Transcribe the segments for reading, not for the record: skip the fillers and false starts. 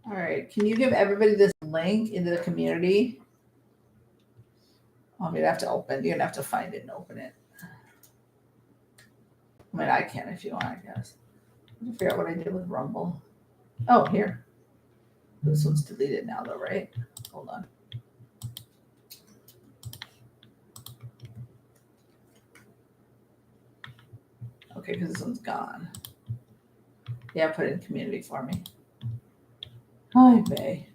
All right. Can you give everybody this link into the community? I'm gonna have to open. You're gonna have to find it and open it. I mean, I can if you want, I guess. Let me figure out what I did with Rumble. Oh, here. This one's deleted now, though, right? Hold on. Okay, because this one's gone. Yeah, put it in community for me. Hi, Bay.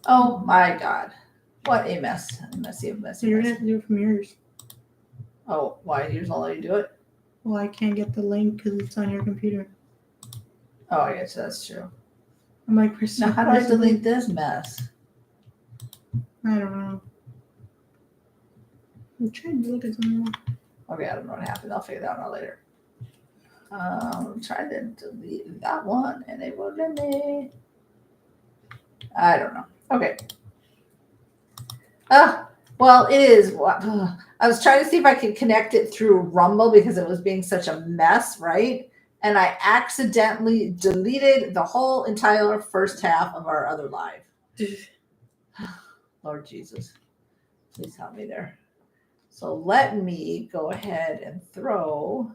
Oh my God. What a mess. A messy. So you're gonna have to do it from yours. Oh, why? Yours will let you do it? Well, I can't get the link because it's on your computer. Oh, I guess that's true. I'm like, now, how do I delete this mess? I don't know. I'm trying to look at something. Okay, I don't know what happened. I'll figure that out later. I'm trying to delete that one and it won't let me. I don't know. Okay. Well, it is. I was trying to see if I could connect it through Rumble because it was being such a mess, right? And I accidentally deleted the whole entire first half of our other live. Lord Jesus, please help me there. So let me go ahead and throw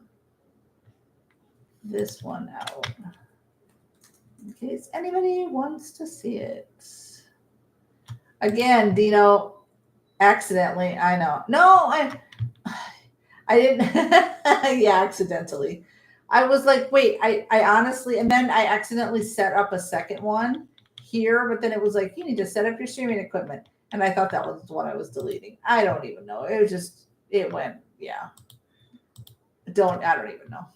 this one out in case anybody wants to see it. Again, Dino, accidentally, I know. No, I didn't. Yeah, accidentally. I was like, wait, I honestly, and then I accidentally set up a second one here, but then it was like, you need to set up your streaming equipment. And I thought that was what I was deleting. I don't even know. It was just, it went, yeah. I don't even know.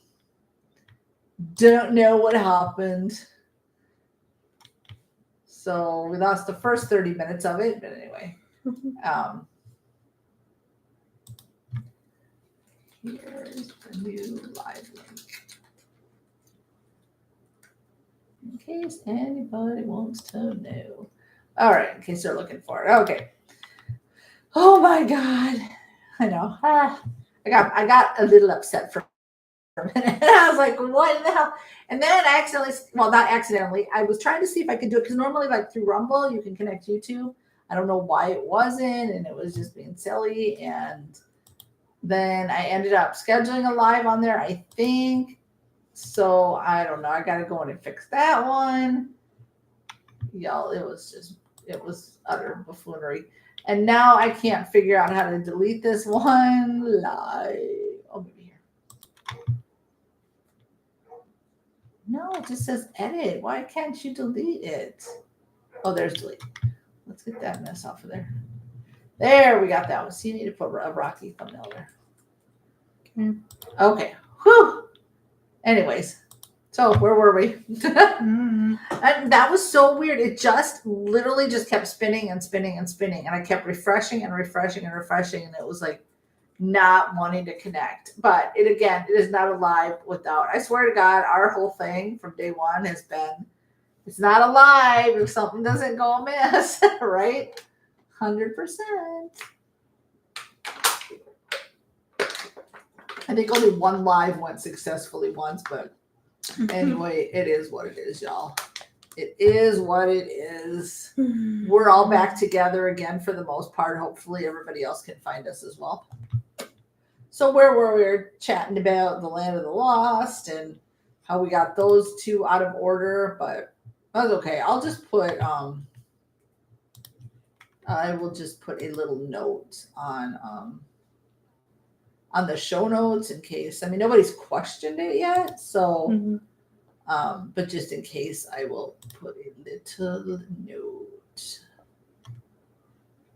Don't know what happened. So we lost the first 30 minutes of it, but anyway. Here's the new live link. In case anybody wants to know. All right, in case they're looking for it. Okay. Oh my God. I know. I got a little upset for a minute. I was like, what the hell? And then I accidentally, well, not accidentally, I was trying to see if I could do it because normally, like through Rumble, you can connect YouTube. I don't know why it wasn't, and it was just being silly. And then I ended up scheduling a live on there, I think. So I don't know. I got to go in and fix that one. Y'all, it was utter buffoonery. And now I can't figure out how to delete this one live. Oh, maybe here. No, it just says edit. Why can't you delete it? Oh, there's delete. Let's get that mess off of there. There, we got that one. So you need to put a Rocky thumbnail there. Okay. Whew. Anyways, so where were we? And that was so weird. It just literally just kept spinning and spinning and spinning. And I kept refreshing and refreshing and refreshing. And it was like not wanting to connect. But it is not a live without. I swear to God, our whole thing from day one has been, it's not a live if something doesn't go amiss, right? 100%. I think only one live went successfully once, but anyway, it is what it is, y'all. It is what it is. We're all back together again for the most part. Hopefully everybody else can find us as well. So where were we? Were chatting about the Land of the Lost and how we got those two out of order, but that's okay. I'll just put I will just put a little note on the show notes in case. I mean, nobody's questioned it yet, so but just in case, I will put a little note.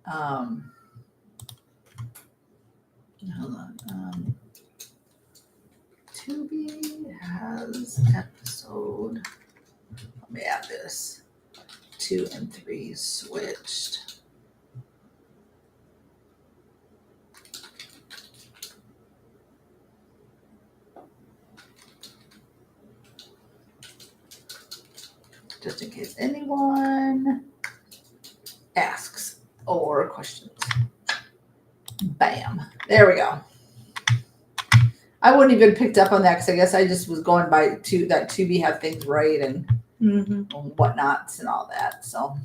Hold on. Tubi has episode. Let me add this. 2 and 3 switched. Just in case anyone asks or questions. Bam. There we go. I wouldn't even picked up on that because I guess I just was going by that Tubi had things right and whatnots and all that. So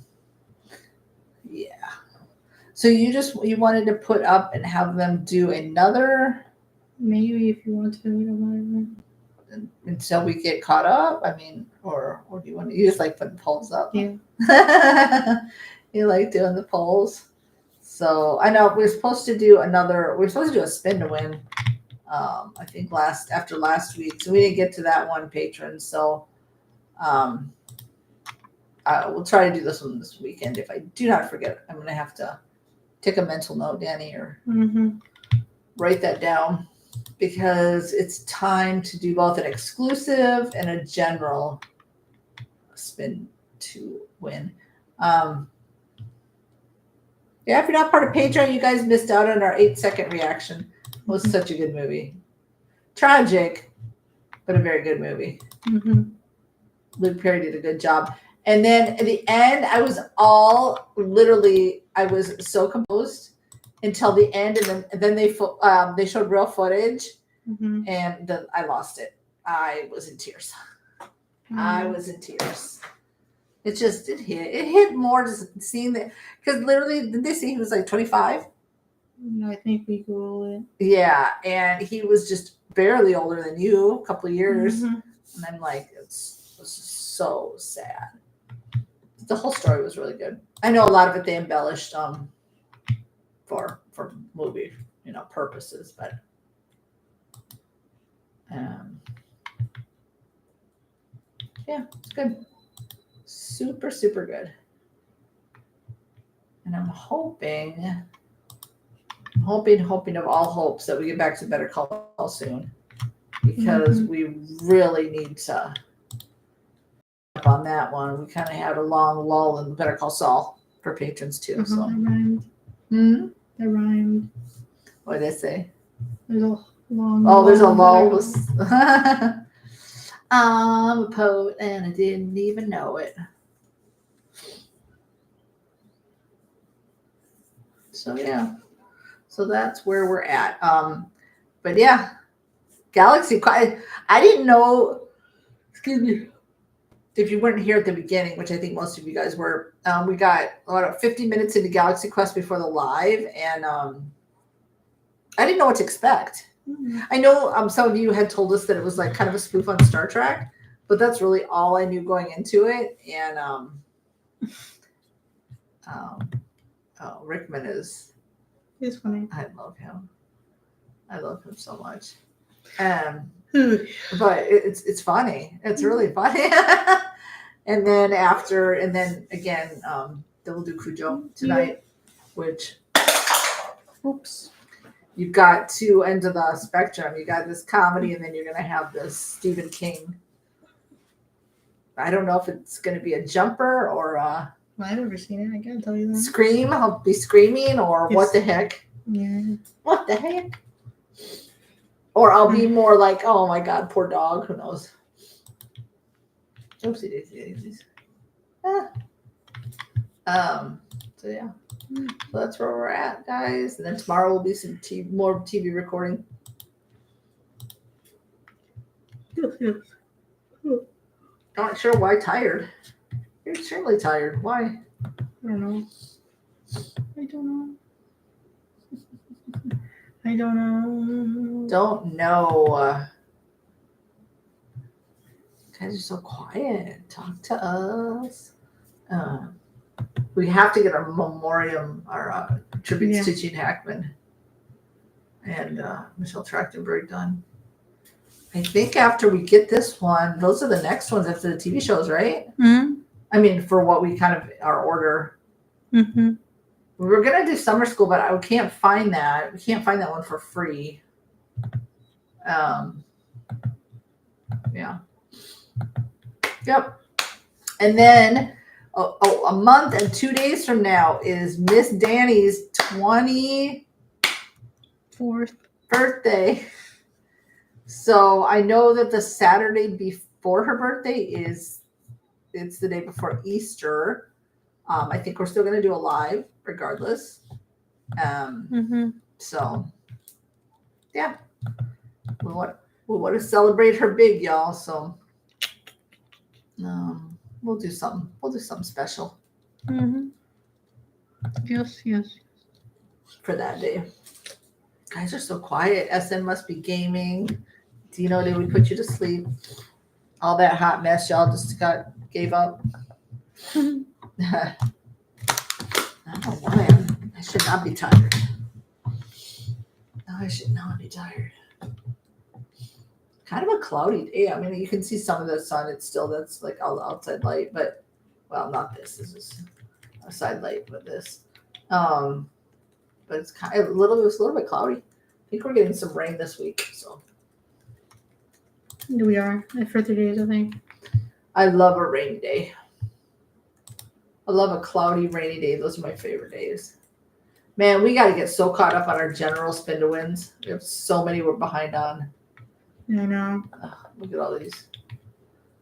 yeah. So you wanted to put up and have them do another Maybe if you want to, we don't mind. until we get caught up. I mean, or do you just like putting polls up? Yeah. You like doing the polls. So I know we're supposed to do a spin to win. I think after last week, so we didn't get to that one, patron. So we'll try to do this one this weekend. If I do not forget, I'm gonna have to take a mental note, Danny, or write that down because it's time to do both an exclusive and a general spin to win. Yeah, if you're not part of Patreon, you guys missed out on our 8-second reaction. It was such a good movie. Tragic, but a very good movie. Luke Perry did a good job. And then at the end, I was so composed until the end. And then they showed real footage and then I lost it. I was in tears. I was in tears. It hit more just seeing that, because literally, did they say he was like 25? I think we Google it. Yeah, and he was just barely older than you, a couple of years. And I'm like, it was so sad. The whole story was really good. I know a lot of it they embellished for movie, purposes, but yeah, it's good. Super, super good. And I'm hoping of all hopes that we get back to Better Call Saul soon, because we really need to up on that one. We kind of had a long lull in Better Call Saul for patrons too. So That rhymed. That rhymed. What did they say? There's a long. Oh, there's a lull. I'm a poet and I didn't even know it. So yeah, so that's where we're at. But yeah, Galaxy. I didn't know. Excuse me. If you weren't here at the beginning, which I think most of you guys were, we got about 50 minutes into Galaxy Quest before the live, and I didn't know what to expect. I know some of you had told us that it was like kind of a spoof on Star Trek, but that's really all I knew going into it. And Rickman is. He's funny. I love him. I love him so much. But it's funny. It's really funny. and then again, then we'll do Cujo tonight, which. Oops. You've got two ends of the spectrum. You got this comedy, and then you're going to have this Stephen King. I don't know if it's going to be a jumper or a. Well, I've never seen it. I can't tell you that. Scream. I'll be screaming, or what the heck? Yeah. What the heck? Or I'll be more like, oh my God, poor dog. Who knows? Oopsie daisies. So yeah. So that's where we're at, guys. And then tomorrow will be some more TV recording. Not sure why tired. You're extremely tired. Why? I don't know. Don't know. Guys are so quiet. Talk to us. We have to get our memoriam, our tributes to Gene Hackman and Michelle Trachtenberg done. I think after we get this one, those are the next ones after the TV shows, right? I mean, for what we kind of our order. We were gonna do summer school, but I can't find that. We can't find that one for free. Yeah. Yep. And then a month and 2 days from now is Miss Danny's 24th birthday. So I know that the Saturday before her birthday it's the day before Easter. I think we're still going to do a live regardless. So yeah. we want to celebrate her big, y'all. So we'll do something. We'll do something special Mm-hmm. Yes. for that day. Guys are so quiet. SN must be gaming. Dino, did we put you to sleep? All that hot mess, y'all just gave up. I don't know why I should not be tired. No, I should not be tired. Kind of a cloudy day. I mean, you can see some of the sun. It's still, that's like all the outside light, but well, not this. This is a side light, but this. But it's kind of it was a little bit cloudy. I think we're getting some rain this week. So We are for 3 days, I think. I love a rainy day. I love a cloudy, rainy day. Those are my favorite days. Man, we got to get so caught up on our general spin to wins. We have so many we're behind on. I know. Look at all these.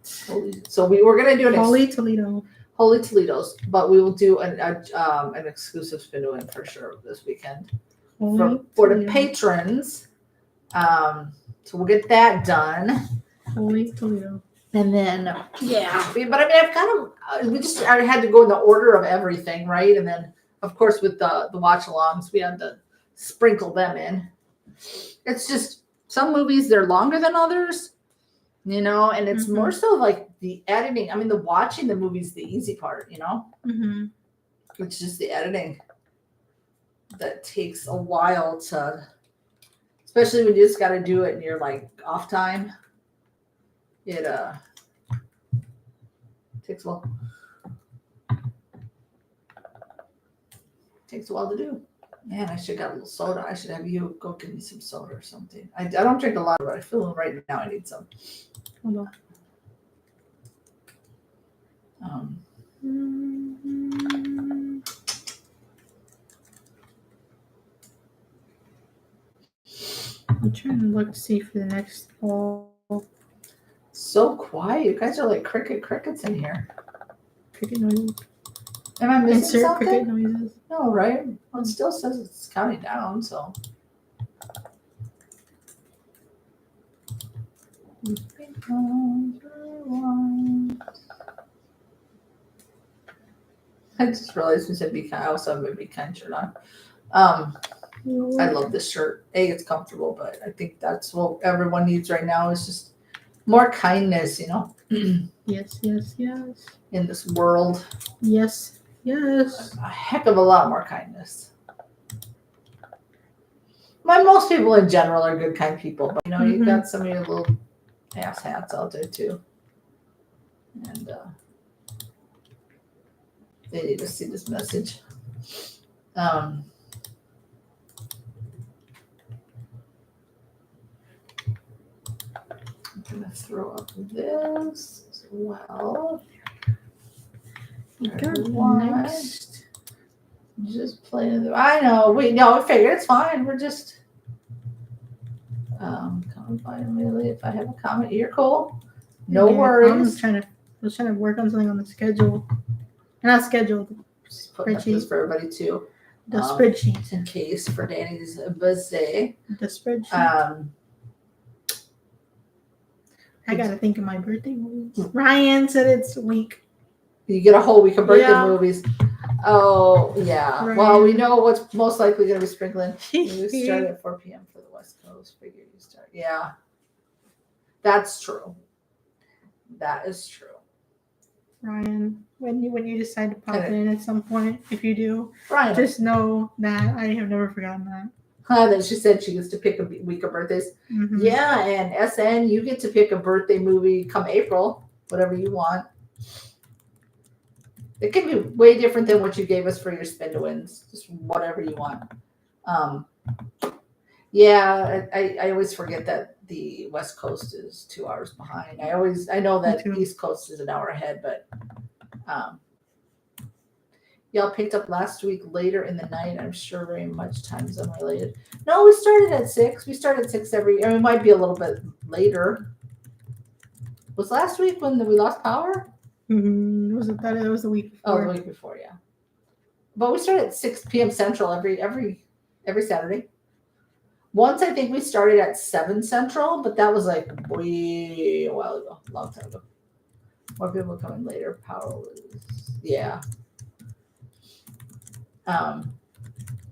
So we're gonna do an Holy Toledo. Holy Toledo's, but we will do an exclusive spin to win for sure this weekend for the patrons. So we'll get that done. Holy Toledo. And then but I mean, I've kind of I had to go in the order of everything, right? And then of course with the watch alongs, we had to sprinkle them in. It's just some movies they're longer than others, and it's more so like the editing. I mean, the watching the movie's the easy part, Mm-hmm. It's just the editing that takes a while to, especially when you just got to do it and you're like off time. It takes a while. Takes a while to do. Man, I should have got a little soda. I should have you go get me some soda or something. I don't drink a lot, but I feel right now I need some. Hold on. I'm trying to look to see for the next fall. So quiet. You guys are like crickets in here. Cricket noises. Am I missing Insert something? cricket noises. No, right? Well, it still says it's counting down, so. I just realized we said be kind. I also have a be kind shirt on. I love this shirt. It's comfortable, but I think that's what everyone needs right now is just more kindness, Yes. in this world. Yes. A heck of a lot more kindness. Most people in general are good, kind people, but you've got some of your little ass hats out there too. And they need to see this message. I'm gonna throw up this as well. Next. Just playing. I know. We figured it's fine. We're just comment by immediately if I have a comment. You're cool. No worries. I was trying to work on something on the schedule. Not schedule. Just putting up this for everybody too. The spreadsheet. In case for Danny's birthday. The spreadsheet. I gotta think of my birthday movies. Ryan said it's a week. You get a whole week of birthday movies. Oh, yeah. Right. Well, we know what's most likely going to be sprinkling. You start at 4 p.m. for the West Coast. Figure you start. Yeah. That's true. That is true. Ryan, when you decide to pop in at some point, if you do, Ryan, just know that I have never forgotten that. Then she said she gets to pick a week of birthdays. Mm-hmm. Yeah, and SN, you get to pick a birthday movie come April, whatever you want. It can be way different than what you gave us for your spin to wins. Just whatever you want. I always forget that the West Coast is 2 hours behind. I know that East Coast is an hour ahead, but y'all picked up last week later in the night. I'm sure very much time is unrelated. No, we started at 6. We started at 6 it might be a little bit later. Was last week when we lost power? Mm-hmm. It was the week before. Oh, the week before, yeah. But we start at 6 p.m. Central every Saturday. Once I think we started at 7 Central, but that was like way a while ago, a long time ago. More people coming later. Power was, yeah.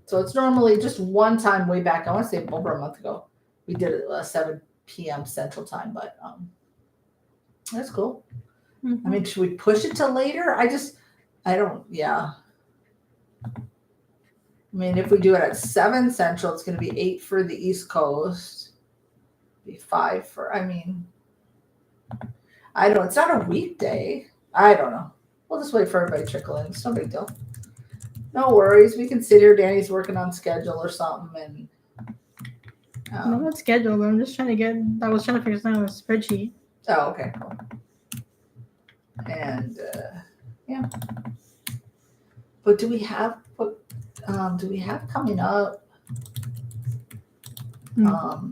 So it's normally just one time way back. I want to say over a month ago. We did it 7 p.m. Central Time, but that's cool. I mean, should we push it to later? Yeah. I mean, if we do it at 7 Central, it's going to be 8 for the East Coast. Be 5 for, I mean, I don't know. It's not a weekday. I don't know. We'll just wait for everybody to trickle in. It's no big deal. No worries. We can sit here. Danny's working on schedule or something. And I'm not scheduled. I'm just trying to I was trying to figure something on a spreadsheet. Oh, okay, cool. And yeah. But do we have coming up? Do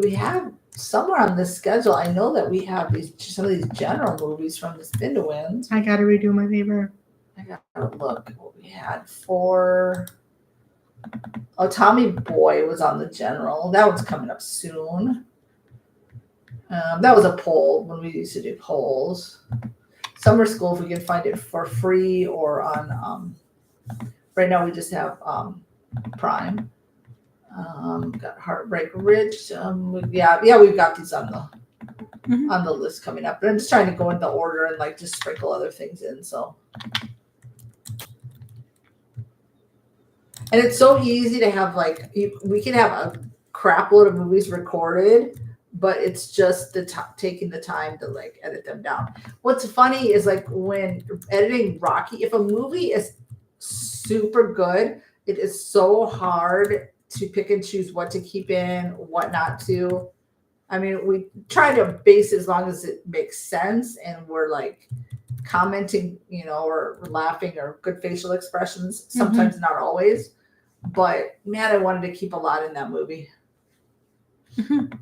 we have somewhere on this schedule? I know that we have some of these general movies from the Spin to Wins. I gotta redo my paper. I gotta look what we had for. Oh, Tommy Boy was on the general. That one's coming up soon. That was a poll when we used to do polls. Summer School, if we can find it for free or on. Right now we just have Prime. Got Heartbreak Ridge. We've got these on the list coming up. But I'm just trying to go in the order and like just sprinkle other things in. So. And it's so easy to have we can have a crap load of movies recorded, but it's just taking the time to like edit them down. What's funny is like when editing Rocky, if a movie is super good, it is so hard to pick and choose what to keep in, what not to. I mean, we try to base it as long as it makes sense and we're like commenting, or laughing or good facial expressions. Sometimes not always. But man, I wanted to keep a lot in that movie.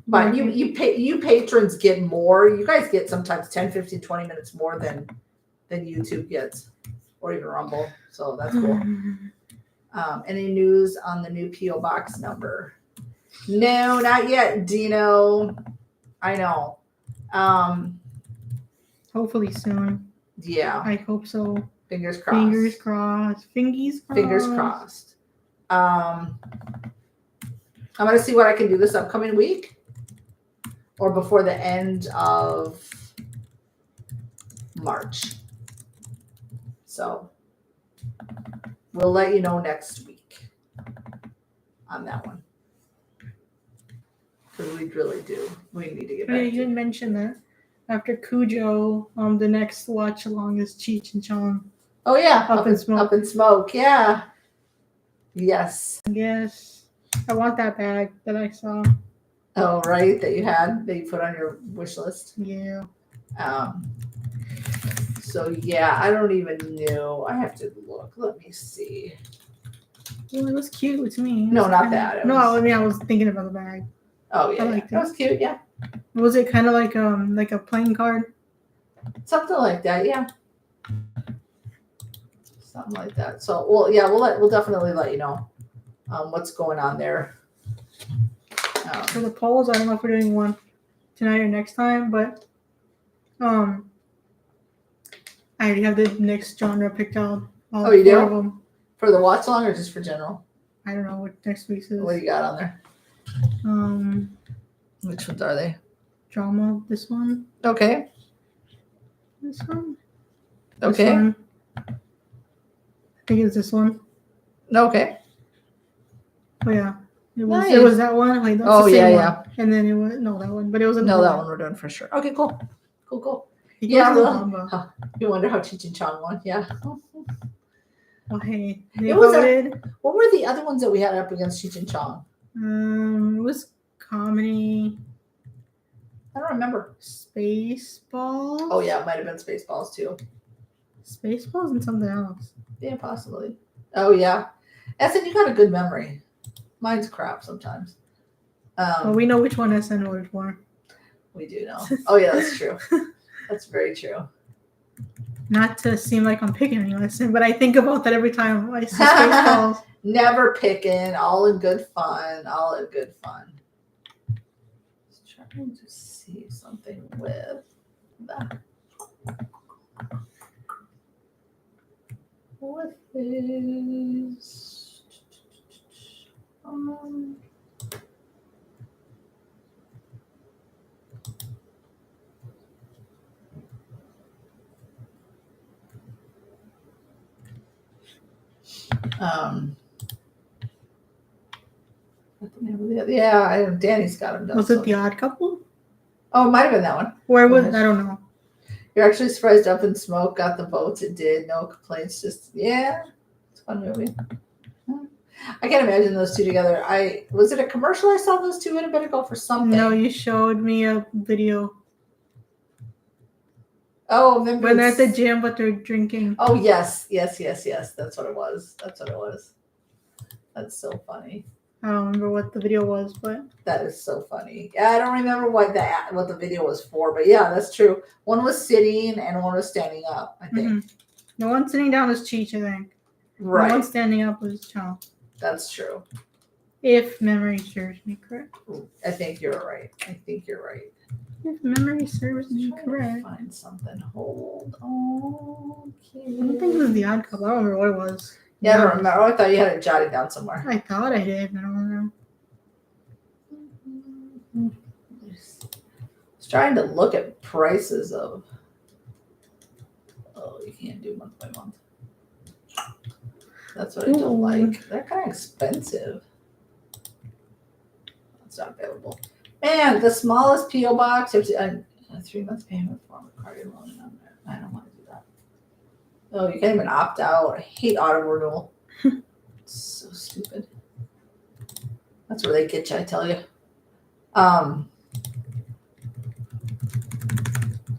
But you patrons get more. You guys get sometimes 10, 15, 20 minutes more than YouTube gets, or even Rumble. So that's cool. Any news on the new P.O. Box number? No, not yet, Dino. I know. Hopefully soon. Yeah. I hope so. Fingers crossed. Fingers crossed. Fingers crossed. I'm going to see what I can do this upcoming week or before the end of March. So we'll let you know next week on that one. Because we really do. We need to get back to it. You didn't mention that after Cujo, the next watch along is Cheech and Chong. Oh, yeah. Up in Smoke. Up in Smoke. Yeah. Yes. Yes. I want that bag that I saw. Oh, right. That you put on your wish list. Yeah. So yeah, I don't even know. I have to look. Let me see. Well, it was cute to me. No, not that. I was thinking about the bag. Oh yeah, I liked that was cute. Yeah. Was it kind of like a playing card? Something like that. Yeah. Something like that. So we'll definitely let you know what's going on there. For the polls, I don't know if we're doing one tonight or next time, but I already have the next genre picked out. Oh, you do? Of them. For the watch along or just for general? I don't know what next week's is. What do you got on there? Which ones are they? Drama. This one. Okay. This one. Okay. This one. I think it's this one. Okay. Oh yeah. It was that one. Like, that's the same one. And then it was that one, but it was that one we're doing for sure. Okay, cool. You wonder how Cheech and Chong won. Yeah. Oh hey, they voted. What were the other ones that we had up against Cheech and Chong? It was comedy. I don't remember. Spaceballs. Oh yeah, it might have been Spaceballs too. Spaceballs and something else. Yeah, possibly. Oh yeah, Essen, you got a good memory. Mine's crap sometimes. Well, we know which one Essen voted for. We do know. Oh yeah, that's true. That's very true. Not to seem like I'm picking on you, Essen, but I think about that every time I see Spaceballs. Never picking, all in good fun, all in good fun. Just trying to see something with that. With this. Yeah, Danny's got him done. Was it The Odd Couple? Oh, it might have been that one. Where was I don't know. You're actually surprised Up in Smoke got the votes it did. No complaints. Just yeah, it's a fun movie. I can't imagine those two together. Was it a commercial I saw those two in a bit ago for something? No, you showed me a video. Oh, then when they're at the gym, but they're drinking. Oh yes. That's what it was. That's so funny. I don't remember what the video was, but that is so funny. Yeah, I don't remember what the video was for, but yeah, that's true. One was sitting and one was standing up, I think. Mm-hmm. The one sitting down was Cheech, I think. Right. The one standing up was Chow. That's true. If memory serves me correct. I think you're right. If memory serves me correct. Find something. Hold on. I don't think it was The Odd Couple. I don't remember what it was. Yeah, I don't remember. I thought you had it jotted down somewhere. I thought I did, but I don't know. I was trying to look at prices of. Oh, you can't do month by month. That's what I don't like. They're kind of expensive. It's not available. Man, the smallest P.O. box, a 3 month payment form required loan on there. I don't want to do that. Oh, you can't even opt out. I hate auto renewal. It's so stupid. That's where they get you, I tell you. I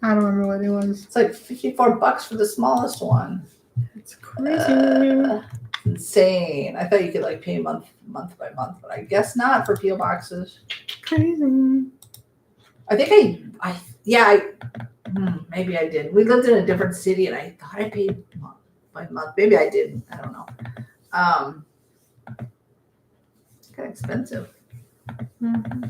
don't remember what it was. It's like $54 for the smallest one. It's crazy. Insane. I thought you could like pay month by month, but I guess not for PO boxes. Crazy. I think maybe I did. We lived in a different city and I thought I paid month by month. Maybe I didn't. I don't know. It's kind of expensive. Mm-hmm.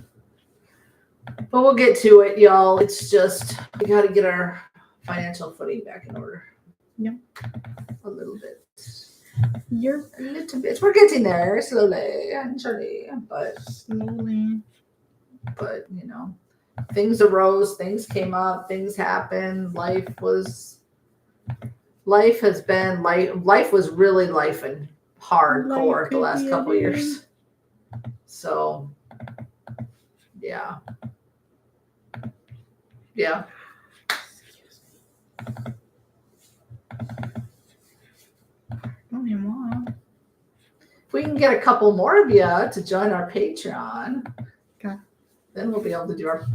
But we'll get to it, y'all. It's just we got to get our financial footing back in order. Yep. A little bit. You're a little bit. We're getting there slowly and surely, but you know, things arose, things came up, things happened. Life was really life and hardcore the last couple of years. So yeah. If we can get a couple more of you to join our Patreon, okay, then we'll be able to do our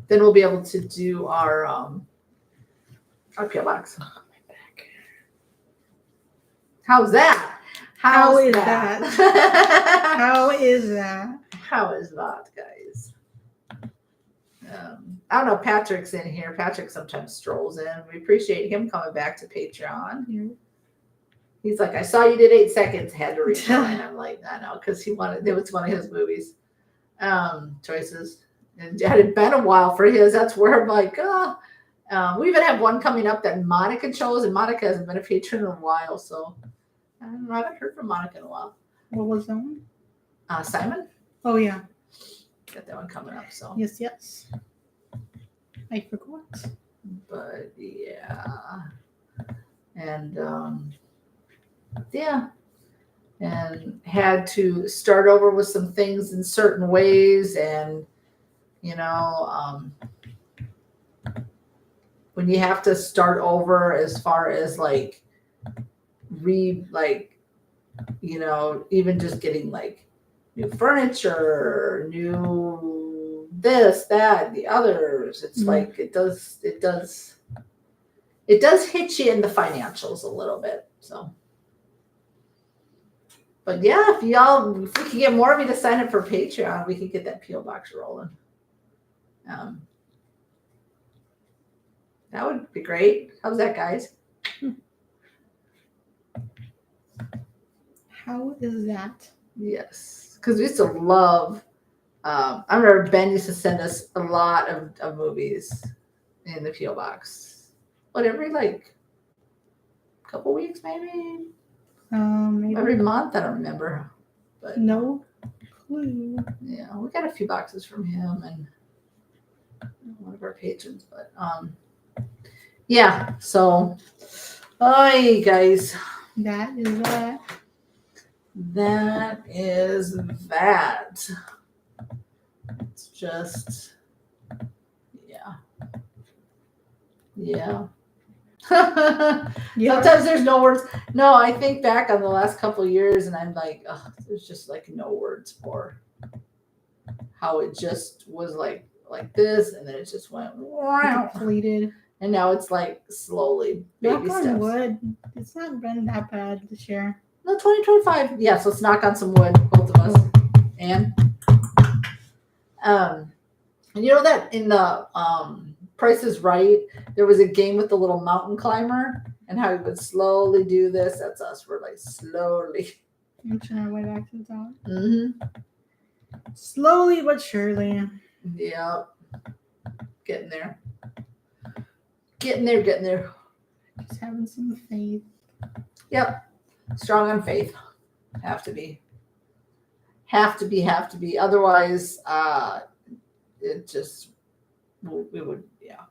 then we'll be able to do our PO box. Oh, my back. How's that? How is that? How is that? How is that, guys? I don't know. Patrick's in here. Patrick sometimes strolls in. We appreciate him coming back to Patreon. Yeah. He's like, I saw you did 8 seconds. Had to rejoin. I'm like, I know, because it was one of his movies choices. And it had been a while for his. That's where I'm like, we even have one coming up that Monica chose, and Monica hasn't been a patron in a while, so I haven't heard from Monica in a while. What was that one? Simon. Oh yeah, got that one coming up. So yes. I forgot. But yeah, and yeah, and had to start over with some things in certain ways, and you know, when you have to start over as far as like you know, even just getting like new furniture, new this, that, the others. It's like it does hit you in the financials a little bit. So, but yeah, if we can get more of you to sign up for Patreon, we could get that PO box rolling. That would be great. How's that, guys? How is that? Yes, because we used to love. I remember Ben used to send us a lot of movies in the PO box. What, every like couple weeks, maybe Maybe. every month. I don't remember, but No clue. yeah, we got a few boxes from him and one of our patrons. But yeah. So, hi guys. That is that. That is that. It's just, yeah. Yeah. Yeah. Sometimes there's no words. No, I think back on the last couple of years and I'm like, oh, there's just like no words for how it just was like this, and then it just went wow. Depleted. And now it's like slowly baby Knock on steps. wood. It's not been that bad this year. No, 2025. Yes, let's knock on some wood, both of us. And you know that in the Price is Right, there was a game with the little mountain climber and how he would slowly do this. That's us. We're like slowly. Inching our way back to the top. Mm-hmm. Slowly but surely. Yep. Getting there. Getting there. Just having some faith. Yep. Strong on faith. Have to be. Otherwise, it just, we would, yeah.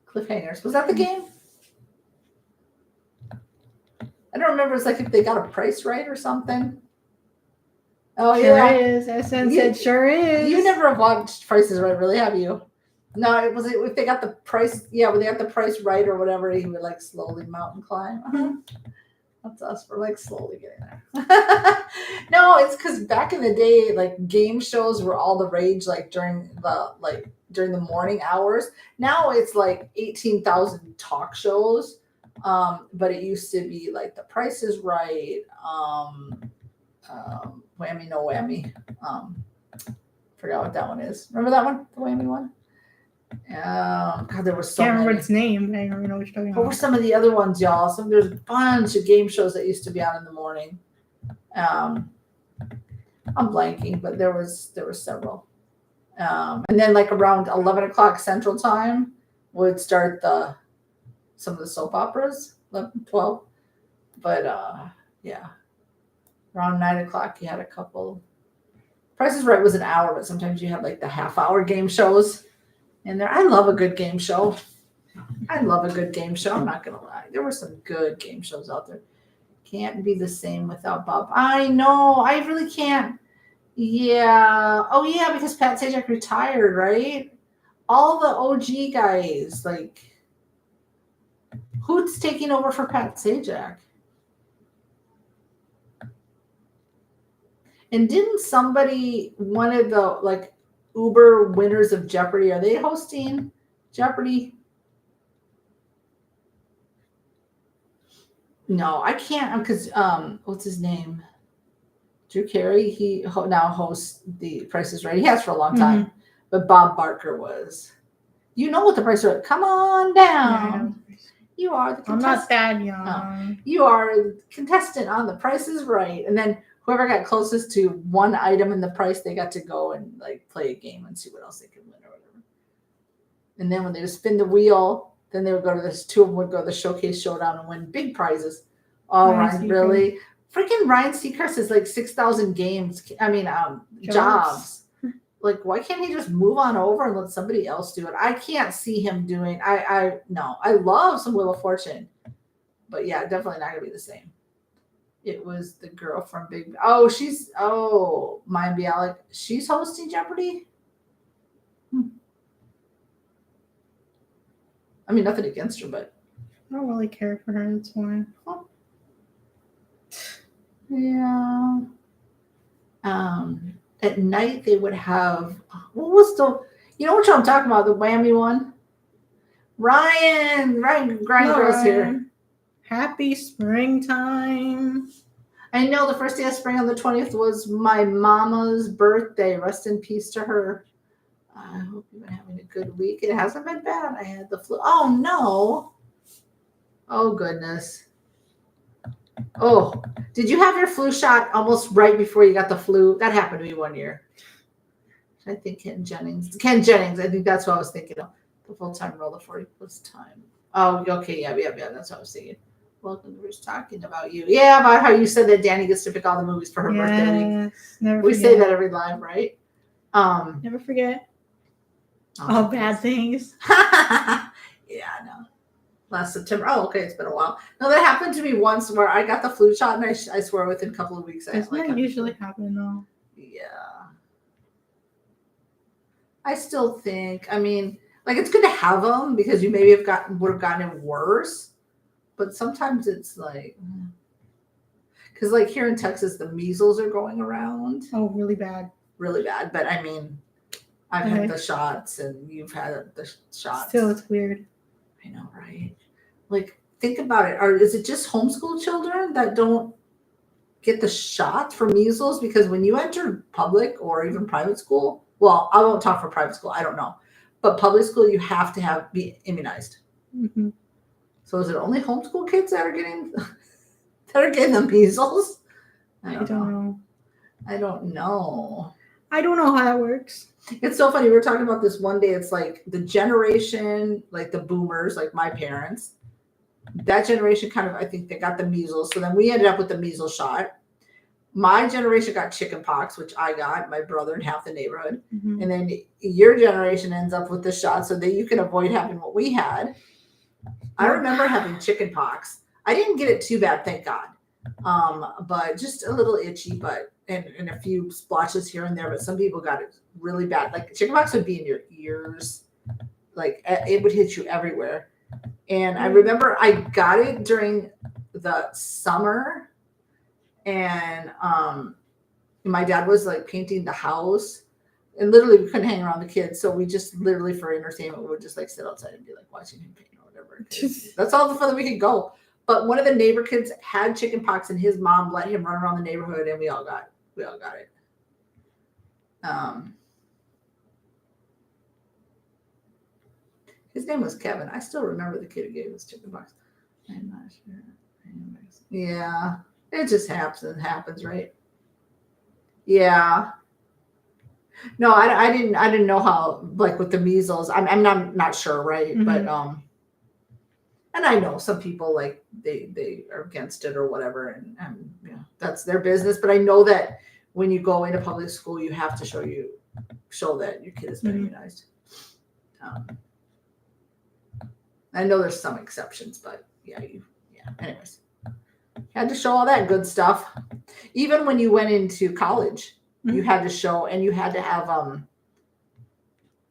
Cliffhangers. Was that the game? I don't remember. It's like if they got a price right or something. Oh, Sure yeah. is. SN said sure is. You never have watched Prices Right, really, have you? No, it was if they got the price. Yeah, when they got the price right or whatever, he would like slowly mountain climb. That's us. We're like slowly getting there. No, it's because back in the day, like game shows were all the rage, like during the morning hours. Now it's like 18,000 talk shows. But it used to be like The Price is Right. Whammy No Whammy. Forgot what that one is. Remember that one? The Whammy one? God, there was so Can't remember many. its name, but I don't know what you're talking What were about. some of the other ones, y'all? There's a bunch of game shows that used to be on in the morning. I'm blanking, but there was several. And then like around 11 o'clock Central Time would start some of the soap operas, 11, 12. But yeah, around 9 o'clock you had a couple. Price is Right was an hour, but sometimes you had like the half-hour game shows in there. I love a good game show. I'm not gonna lie. There were some good game shows out there. Can't be the same without Bob. I know. I really can't. Yeah. Oh yeah, because Pat Sajak retired, right? All the OG guys, like, who's taking over for Pat Sajak? And didn't one of the like Uber winners of Jeopardy, are they hosting Jeopardy? No, I can't because what's his name? Drew Carey. He now hosts The Price is Right. He has for a long time, but Bob Barker was. You know what The Price is Right? Come on down. Yeah, you are the contestant. I'm not that young. You are the contestant on The Price is Right, and then whoever got closest to one item in the price, they got to go and like play a game and see what else they could win or whatever. And then when they would spin the wheel, then they would go to this. Two of them would go to the Showcase Showdown and win big prizes. Oh, Ryan, really? Freaking Ryan Seacrest is like 6,000 games. I mean, jobs. Like, why can't he just move on over and let somebody else do it? I can't see him doing. No. I love some Wheel of Fortune, but yeah, definitely not gonna be the same. It was the girl from Big. Maya Bialik. She's hosting Jeopardy. I mean, nothing against her, but I don't really care for her. That's why. Yeah. At night they would have. What was the? You know what I'm talking about? The Whammy one. Ryan Girl's here. Happy springtime. I know the first day of spring on the 20th was my mama's birthday. Rest in peace to her. I hope you've been having a good week. It hasn't been bad. I had the flu. Oh, no. Oh, goodness. Oh, did you have your flu shot almost right before you got the flu? That happened to me one year. I think Ken Jennings. Ken Jennings. I think that's what I was thinking of. The full-time role, the 40 plus time. Oh, okay. Yeah. That's what I was thinking. Welcome. We're just talking about you. Yeah, about how you said that Danny gets to pick all the movies for her birthday week. Yes, never We forget. say that every live, right? Never forget Oh, all bad things. yeah, I know. Last September. Oh, okay. It's been a while. No, that happened to me once where I got the flu shot, and I swear within a couple of weeks, Doesn't that usually happen though? Yeah. I still think. I mean, like it's good to have them because you maybe would have gotten it worse, but sometimes it's like, because like here in Texas, the measles are going around Oh, really bad. really bad. But I mean, I've Okay. had the shots, and you've had the shots. Still, it's weird. I know, right? Like, think about it. Is it just homeschool children that don't get the shot for measles? Because when you enter public or even private school, well, I won't talk for private school. I don't know, but public school, you have to be immunized. Mm-hmm. So is it only homeschool kids that are getting the measles? I don't know. I don't know. I don't know how that works. It's so funny. We were talking about this one day. It's like the generation, like the boomers, like my parents, that generation kind of, I think they got the measles. So then we ended up with the measles shot. My generation got chicken pox, which I got, my brother and half the neighborhood. Mm-hmm. And then your generation ends up with the shot so that you can avoid having what we had. I remember having chicken pox. I didn't get it too bad, thank God. But just a little itchy, and a few splotches here and there. But some people got it really bad. Like chicken pox would be in your ears. Like it would hit you everywhere. And I remember I got it during the summer, and my dad was like painting the house, and literally we couldn't hang around the kids, so we just literally for entertainment we would just like sit outside and be like watching him paint or whatever. That's all the fun that we could go. But one of the neighbor kids had chicken pox, and his mom let him run around the neighborhood, and we all got it. His name was Kevin. I still remember the kid who gave us chicken pox. I'm not sure. Anyways, yeah, it just happens, right? Yeah. No, I didn't know how, like with the measles. I'm not sure, right? Mm-hmm. But and I know some people like they are against it or whatever, and yeah, that's their business. But I know that when you go into public school, you have to show that your kid has been immunized. I know there's some exceptions, but yeah. Anyways, had to show all that good stuff. Even when you went into college, you had to show, and you had to have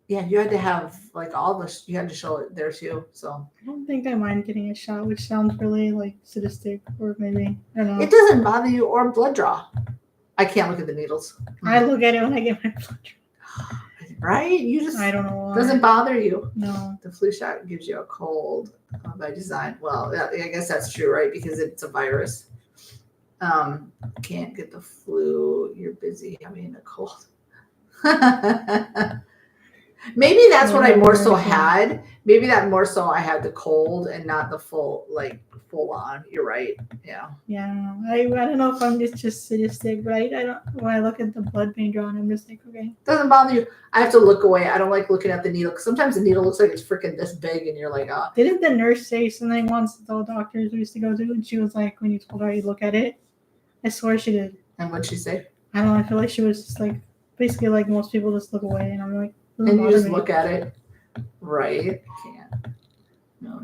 you had to have like all this. You had to show it there too. So I don't think I mind getting a shot, which sounds really like sadistic, or maybe I don't know. It doesn't bother you or blood draw. I can't look at the needles. I look at it when I get my blood draw. Right? You just I don't know why. Doesn't bother you. No. The flu shot gives you a cold by design. Well, I guess that's true, right? Because it's a virus. Can't get the flu. You're busy having a cold. Maybe that's what I more so had. Maybe that more so I had the cold and not the full on. You're right. Yeah. Yeah. I don't know if I'm just sadistic, right? I don't. When I look at the blood being drawn, I'm just like, okay. Doesn't bother you. I have to look away. I don't like looking at the needle because sometimes the needle looks like it's freaking this big, and you're like, oh. Didn't the nurse say something once? The doctors we used to go to, and she was like, when you told her you look at it, I swear she did. And what'd she say? I don't know. I feel like she was just like, basically like most people just look away, and I'm like. And you just look at it, right? Can't. No.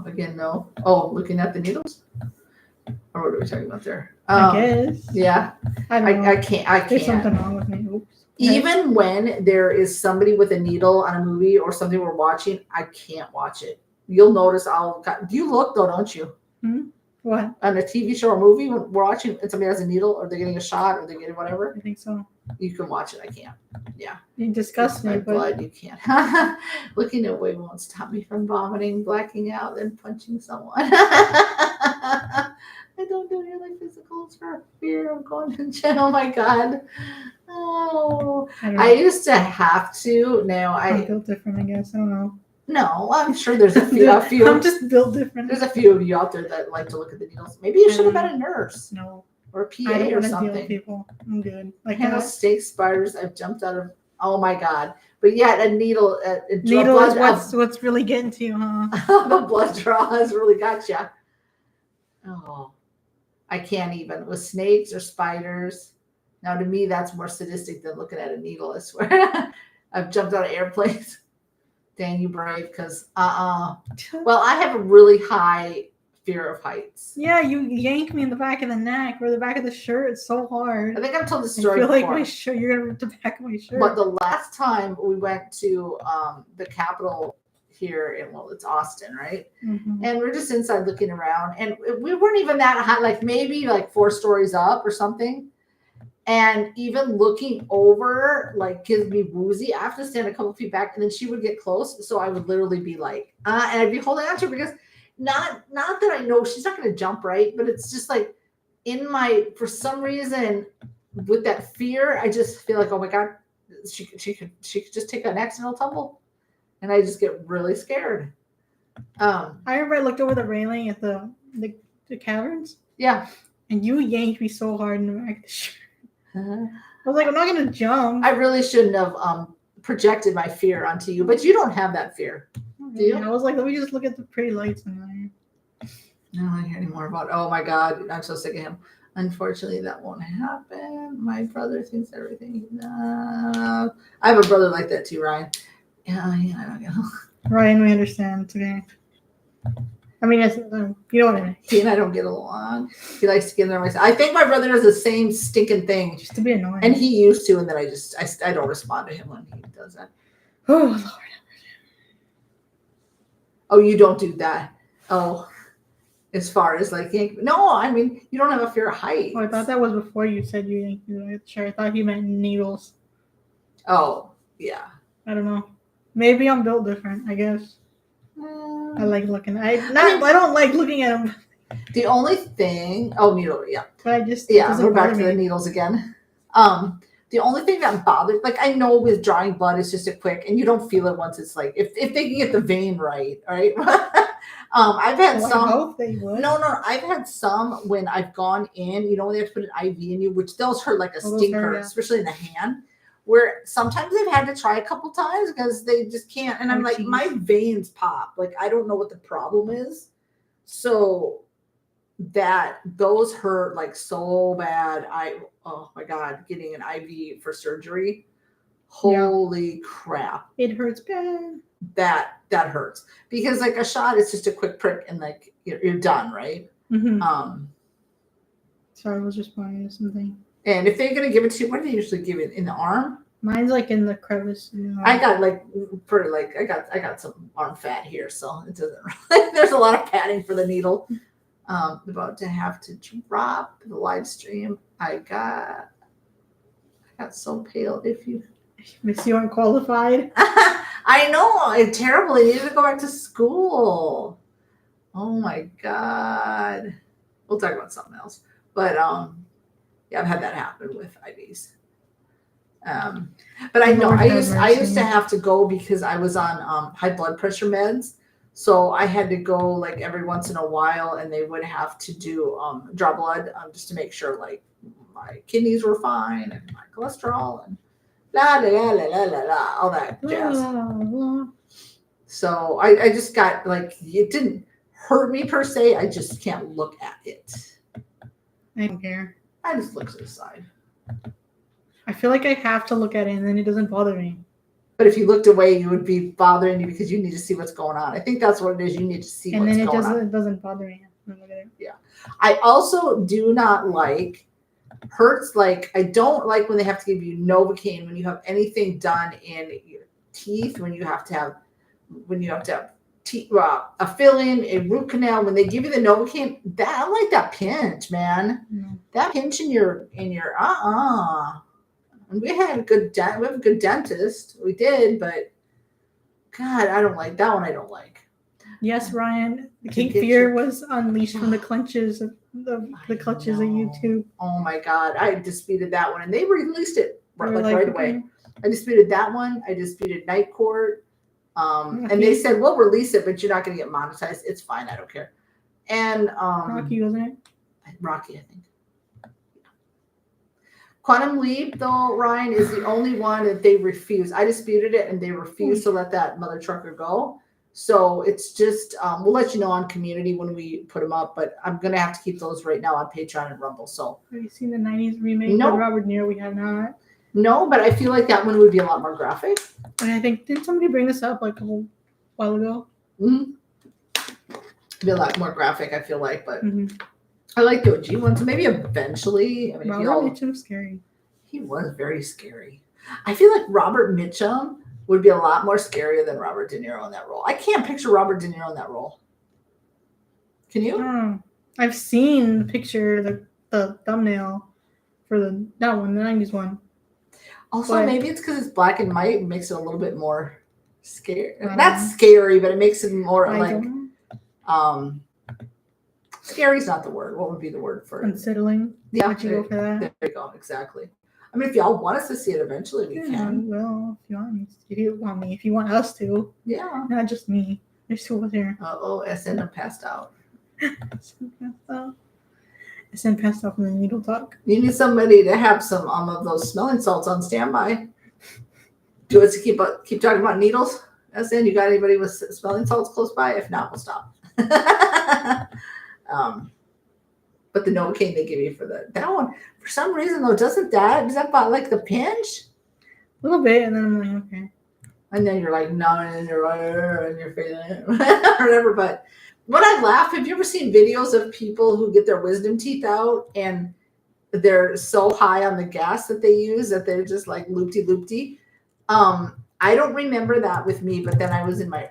Again, no. Oh, looking at the needles? Or what are we talking about there? I guess. Yeah. I can't. There's something wrong with me. Oops. Even when there is somebody with a needle on a movie or something we're watching, I can't watch it. You'll notice you look though, don't you? Hmm? What? On a TV show or movie, when we're watching and somebody has a needle or they're getting a shot or they're getting whatever. I think so. You can watch it. I can't. Yeah. You disgust me, but blood, you can't. Looking away won't stop me from vomiting, blacking out, and punching someone. I don't do any physicals for fear of going to jail. Oh my God. Oh, I used to have to. Now I feel different, I guess. I don't know. No, I'm sure there's a few. I'm just built different. There's a few of you out there that like to look at the needles. Maybe you should have been a nurse No, or a I PA don't or want to deal with something. people. I'm good. Like Handle snakes, spiders. I've jumped out of. Oh my god! But yet a needle, needle is what's really getting to you, huh? the blood draw has really got you. Oh, I can't even with snakes or spiders. Now, to me, that's more sadistic than looking at a needle. I swear. I've jumped out of airplanes. Dang, you brave, because Well, I have a really high fear of heights. Yeah, you yank me in the back of the neck or the back of the shirt. It's so hard. I think I've told this I story feel like before. my shirt. You're gonna rip the back of my shirt. But the last time we went to the Capitol here in, well, it's Austin, right? Mm-hmm. And we're just inside looking around, and we weren't even that high, like maybe like 4 stories up or something. And even looking over like gives me woozy. I have to stand a couple feet back, and then she would get close, so I would literally be like, and I'd be holding on to her because not that I know she's not going to jump, right? But it's just like in my, for some reason, with that fear, I just feel like, oh my god, she could just take an accidental tumble, and I just get really scared. I remember I looked over the railing at the caverns. Yeah. And you yanked me so hard in the back of the shirt. I was like, I'm not gonna jump. I really shouldn't have projected my fear onto you, but you don't have that fear, do you? I was like, let me just look at the pretty lights in there. I don't want to hear any more about. Oh my god, I'm so sick of him. Unfortunately, that won't happen. My brother thinks everything. I have a brother like that too, Ryan. Yeah, I don't know. Ryan, we understand today. I mean, it's, you know what I mean. He and I don't get along. He likes to get in there myself. I think my brother does the same stinking thing. Just to be annoying. And he used to, and then I don't respond to him when he does that. Oh, Lord. Oh, you don't do that. Oh, as far as like, no, I mean, you don't have a fear of heights. Oh, I thought that was before you said you yanked me. Sure, I thought you meant needles. Oh, yeah. I don't know. Maybe I'm built different, I guess. I like looking. I don't like looking at them. The only thing, needle, yeah. But I just we're back to the needles again. The only thing that bothers, like I know with drawing blood, it's just a quick, and you don't feel it once it's like if they can get the vein right, right. I've had some. I hope they would. No, I've had some when I've gone in. You know when they have to put an IV in you, which those hurt like a stinker, especially in the hand. Where sometimes they've had to try a couple times because they just can't. And I'm like, my veins pop. Like, I don't know what the problem is. So those hurt like so bad. Oh my God, getting an IV for surgery. Holy crap. It hurts bad. That hurts. Because like a shot is just a quick prick and like you're done, right? Mm-hmm. Sorry, I was responding to something. And if they're gonna give it to you, what do they usually give it? In the arm? Mine's like in the crevice. I got I got some arm fat here, so it doesn't really, there's a lot of padding for the needle. About to have to drop the live stream. I got so pale. If you miss, you aren't qualified. I know, I terribly needed to go back to school. Oh my God. We'll talk about something else. But yeah, I've had that happen with IVs. But I know I used to have to go because I was on high blood pressure meds. So I had to go like every once in a while, and they would have to do draw blood just to make sure like my kidneys were fine and my cholesterol and la la la la la la la, all that jazz. So I just got like, it didn't hurt me per se. I just can't look at it. I don't care. I just look to the side. I feel like I have to look at it and then it doesn't bother me. But if you looked away, you would be bothering you because you need to see what's going on. I think that's what it is. You need to see what's going on. And then it doesn't bother me. Yeah. I also do not like hurts. Like, I don't like when they have to give you Novocaine, when you have anything done in your teeth, when you have to have a fill-in, a root canal, when they give you the Novocaine, I like that pinch, man. Mm. That pinch in your And we have a good dentist. We did, but God, I don't like that one. I don't like. Yes, Ryan. The Cape Fear was unleashed from the clutches of YouTube. Oh my God, I disputed that one, and they released it right away. I disputed that one. I disputed Night Court. And they said, we'll release it, but you're not going to get monetized. It's fine. I don't care. And Rocky, wasn't it? Rocky, I think. Quantum Leap, though, Ryan, is the only one that they refuse. I disputed it, and they refused to let that mother trucker go. So it's just, we'll let you know on Community when we put them up, but I'm going to have to keep those right now on Patreon and Rumble. So Have you seen the 90s remake Nope. with Robert De Niro? We have not. no, but I feel like that one would be a lot more graphic. And I think, didn't somebody bring this up like a while ago? Mm-hmm. Be a lot more graphic, I feel like, but Mm-hmm. I like the OG ones. Maybe eventually. I mean, Robert Mitchum's scary. he was very scary. I feel like Robert Mitchum would be a lot more scarier than Robert De Niro in that role. I can't picture Robert De Niro in that role. Can you? Oh, I've seen the picture, the thumbnail for that one, the 90s one. Also, But- maybe it's because it's black and white. It makes it a little bit more scary. I don't Not know. scary, but it makes it more I like don't know. scary is not the word. What would be the word for it? Unsettling. Yeah, Would you go for that? there you go. Exactly. I mean, if y'all want us to see it eventually, we Yeah, can. well, if you want me, if you want us to, Yeah. not just me. There's two of us here. Oh, SN passed out. SN passed out from the needle talk. You need somebody to have some of those smelling salts on standby. Do it to keep talking about needles. SN, you got anybody with smelling salts close by? If not, we'll stop. But the Novocaine they give you for that one, for some reason though, does that about like the pinch? A little bit, and then I'm like, okay. And then you're like, no, and you're feeling it, whatever. But when I laugh, have you ever seen videos of people who get their wisdom teeth out and they're so high on the gas that they use that they're just like loopty-loopty? I don't remember that with me, but then I was in my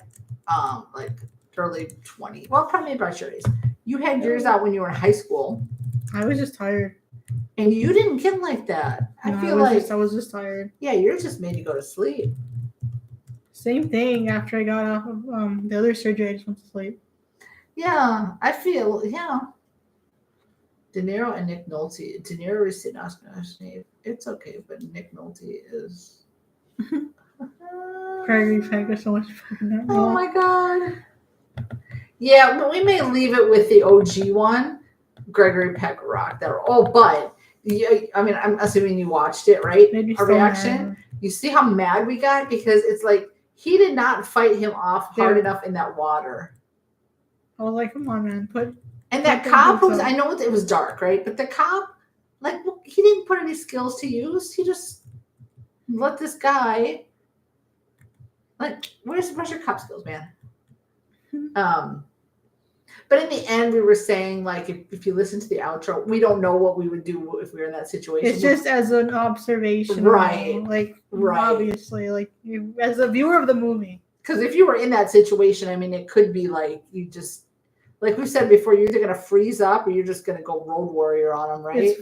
like early 20s. Well, probably about your age. You had yours out when you were in high school, I was just tired. and you didn't get like that. I No, feel like, I was just tired. yeah, yours just made you go to sleep. Same thing after I got off of the other surgery. I just went to sleep. Yeah, I feel, yeah. De Niro and Nick Nolte. De Niro is sitting Oscar. It's okay, but Nick Nolte is. Gregory Peck is so much fun in that Oh role. my god. Yeah, but we may leave it with the OG one. Gregory Peck rocked that. Oh, but I mean, I'm assuming you watched it, right? Made me Our so reaction. mad. You see how mad we got because it's like he did not fight him off hard Yeah. enough in that water. I was like, come on, man, And that Put them cop boots was, on. I know it was dark, right? But the cop, like, he didn't put any skills to use. He just let this guy, like, where's your cop skills, man? But in the end, we were saying, like, if you listen to the outro, we don't know what we would do if we were in that situation. it's just as an observation, Right. Like, Right. obviously, like you, as a viewer of the movie. Because if you were in that situation, I mean, it could be like you just, like we said before, you're either going to freeze up or you're just going to go road warrior on them, right? It's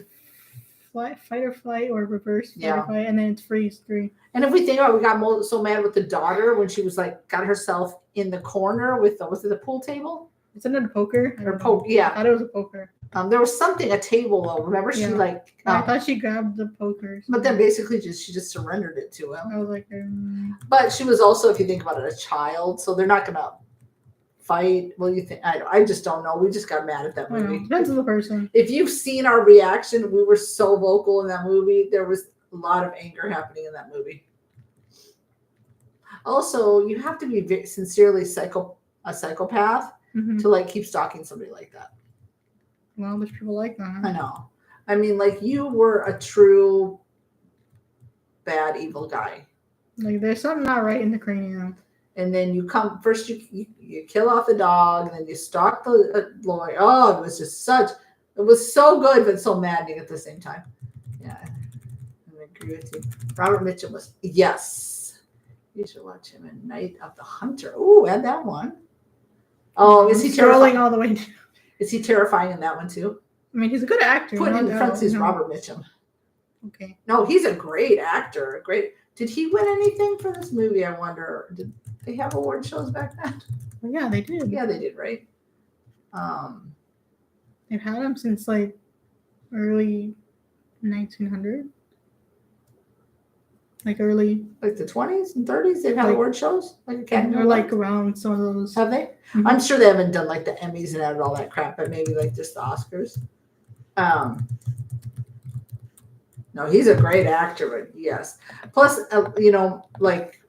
fight or flight or reverse fight Yeah. or fight, and then it's freeze 3. And if we think about it, we got so mad with the daughter when she was like, got herself in the corner with was it the pool table? Isn't it a poker? I Or don't poke, know. yeah. I thought it was a poker. There was something, a table though. Remember, she Yeah. like, I thought she grabbed the poker. but then basically she just surrendered it to him. I was like, But she was also, if you think about it, a child, so they're not gonna fight. Well, you think I just don't know. We just got mad at that I don't know. movie. Depends on the person. If you've seen our reaction, we were so vocal in that movie. There was a lot of anger happening in that movie. Also, you have to be sincerely a psychopath Mhm. to like keep stalking somebody like that. Well, there's people like that. I know. I mean, like you were a true bad, evil guy. Like, there's something not right in the cranium. And then you come first, you kill off the dog, and then you stalk the lawyer. Oh, it was just it was so good, but so maddening at the same time. Yeah, I agree with you. Robert Mitchum was, yes. You should watch him in Night of the Hunter. Ooh, add that one. Oh, is he Scrolling terrifying? all the way down. Is he terrifying in that one too? I mean, he's a good actor. Put no in doubt, parentheses no. Robert Mitchum. Okay. No, he's a great actor. Great. Did he win anything for this movie? I wonder. Did they have award shows back then? Well, yeah, they did. Yeah, they did, right? They've had him since like early 1900. like early, Like the 20s and 30s, they've had Like- award shows, like Academy or like Awards? around some of those. Have they? Mhm. I'm sure they haven't done like the Emmys and added all that crap, but maybe like just the Oscars. No, he's a great actor, but yes. Plus, like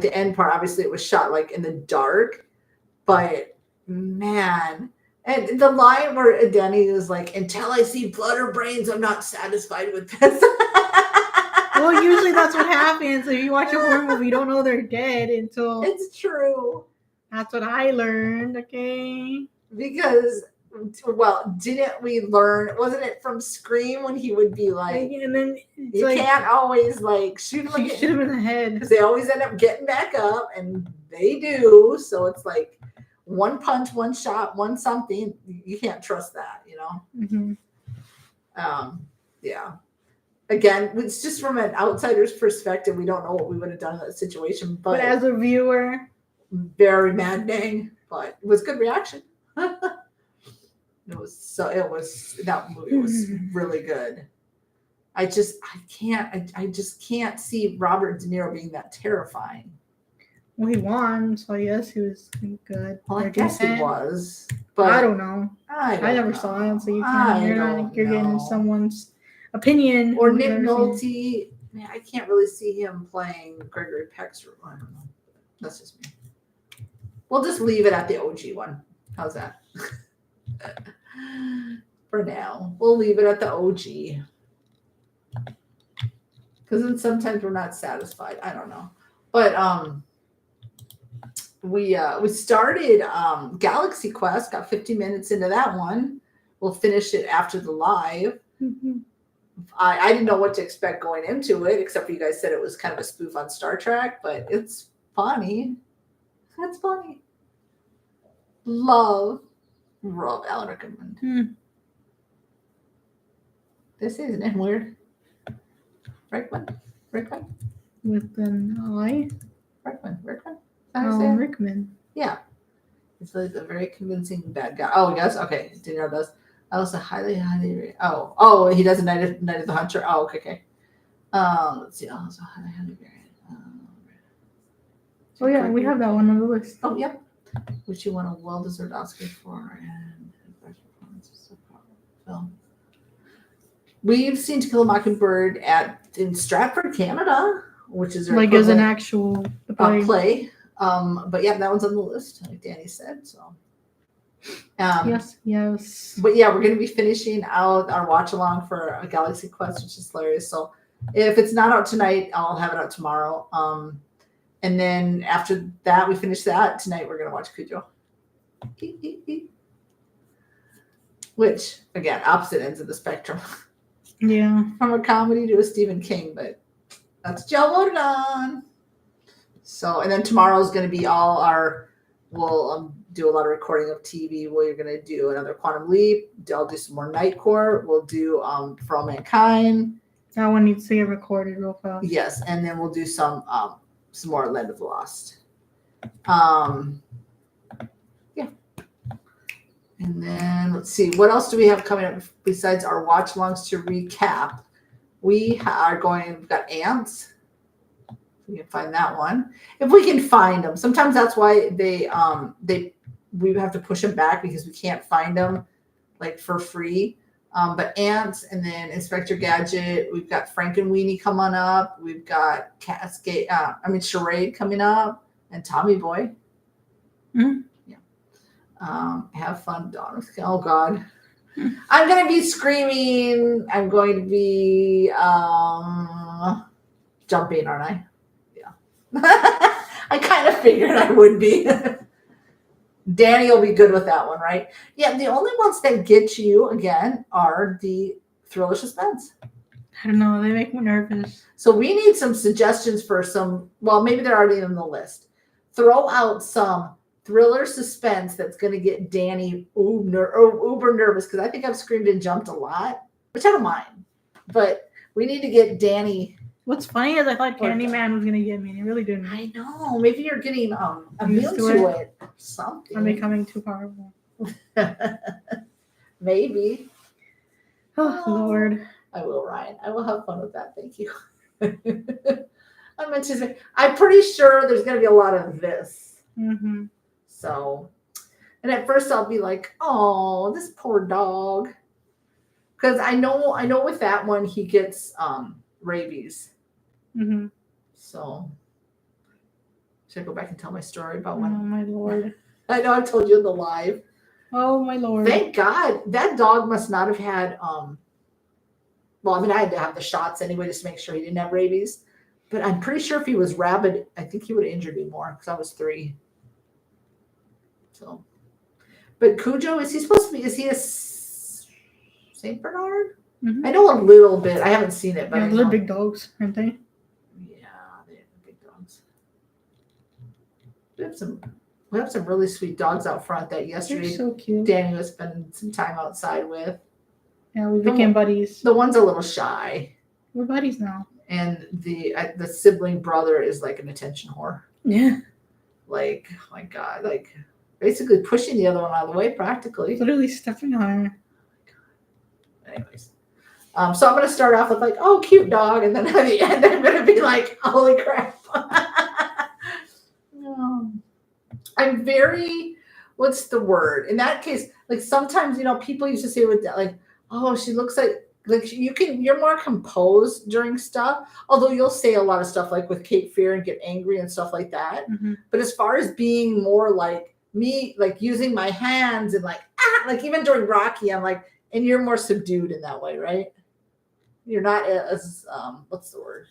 the end part, obviously it was shot like in the dark, but man, and the line where Danny is like, "Until I see blood or brains, I'm not satisfied with this." Well, usually that's what happens. If you watch a horror movie, you don't know they're dead until. It's true. That's what I learned. Okay. Because, well, didn't we learn? Wasn't it from Scream when he would be like, And then it's you like can't always like shoot him you again shoot him in the head. because they always end up getting back up, and they do. So it's like one punch, one shot, one something. You can't trust that, Mm-hmm. Yeah. Again, it's just from an outsider's perspective. We don't know what we would have done in that situation, But but as a viewer, very maddening. But it was good reaction. That movie was really good. I just can't see Robert De Niro being that terrifying. well, he won, so yes, he was good. Well, I Or guess he decent. was, but I don't know. I never know. saw it, so you I can't. don't You're getting know. someone's opinion. Or who's Nick never seen it. Nolte. Man, I can't really see him playing Gregory Peck's role. I don't know. That's just me. We'll just leave it at the OG one. How's that? For now, we'll leave it at the OG. Because then sometimes we're not satisfied. I don't know. But we started Galaxy Quest, got 50 minutes into that one. We'll finish it after the live. Mhm. I didn't know what to expect going into it, except for you guys said it was kind of a spoof on Star Trek, but it's funny. That's funny. Love Alan Rickman. Hmm. This isn't it weird. Rickman? With an eye. Rickman. Alan Rickman. Yeah. He's like a very convincing bad guy. Oh, yes? Okay. Didn't know those. I also highly rate. Oh, he does a Night of the Hunter. Oh, okay. Let's see. Also highly rate. Oh yeah, we have that one on the list. Oh, yep. Which you won a well-deserved Oscar for, and best performance film. We've seen To Kill a Mockingbird in Stratford, Canada, which is Like as an actual play. But yeah, that one's on the list, like Danny said. So. Yes. But yeah, we're going to be finishing out our watch along for a Galaxy Quest, which is hilarious. So if it's not out tonight, I'll have it out tomorrow. And then after that, we finish that tonight. We're going to watch Cujo. Which again, opposite ends of the spectrum. Yeah. From a comedy to a Stephen King, but that's Joe voted on. So, and then tomorrow is going to be we'll do a lot of recording of TV. We're going to do another Quantum Leap. I'll do some more Night Court. We'll do For All Mankind. That one needs to get recorded real fast. Yes, and then we'll do some more Land of the Lost. Yeah. And then let's see, what else do we have coming up besides our watch alongs to recap? We've got Ants. We can find that one. If we can find them. Sometimes that's why we have to push them back because we can't find them like for free. But Ants and then Inspector Gadget. We've got Frankenweenie coming up. We've got Charade coming up, and Tommy Boy. Mm-hmm. Yeah. Have fun, Dawn. Oh God. I'm gonna be screaming. I'm going to be jumping, aren't I? Yeah. I kind of figured I would be. Danny will be good with that one, right? Yeah, the only ones that get you, again, are the thriller suspense. I don't know. They make me nervous. So we need some suggestions for maybe they're already on the list. Throw out some thriller suspense that's going to get Danny uber nervous, because I think I've screamed and jumped a lot, which I don't mind. But we need to get Danny. What's funny is I thought Candyman was going to get me, and he really didn't. I know. Maybe you're getting immune to it. Something. I'm becoming too powerful. Maybe. Oh, Lord. I will, Ryan. I will have fun with that. Thank you. I'm pretty sure there's going to be a lot of this. Mm-hmm. So, and at first I'll be like, oh, this poor dog. Because I know with that one, he gets rabies. Mm-hmm. So, should I go back and tell my story about Oh when? my lord. I know I told you in the live. Oh my lord. Thank God that dog must not have had. Well, I mean, I had to have the shots anyway just to make sure he didn't have rabies. But I'm pretty sure if he was rabid, I think he would have injured me more because I was 3. So, but Cujo, is he supposed to be? Is he a Saint Bernard? Mm-hmm. I know a little bit. I haven't seen it, but Yeah, I they're know. big dogs, aren't they? Yeah, they have big dogs. We have some really sweet dogs out front that They're yesterday so cute. Danny was spending some time outside with. Yeah, we became buddies. The one's a little shy, We're buddies now. and the sibling brother is like an attention whore. Yeah. Like, oh my God, like basically pushing the other one out of the way practically. Literally stepping on her. Anyways. So I'm going to start off with like, oh, cute dog. And then at the end, I'm going to be like, holy crap. I'm very, what's the word? In that case, like sometimes, people used to say with that, like, oh, she looks like you're more composed during stuff. Although you'll say a lot of stuff like with Cape Fear and get angry and stuff like that. Mm-hmm. But as far as being more like me, like using my hands and like even during Rocky, I'm like, and you're more subdued in that way, right? You're not as what's the word?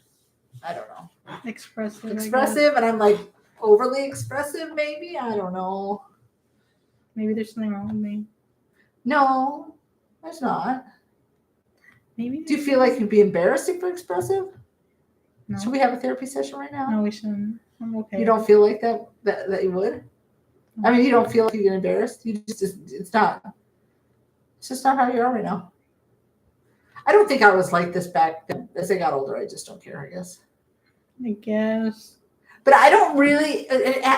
I don't know. Expressive, and I'm like overly expressive, maybe. I don't know. Maybe there's something wrong with me. No, there's not. Maybe. Do you feel like you'd be embarrassed if you're expressive? No. Should we have a therapy session right now? No, we shouldn't. I'm okay. You don't feel like that you would? I mean, you don't feel like you get embarrassed. You just it's not. It's just not how you are right now. I don't think I was like this back then. As I got older, I just don't care, I guess. But I don't really,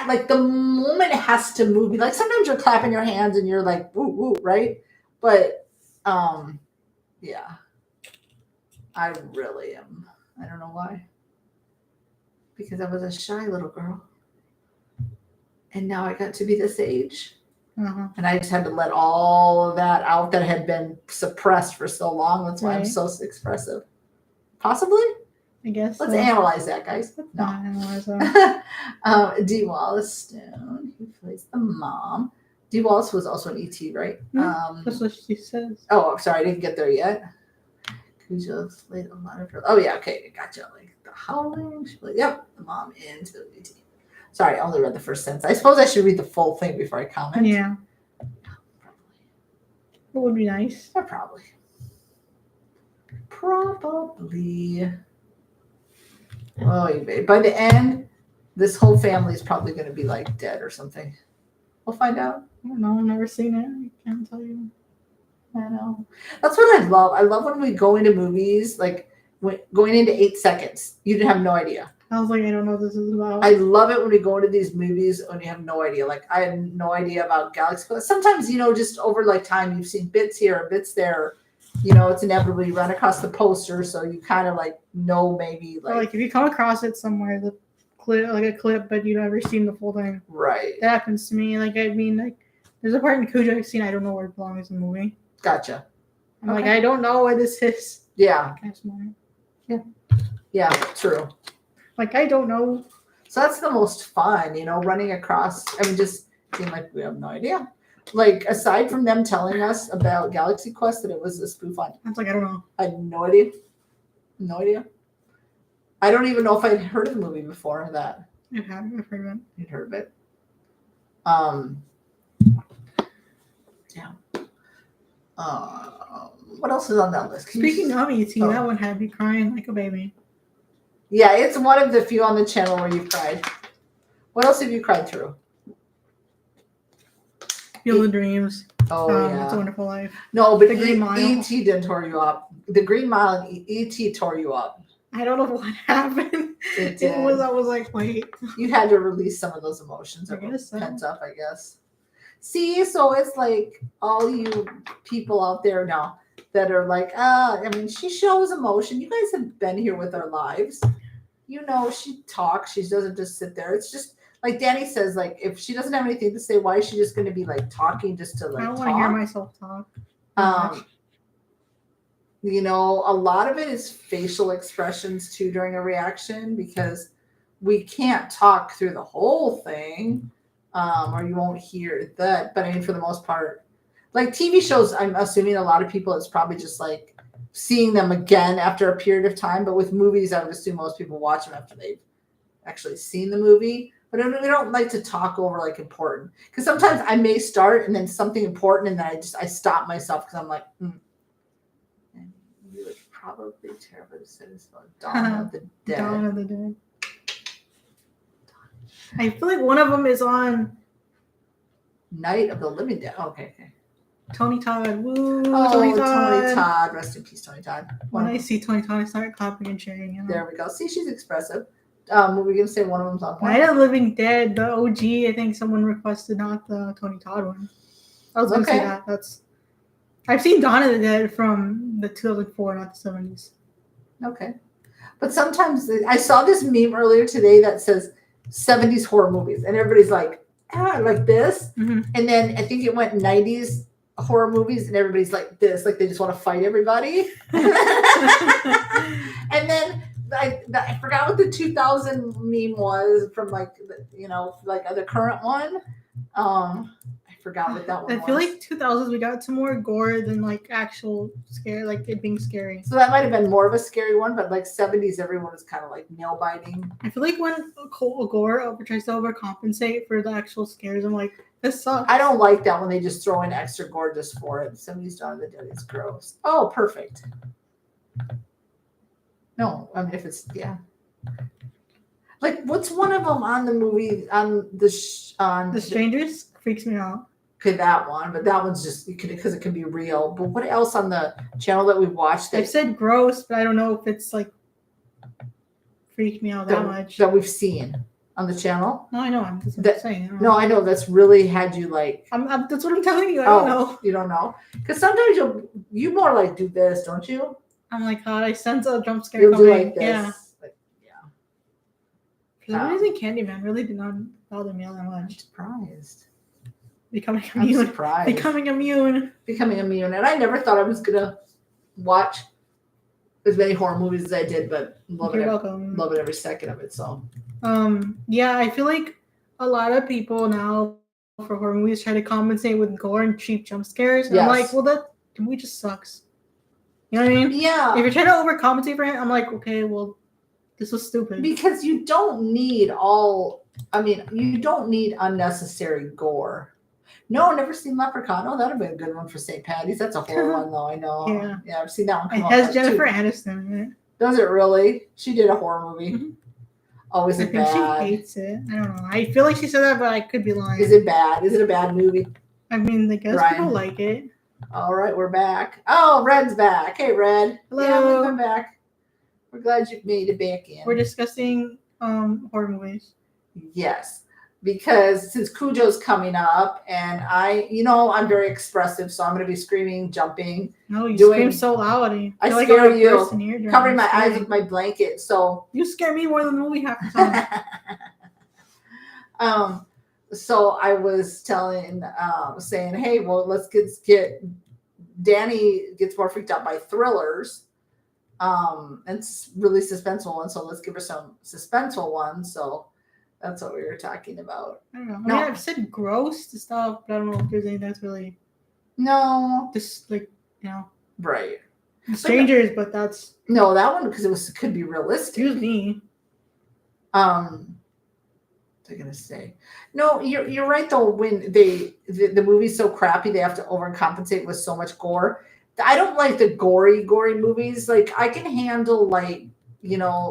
like the moment it has to move. Like sometimes you're clapping your hands and you're like, woo, woo, right? But, yeah. I really am. I don't know why. Because I was a shy little girl. And now I got to be this age. Uh-huh. And I just had to let all of that out that had been suppressed for so long. That's why I'm so expressive. Possibly? I guess. Let's analyze that, guys. No. Analyze that. Dee Wallace Stone, who plays the mom. Dee Wallace was also an E.T., right? That's what she says. Oh, sorry, I didn't get there yet. Cujo played a lot of her. Oh, yeah, okay, gotcha. Like the Howling. She played, yep, the mom in E.T. Sorry, I only read the first sentence. I suppose I should read the full thing before I comment. Yeah. Probably. It would be nice. Yeah, probably. Probably. Oh, by the end, this whole family is probably going to be like dead or something. We'll find out. I don't know. I've never seen it. I can't tell you. I know. That's what I love. I love when we go into movies, like going into 8 seconds. You didn't have no idea. I was like, I don't know what this is about. I love it when we go into these movies and you have no idea. Like I had no idea about Galaxy Quest. Sometimes, just over like time, you've seen bits here or bits there. It's inevitable you run across the poster, so you kind of like know maybe like if you come across it somewhere, the clip, like a clip, but you've never seen the full thing. Right. That happens to me. Like I mean, like there's a part in Cujo I've seen. I don't know where it belongs in the movie. Gotcha. I'm like, I don't know what this is. Yeah. Yeah. Yeah. True. Like I don't know. So that's the most fun, running across. I mean, just being like, we have no idea. Like, aside from them telling us about Galaxy Quest that it was a spoof on. I was like, I don't know. I had no idea. No idea. I don't even know if I'd heard of the movie before that. I've heard of it. You'd heard of it. Yeah. What else is on that list? Speaking of E.T., that one had me crying like a baby. Yeah, it's one of the few on the channel where you've cried. What else have you cried through? Field of Dreams. Oh, yeah. It's a Wonderful Life. No, but The Green Mile. E.T. didn't tore you up. The Green Mile and E.T. tore you up. I don't know what happened. It I was like, wait. You had to release some of those emotions that were pent up, I guess. See, so it's like all you people out there now. that are like, I mean, she shows emotion. You guys have been here with our lives. You know, she talks. She doesn't just sit there. It's just like Danny says, like, if she doesn't have anything to say, why is she just going to be like talking just to like I don't talk? want to hear myself talk. You know, a lot of it is facial expressions too during a reaction because we can't talk through the whole thing, or you won't hear that. But I mean, for the most part, like TV shows, I'm assuming a lot of people, it's probably just like seeing them again after a period of time. But with movies, I would assume most people watch them after they've actually seen the movie. But we don't like to talk over like important, because sometimes I may start and then something important, and then I stop myself because I'm like, And you would probably terribly say this about Dawn of the Dead. Dawn of the Dead. I feel like one of them is on Night of the Living Dead. Okay. Tony Todd. Woo, Oh, Tony Todd. Tony Todd. Rest in peace, Tony Todd. When I see Tony Todd, I start clapping and cheering. You know? There we go. See, she's expressive. What were we going to say? One of them's on one? Night of the Living Dead, the OG. I think someone requested, not the Tony Todd one. I was going to say that. I've seen Dawn of the Dead from the 2004, not the 70s. Okay. But sometimes I saw this meme earlier today that says 70s horror movies, and everybody's like, like this. Mm-hmm. And then I think it went 90s horror movies, and everybody's like this, like they just want to fight everybody. And then I forgot what the 2000 meme was from, like, you know, like the current one. I forgot what that one was. I feel like 2000s we got to more gore than like actual scare, like it being scary. So that might have been more of a scary one, but like 70s, everyone was kind of like nail biting. I feel like when gore tries to overcompensate for the actual scares, I'm like, this sucks. I don't like that when they just throw in extra gore just for it. 70s Dawn of the Dead is gross. Oh, perfect. No, I mean, if it's, yeah. Like, what's one of them on the movie, on the Strangers freaks me out. Okay, that one, but that one's just because it can be real. But what else on the channel that we watched? I've said gross, but I don't know if it's like freaked me out that much. That we've seen on the channel? No, I know. I'm just saying. I know that's really had you like. That's what I'm telling you. I don't know. You don't know? Because sometimes you more like do this, don't you? I'm like, God, I sense a jump scare You'll coming. do like this. Yeah. Like, yeah. For some reason, Candyman really did not bother me all that much. I'm surprised. Becoming immune. Surprised. Becoming immune. And I never thought I was gonna watch as many horror movies as I did, but You're welcome. Love it every second of it. So yeah, I feel like a lot of people now for horror movies try to compensate with gore and cheap jump scares. And I'm like, well, that movie just sucks. You know what I mean? Yeah. If you're trying to overcompensate for it, I'm like, okay, well, this was stupid. Because you don't need unnecessary gore. No, never seen Leprechaun. Oh, that'd be a good one for St. Patty's. That's a horror one, though. I know. Yeah, I've seen that one. It has Jennifer Aniston in it. Does it really? She did a horror movie. Mm-hmm. Oh, is it bad? She hates it. I don't know. I feel like she said that, but I could be lying. Is it bad? Is it a bad movie? I mean, I guess people like it. All right, we're back. Oh, Red's back. Hey, Red. Hello. Yeah, we've been back. We're glad you've made it back in. We're discussing horror movies. Yes, because since Cujo's coming up, and I'm very expressive, so I'm going to be screaming, jumping. No, you scream so loud. I scare you. Covering my eyes with my blanket. So you scare me more than the movie half the time. So I was saying, hey, well, let's get Danny gets more freaked out by thrillers. And it's really suspenseful ones, so let's give her some suspenseful ones. So that's what we were talking about. I don't know. I mean, I've said gross stuff, but I don't know if there's anything that's really just like, right. Strangers, but that's no, that one because could be realistic. Excuse me. They're gonna say no. You're right though. When the movie's so crappy, they have to overcompensate with so much gore. I don't like the gory movies. Like I can handle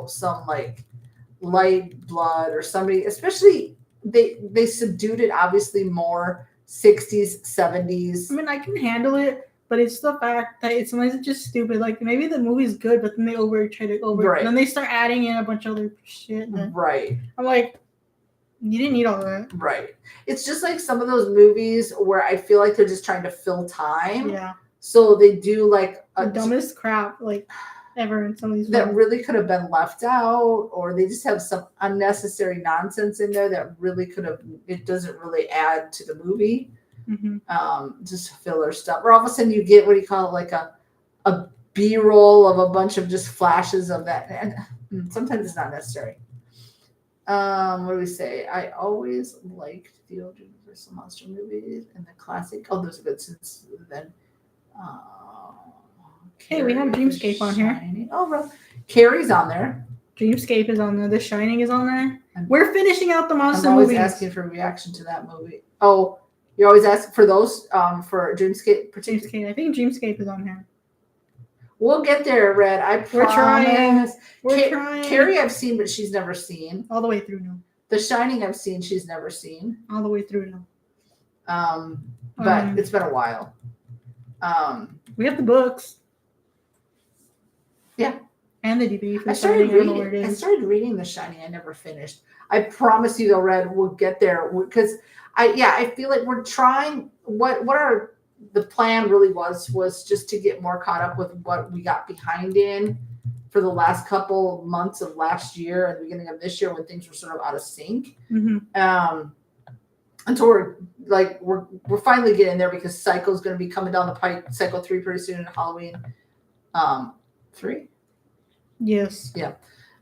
some like light blood or somebody, especially they subdued it obviously more 60s 70s. I mean, I can handle it, but it's the fact that sometimes it's just stupid. Like maybe the movie's good, but then they and then they start adding in a bunch of other shit. Right. I'm like, you didn't need all that. Right. It's just like some of those movies where I feel like they're just trying to fill time. Yeah. So they do like The dumbest crap like ever in some of these that films. really could have been left out, or they just have some unnecessary nonsense in there that really could have. It doesn't really add to the movie. Just filler stuff. Or all of a sudden you get what do you call it, like a B-roll of a bunch of just flashes of that, and sometimes it's not necessary. What do we say? I always liked the old Universal monster movies and the classic. Oh, those are good since then. Hey, we have Dreamscape on here. Oh, well, Carrie's on there. Dreamscape is on there. The Shining is on there. We're finishing out the monster I'm always movies. asking for a reaction to that movie. Oh, you're always asking for those for Dreamscape. Dreamscape. I think Dreamscape is on here. We'll get there, Red. I promise. We're trying. Carrie I've seen, but she's never seen. All the way through now. The Shining I've seen, she's never seen. All the way through now. But it's been a while. We have the books. Yeah. And the DVD for I started Shining. I don't know where it I is. started reading The Shining. I never finished. I promise you, though, Red, we'll get there because I feel like we're trying. What the plan really was just to get more caught up with what we got behind in for the last couple months of last year and the beginning of this year when things were sort of out of sync. Until we're finally getting there because Psycho's going to be coming down the pike. Psycho 3 pretty soon, and Halloween 3. Yes. Yeah.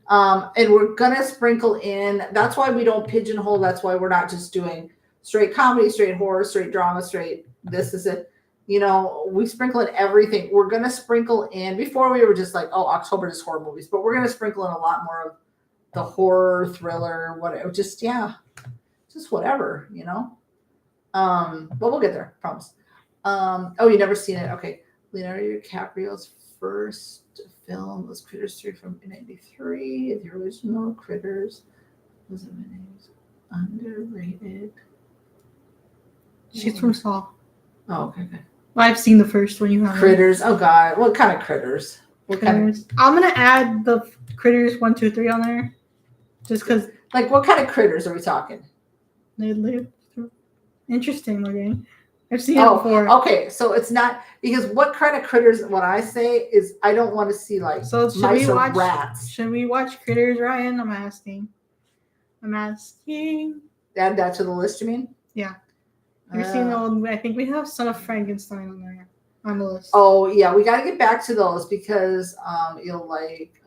And we're gonna sprinkle in. That's why we don't pigeonhole. That's why we're not just doing straight comedy, straight horror, straight drama, straight this is it. You know, we sprinkle in everything. We're gonna sprinkle in. Before we were just like, oh, October just horror movies, but we're gonna sprinkle in a lot more of the horror, thriller, whatever. Just whatever, you know. But we'll get there. Promise. Oh, you never seen it? Okay, Leonardo DiCaprio's first film was Critters 3 from 1993. The original Critters was underrated. She's from Saw. Oh, okay. Well, I've seen the first one. You have Critters. Oh God, what kind of critters? What kind of, I'm gonna add the Critters 1, 2, 3 on there, just because. like, what kind of critters are we talking? They live through. Interesting looking. I've seen it before. Okay, so it's not because what kind of critters? What I say is I don't want to see like mice or rats. Should we watch Critters, Ryan? I'm asking. Add that to the list, you mean? Yeah. Have you seen the old? I think we have Son of Frankenstein on there on the list. Oh yeah, we got to get back to those because you'll like.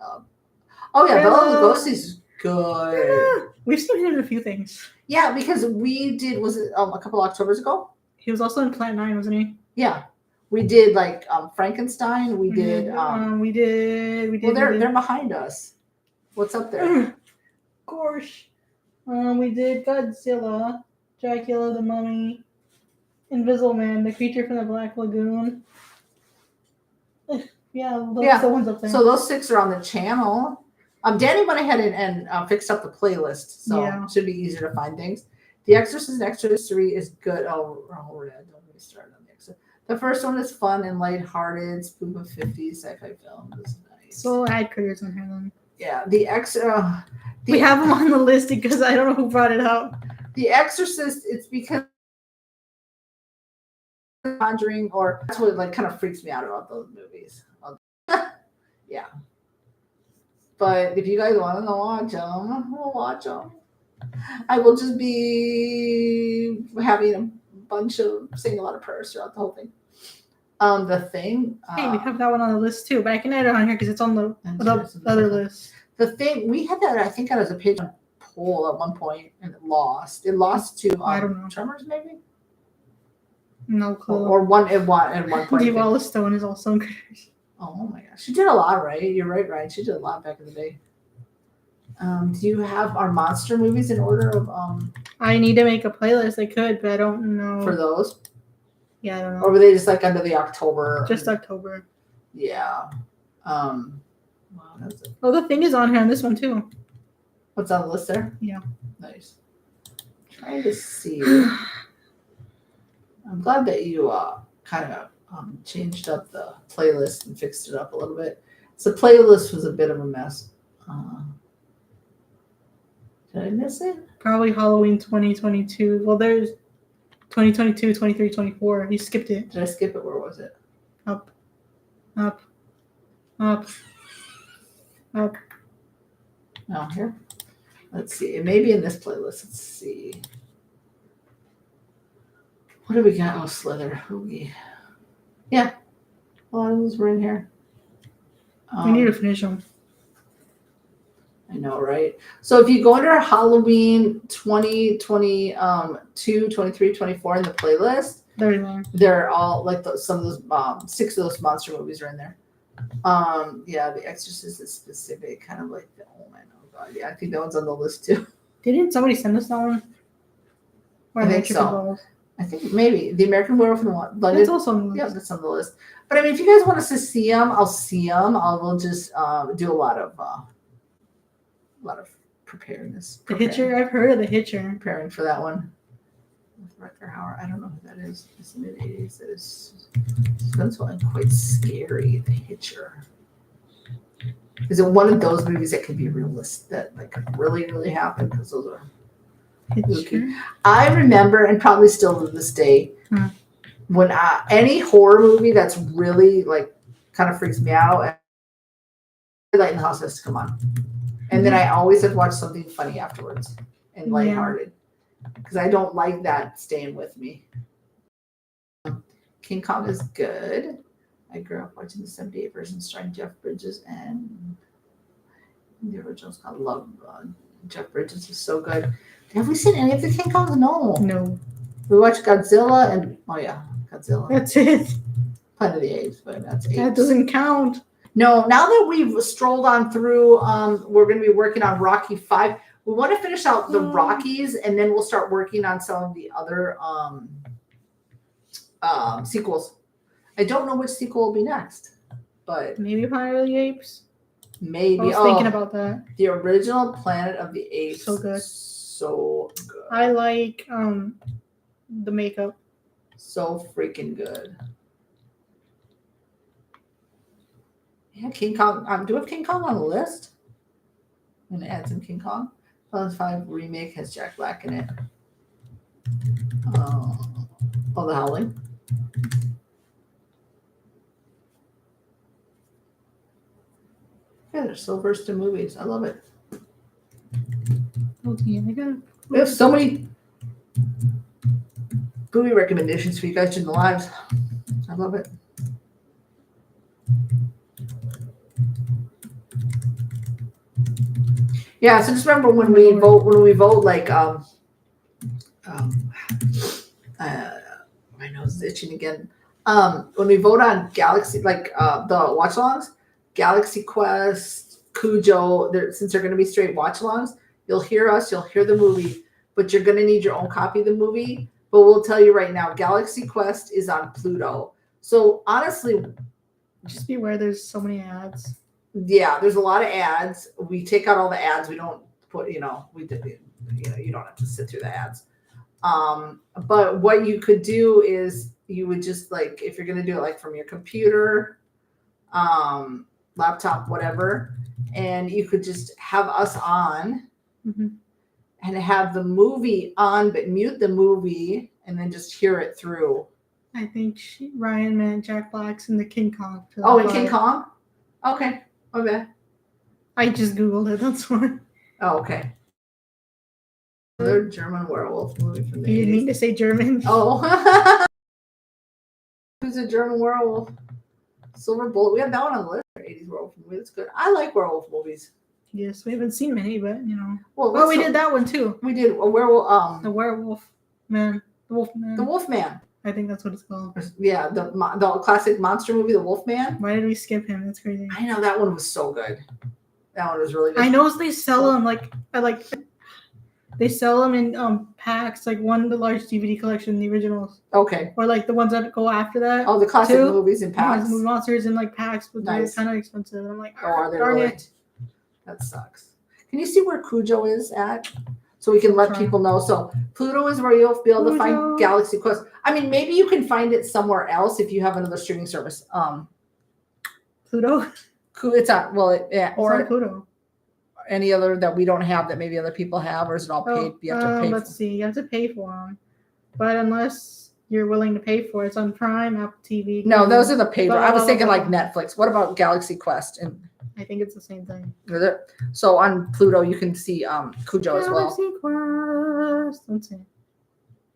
Oh yeah, Bela Lugosi's good. Yeah. We've seen him in a few things. Yeah, because we did. Was it a couple Octobers ago? He was also in Plant 9, wasn't he? Yeah, we did like Frankenstein. We did. We did. Well, they're behind us. What's up there? Gosh. We did Godzilla, Dracula, the Mummy, Invisible Man, the Creature from the Black Lagoon. Yeah, those are the ones up there. So those 6 are on the channel. Danny went ahead and fixed up the playlist, so it should be easier to find things. The Exorcist and Exorcist 3 is good. Red, don't get me started on the Exorcist. The first one is fun and lighthearted, spoof of 50s sci-fi film. It's nice. So add Critters on here then. Yeah, the Exorcist. We have them on the list because I don't know who brought it up. The Exorcist, it's because Conjuring, or that's what like kind of freaks me out about those movies. Yeah. But if you guys want to watch them, we'll watch them. I will just be having a bunch of saying a lot of prayers throughout the whole thing. The Thing. Hey, we have that one on the list too, but I can add it on here because it's on the other list. The Thing, we had that. I think that was a page on poll at one point, and it lost. It lost to I don't know. Tremors, maybe. No clue. Or one at one point. Dee Wallace Stone is also in Critters. Oh my gosh, she did a lot, right? You're right, Ryan. She did a lot back in the day. Do you have our monster movies in order of I need to make a playlist. I could, but I don't know. for those? Yeah, I don't know. Or were they just like under the October? Just October. Yeah. Wow, that's it. Oh, The Thing is on here on this one too. What's on the list there? Yeah. Nice. Trying to see. I'm glad that you kind of changed up the playlist and fixed it up a little bit. So the playlist was a bit of a mess. Did I miss it? Probably Halloween 2022. Well, there's 2022, 23, 24. You skipped it. Did I skip it? Where was it? up, up, up, up. Oh, here. Let's see. It may be in this playlist. Let's see. What do we got? Oh, Slither. Yeah. A lot of those were in here. We need to finish them. I know, right? So if you go under Halloween 2022, 23, 24 in the playlist, Very long. they're all like some of those 6 of those monster movies are in there. Yeah, The Exorcist is specific, kind of like the God, yeah, I think that one's on the list too. Didn't somebody send us that one? I think so. I think maybe The American Werewolf in London. That's also on the list. Yeah, that's on the list. But I mean, if you guys want us to see them, I'll see them. We'll just do a lot of preparedness. The Hitcher. I've heard of The Hitcher. Preparing for that one. With Rutger Hauer. I don't know who that is. It's in the 80s. That's one quite scary. The Hitcher. Is it one of those movies that can be realistic, that like really, really happen? Because those are. Hitcher. I remember, and probably still to this day, when any horror movie that's really like kind of freaks me out, Light in the House has to come on, and then I always have to watch something funny afterwards and lighthearted because I don't like that staying with me. King Kong is good. I grew up watching the 78 version starring Jeff Bridges, and the original's called Love. Jeff Bridges is so good. Have we seen any of the King Kongs? No. We watched Godzilla and Godzilla. That's it. Planet of the Apes, but that's apes. That doesn't count. No, now that we've strolled on through, we're going to be working on Rocky 5. We want to finish out the Rockies, and then we'll start working on some of the other sequels. I don't know which sequel will be next, but maybe Planet of the Apes. Maybe. I was thinking about that. The original Planet of the Apes. So good. So good. I like the makeup. So freaking good. Yeah, King Kong. Do we have King Kong on the list? I'm going to add some King Kong. 2005 remake has Jack Black in it. The Howling. Yeah, they're so versed in movies. I love it. Okay, We have so many movie recommendations for you guys in the lives. I love it. Yeah, so just remember when we vote like my nose is itching again. When we vote on Galaxy, like the watch alongs, Galaxy Quest, Cujo, since they're going to be straight watch alongs, you'll hear us, you'll hear the movie, but you're going to need your own copy of the movie. But we'll tell you right now, Galaxy Quest is on Pluto. So honestly, just beware, there's so many ads. Yeah, there's a lot of ads. We take out all the ads. We don't put, you don't have to sit through the ads. But what you could do is you would just like, if you're going to do it like from your computer, laptop, whatever, and you could just have us on and have the movie on, but mute the movie and then just hear it through. I think Ryan meant Jack Black's in the King Kong. In King Kong? Okay. Okay. I just Googled it. That's why. Oh, okay. Another German werewolf movie from the 80s. You didn't mean to say German. Oh. Who's a German werewolf? Silver Bullet. We have that one on the list. 80s werewolf movie. That's good. I like werewolf movies. Yes, we haven't seen many, but Well, we did that one too. We did a werewolf. The werewolf man. The wolf man. The Wolfman. I think that's what it's called. Yeah, the classic monster movie, The Wolfman. Why did we skip him? That's crazy. I know that one was so good. That one was really good. I know they sell them they sell them in packs, like the large DVD collection, the originals. Okay. Or like the ones that go after that. Oh, the classic movies in packs. Movie monsters in like packs, but they're kind of expensive. I'm like, are they really? That sucks. Can you see where Cujo is at? So we can let people know. So Pluto is where you'll be able to find Galaxy Quest. I mean, maybe you can find it somewhere else if you have another streaming service. Pluto? It's on, or Pluto. Any other that we don't have that maybe other people have, or is it all paid? You have to pay. Let's see. You have to pay for them. But unless you're willing to pay for. It's on Prime, Apple TV. No, those are the paper. Blah, I was blah, thinking blah, like Netflix. What about Galaxy Quest? And I think it's the same thing. so on Pluto, you can see Cujo as well. Galaxy Quest. Let's see.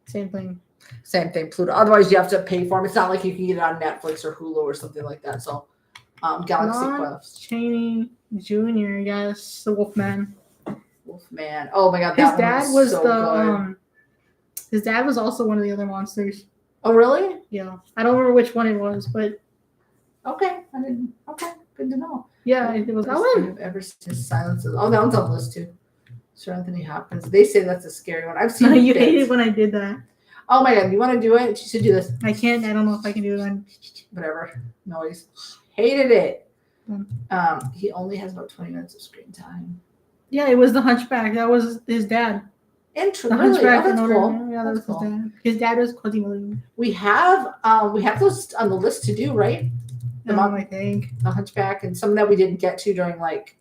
Same thing. Same thing, Pluto. Otherwise, you have to pay for them. It's not like you can get it on Netflix or Hulu or something like that. So, Galaxy Lon Quest. Chaney Jr. Yes, the Wolfman. Wolfman. Oh my God, His that dad one was so the good. his dad was also one of the other monsters. Oh really? Yeah, I don't remember which one it was, but Okay, I didn't. Okay, good to know. yeah, it was that one. I've ever seen Silences. Oh, that one's on the list too. Sir Anthony Hopkins. They say that's a scary one. I've seen. You bits. hated when I did that. Oh my God, you want to do it? You should do this. I can't. I don't know if I can do it. Whatever noise. Hated it. Mm. He only has about 20 minutes of screen time. Yeah, it was the Hunchback. That was his dad. Intro. The Really? Hunchback Oh, that's in Notre cool. Dame. Yeah, that was That's his dad. His dad was Quasimodo. We have those on the list to do, right? I think. The Hunchback and some that we didn't get to during like.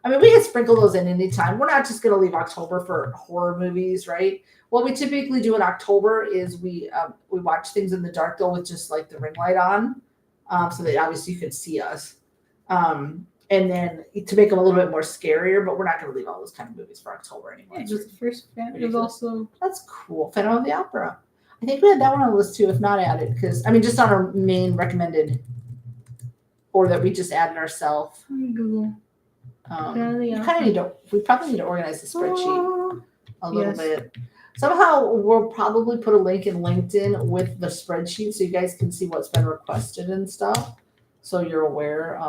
I mean, we could sprinkle those in anytime. We're not just going to leave October for horror movies, right? What we typically do in October is we watch things in the dark though with just like the ring light on, so that obviously you can see us. And then to make them a little bit more scarier, but we're not going to leave all those kind of movies for October anymore. Yeah, it was the first. It was also. That's cool. Phantom of the Opera. I think we had that one on the list too, if not added, because I mean, just on our main recommended, or that we just added ourselves. Google. We probably need to organize the spreadsheet a little bit. Somehow we'll probably put a link in LinkedIn with the spreadsheet so you guys can see what's been requested and stuff. So you're aware.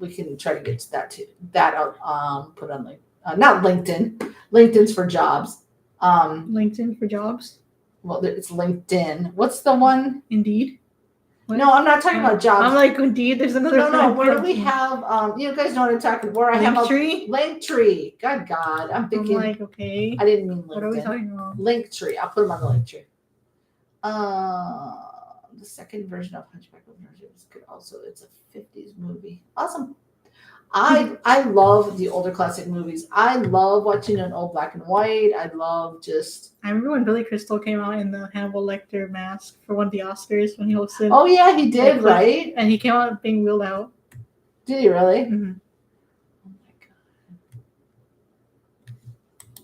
We can try to get to that too. That out. Put on not LinkedIn. LinkedIn's for jobs. LinkedIn for jobs. Well, it's LinkedIn. What's the one? Indeed. What? No, I'm not talking about jobs. I'm like, Indeed. There's another. No. Where do we have? You guys know what I'm talking. Where I have a Linktree. God, I'm thinking. I'm like, okay. I didn't mean LinkedIn. What are we talking about? Linktree. I'll put them on the Linktree. The second version of Hunchback of Notre Dame is good. Also, it's a 50s movie. Awesome. I love the older classic movies. I love watching an old black and white. I love just. I remember when Billy Crystal came out in the Hannibal Lecter mask for one of the Oscars when he hosted. Oh yeah, he did, right? And he came out being wheeled out. Did he really? Mm-hmm. Oh my God.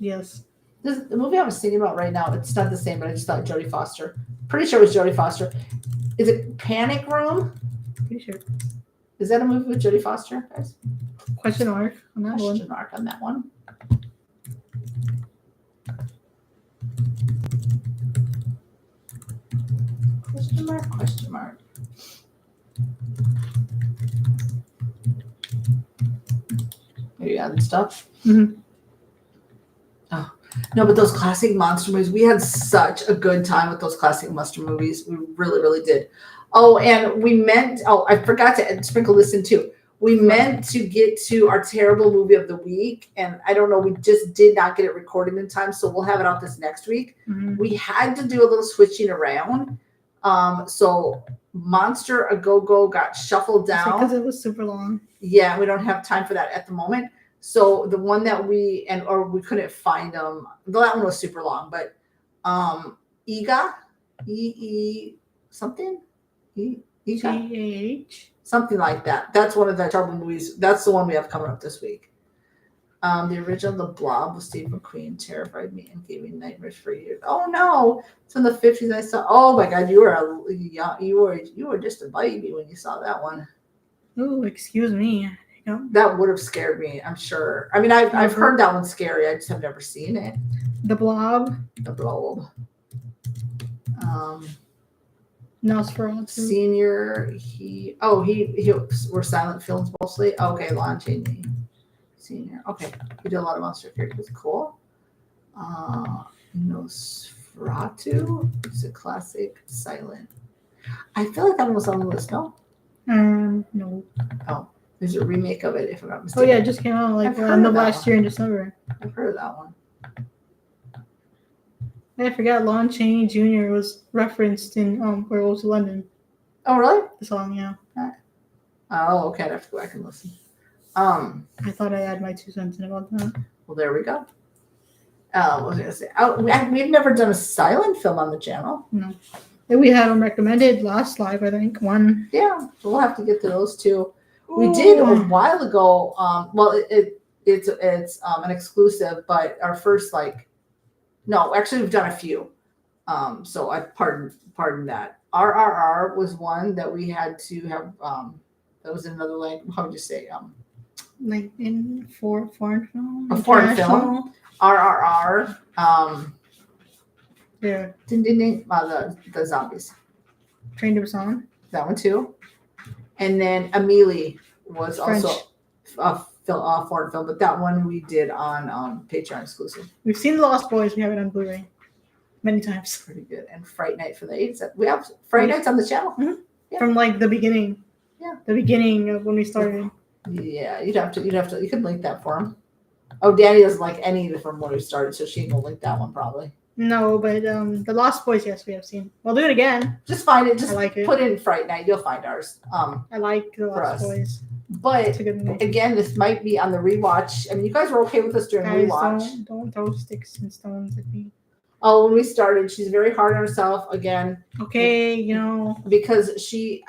Yes. The movie I was thinking about right now, it's not the same, but I just thought Jodie Foster. Pretty sure it was Jodie Foster. Is it Panic Room? Pretty sure. Is that a movie with Jodie Foster, guys? Question mark on that one. Question mark on that one. Question mark. Are you adding stuff? Mm-hmm. Oh, no, but those classic monster movies, we had such a good time with those classic monster movies. We really, really did. Oh, and I forgot to sprinkle this in too. We meant to get to our terrible movie of the week, and I don't know, we just did not get it recorded in time, so we'll have it out this next week. Mm-hmm. We had to do a little switching around. So Monster A Go-Go got shuffled down. Because it was super long. Yeah, we don't have time for that at the moment. So the one that we couldn't find them. That one was super long, but Ega, something, Ega, G-A-H. something like that. That's one of the terrible movies. That's the one we have coming up this week. The original The Blob with Steve McQueen terrified me and gave me nightmares for years. Oh no, it's in the 50s. I saw. Oh my God, you were just a baby when you saw that one. Oh, excuse me. That would have scared me, I'm sure. I mean, I've heard that one's scary. I just have never seen it. The Blob. The Blob. Nosferatu. Senior. He were silent films mostly. Okay, Lon Chaney. Senior. Okay, he did a lot of monster characters. Cool. Nosferatu. It's a classic silent. I feel like that one was on the list. No. No. Oh. There's a remake of it, if I'm not mistaken. Oh yeah, it just came out like end of last year in December. I've heard of that one. I forgot Lon Chaney Jr. was referenced in Werewolves of London. Oh really? The song, yeah. Oh, okay. I'd have to go back and listen. I thought I'd add my 2 cents in about that. Well, there we go. What was I gonna say? We've never done a silent film on the channel. No. Then we had them recommended last live, I think. One. Yeah, we'll have to get to those too. We did a while ago. Well, it's an exclusive, but our first no, actually we've done a few. So I pardon that. RRR was one that we had to have. That was another language. How would you say? Like in foreign film. A foreign film. International. RRR. Yeah. Ding ding ding. The zombies. Train to Busan. That one too. And then Amelie was French. also a foreign film, but that one we did on Patreon exclusive. We've seen The Lost Boys. We have it on Blu-ray many times. Pretty good. And Fright Night for the 80s. We have Fright Nights on the channel. Yeah. From like the beginning. Yeah. The beginning of when we started. Yeah, you'd have to. You could link that for him. Oh, Danny doesn't like any from when we started, so she can link that one probably. No, but The Lost Boys, yes, we have seen. We'll do it again. Just find it. Just I like it. put in Fright Night. You'll find ours. I like The Lost us. Boys. But It's a good movie. again, this might be on the rewatch. I mean, you guys were okay with us during Guys, rewatch. don't throw sticks and stones at me. Oh, when we started, she's very hard on herself again. Okay, you know. Because she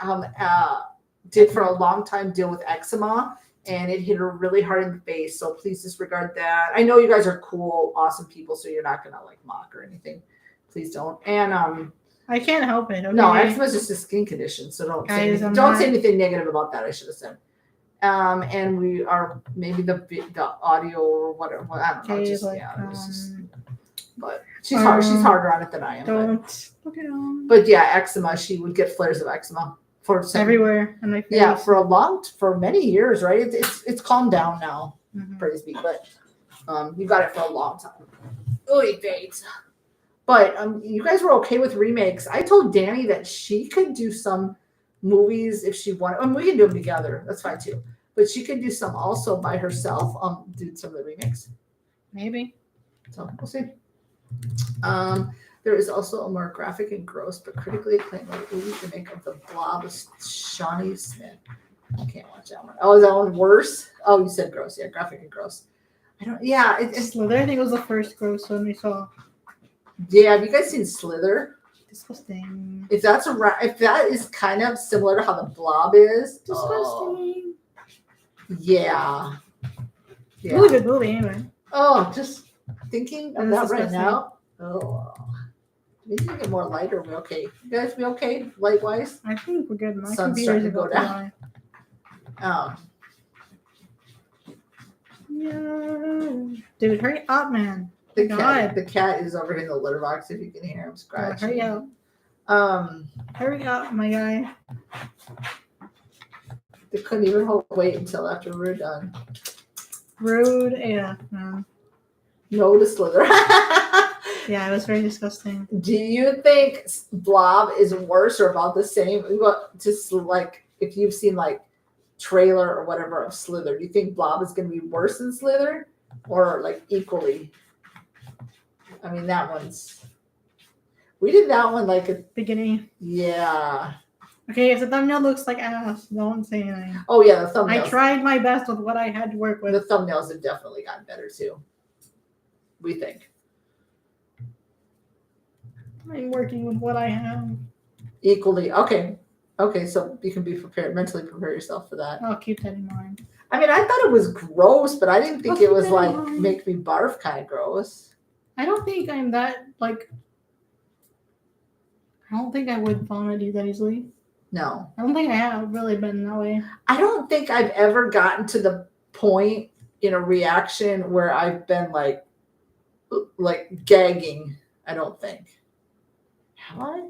did for a long time deal with eczema, and it hit her really hard in the face. So please disregard that. I know you guys are cool, awesome people, so you're not gonna mock or anything. Please don't. And I can't help it. Okay? no, eczema is just a skin condition, so don't say anything negative about that. I should have said. And we are maybe the audio or whatever. I don't know. Okay, Just like, yeah, it was just. But she's hard. She's harder on it than I am. Don't look at them. But yeah, eczema. She would get flares of eczema for Everywhere on my face. Yeah, for many years, right? It's calmed down now, praise be. But you got it for a long time. Oy vey. But you guys were okay with remakes. I told Danny that she could do some movies if she wanted. I mean, we can do them together. That's fine too. But she could do some also by herself. Do some of the remakes. Maybe. So we'll see. There is also a more graphic and gross but critically acclaimed movie remake of The Blob with Shawnee Smith. I can't watch that one. Oh, is that one worse? Oh, you said gross. Yeah, graphic and gross. I don't. Yeah, it's Slither. I think it was the first gross one we saw. Yeah, have you guys seen Slither? Disgusting. If that is kind of similar to how The Blob is. Disgusting. Yeah. Really good movie, anyway. Oh, just thinking of that right disgusting. now. Oh. We need to get more light. Are we okay? You guys be okay light wise? I think we're good. My Sun's computer's starting to go about down. die. Yeah. Dude, hurry up, man. The cat is over here in the litter box if you can hear him scratching. Hurry up. Hurry up, my guy. They couldn't even wait until after we were done. Rude. Yeah. No. No to Slither. Yeah, it was very disgusting. Do you think Blob is worse or about the same? Just if you've seen trailer or whatever of Slither, do you think Blob is going to be worse than Slither or equally? I mean, we did that one Beginning. Yeah. Okay, if the thumbnail looks like ass, don't say anything. Oh yeah, the thumbnails. I tried my best with what I had to work with. The thumbnails have definitely gotten better too. We think. I'm working with what I have. Equally. Okay, so you can be prepared, mentally prepare yourself for that. I'll keep that in mind. I mean, I thought it was gross, but I didn't think it was keep that in mind. make me barf kind of gross. I don't think I'm that, I don't think I would vomit that easily. No. I don't think I have really been that way. I don't think I've ever gotten to the point in a reaction where I've been gagging. I don't think. Have I?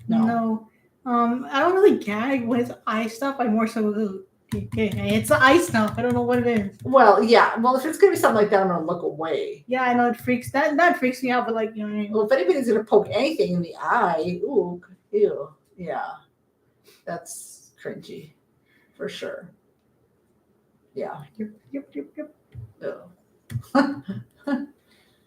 No. I don't really gag when it's eye stuff. I more so go, okay, it's the eye stuff. I don't know what it is. Well, yeah. Well, if it's gonna be something like that, I'm gonna look away. Yeah, I know it freaks that freaks me out, but you know what I mean? Well, if anybody's gonna poke anything in the eye, ooh, ew, yeah, that's cringy, for sure. Yeah. Yep. Ew.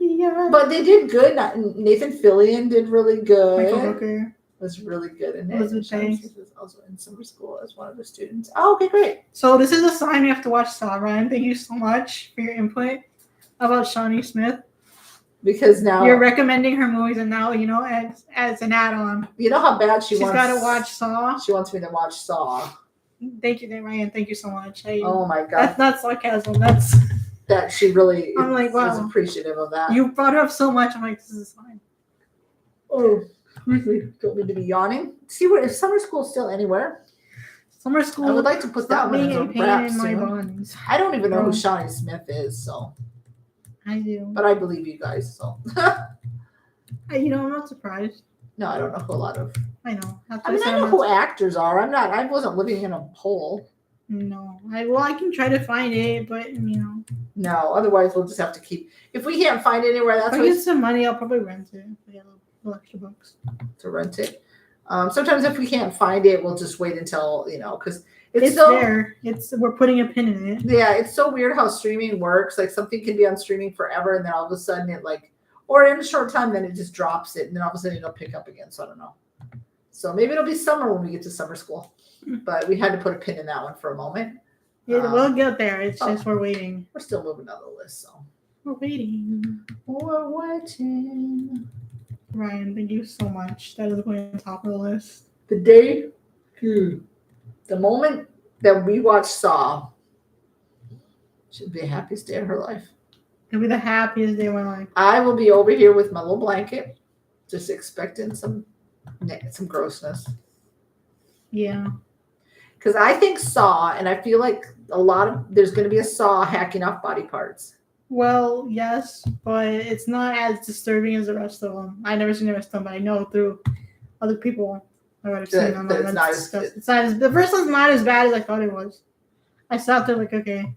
Yeah. But they did good. Nathan Fillion did really good. Michael Hooker Was really good in it. Elizabeth Banks was also in summer school as one of the students. Oh, okay, great. So this is a sign we have to watch Saw, Ryan. Thank you so much for your input about Shawnee Smith. Because now You're recommending her movies, and now as an add-on, you know how bad she's wants. got to watch Saw. She wants me to watch Saw. Thank you, Ryan. Thank you so much. Oh my god, that's not sarcasm. That's that she really. I'm like, wow. is appreciative of that. You brought her up so much. I'm like, this is fine. Oh, excuse me. Don't mean to be yawning. See where if summer school's still anywhere. Summer school. I would like to put that one being in a a pain wrap in my soon. bones. I don't even know who Bro. Shawnee Smith is, so. I do. But I believe you guys, so. I'm not surprised. No, I don't know who a lot of. I know. I mean, I know who actors are. I wasn't living in a hole. No. I can try to find it, but No, otherwise we'll just have to keep. If we can't find it anywhere, that's if I why get some money, I'll probably rent it. I get a little extra bucks. to rent it. Sometimes if we can't find it, we'll just wait until because It's so there. We're putting a pin in it. yeah, it's so weird how streaming works. Like something can be on streaming forever, and then all of a sudden it or in a short time, then it just drops it, and then all of a sudden it'll pick up again. So I don't know. So maybe it'll be summer when we get to summer school, but we had to put a pin in that one for a moment. Yeah, we'll get there. It's just we're waiting. We're still moving down the list, so we're waiting. We're waiting. Ryan, thank you so much. That is going on top of the list. The day, the moment that we watch Saw should be the happiest day of her life. It'll be the happiest day of my life. I will be over here with my little blanket, just expecting some grossness. Yeah. Because I think Saw, and I feel like there's going to be a Saw hacking off body parts. Well, yes, but it's not as disturbing as the rest of them. I've never seen the rest of them, but I know through other people I would have seen them. It's not as the first one's not as bad as I thought it was. I sat there like, okay.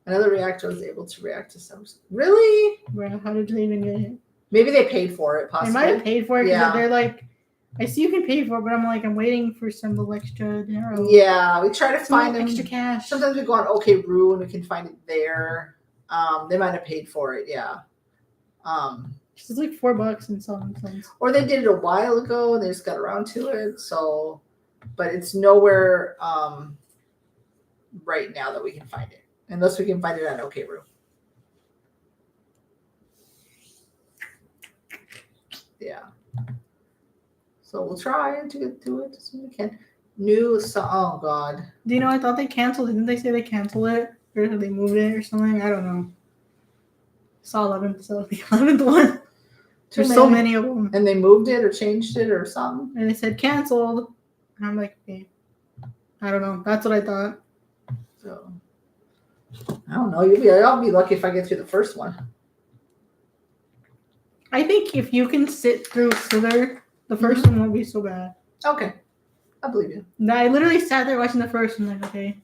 Another reactor was able to react to some. Really? Well, how did they even get it? Maybe they paid for it, possibly. They might have paid for it because Yeah. they're like, I see you can pay for it, but I'm waiting for some little extra. Yeah, we try to find them. Extra cash. Sometimes we go on OKRoo and we can find it there. They might have paid for it, yeah. It's like $4 in some sense. Or they did it a while ago and they just got around to it. So, but it's nowhere right now that we can find it, unless we can find it on OKRoo. Yeah. So we'll try to get to it as soon as we can. New song. Oh God. Do you know? I thought they canceled. Didn't they say they canceled it, or did they moved it or something? I don't know. Saw 11th, so the 11th one. There's so many of them. And they moved it or changed it or something. And they said canceled, and I'm like, okay. I don't know. That's what I thought. So I don't know. I'll be lucky if I get through the first one. I think if you can sit through Slither, the first one won't be so bad. Okay. I believe you. I literally sat there watching the first one, like, okay.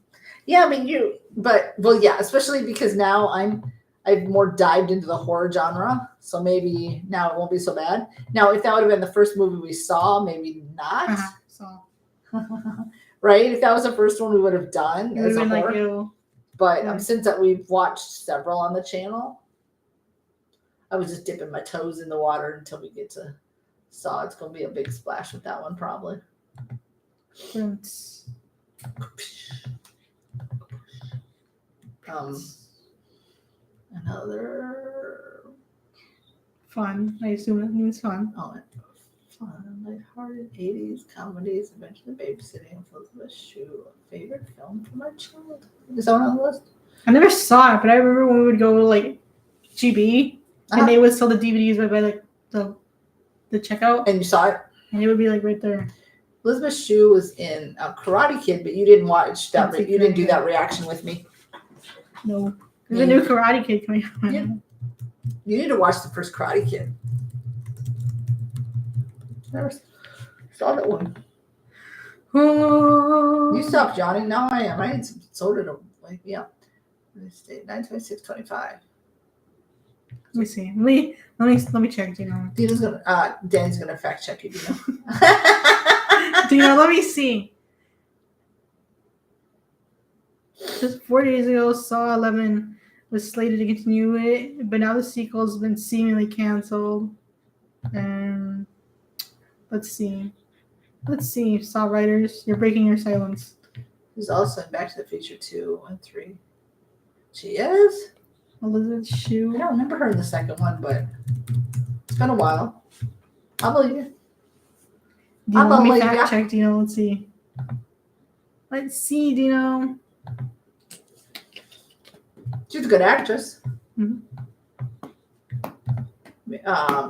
Yeah, I mean yeah, especially because now I've more dived into the horror genre, so maybe now it won't be so bad. Now, if that would have been the first movie we saw, maybe not. So Right? If that was the first one we would have done as a horror. Ew. But Yeah. since that we've watched several on the channel, I was just dipping my toes in the water until we get to Saw. It's going to be a big splash with that one, probably. Another Fun. I assume that means fun. Fun, lighthearted 80s comedies, eventually babysitting with Elizabeth Shue, a favorite film from my childhood. Is that one on the list? I never saw it, but I remember when we would go to like GB and they would sell the DVDs by like the checkout, And you saw it? and it would be like right there. Elizabeth Shue was in Karate Kid, but you didn't watch that. You didn't do that reaction with me. No, there's a new Karate Kid coming out. Yeah. You need to watch the first Karate Kid. Never saw that one. You stop, Johnny. Now I am. I need some soda to wake me up. Let's stay 9:26:25. Let me see. Let me check. Dan's gonna fact check you. Let me see. Just 4 days ago, Saw 11 was slated to continue it, but now the sequel's been seemingly canceled. And let's see, Saw writers, you're breaking your silence. Who's also in Back to the Future 2 and 3. She is? Elizabeth I Shue. don't remember her in the second one, but it's been a while. I'll believe you. Dino, let me believe fact ya. check, Dino. Let's see. Let's see, Dino. She's a good actress. Mhm.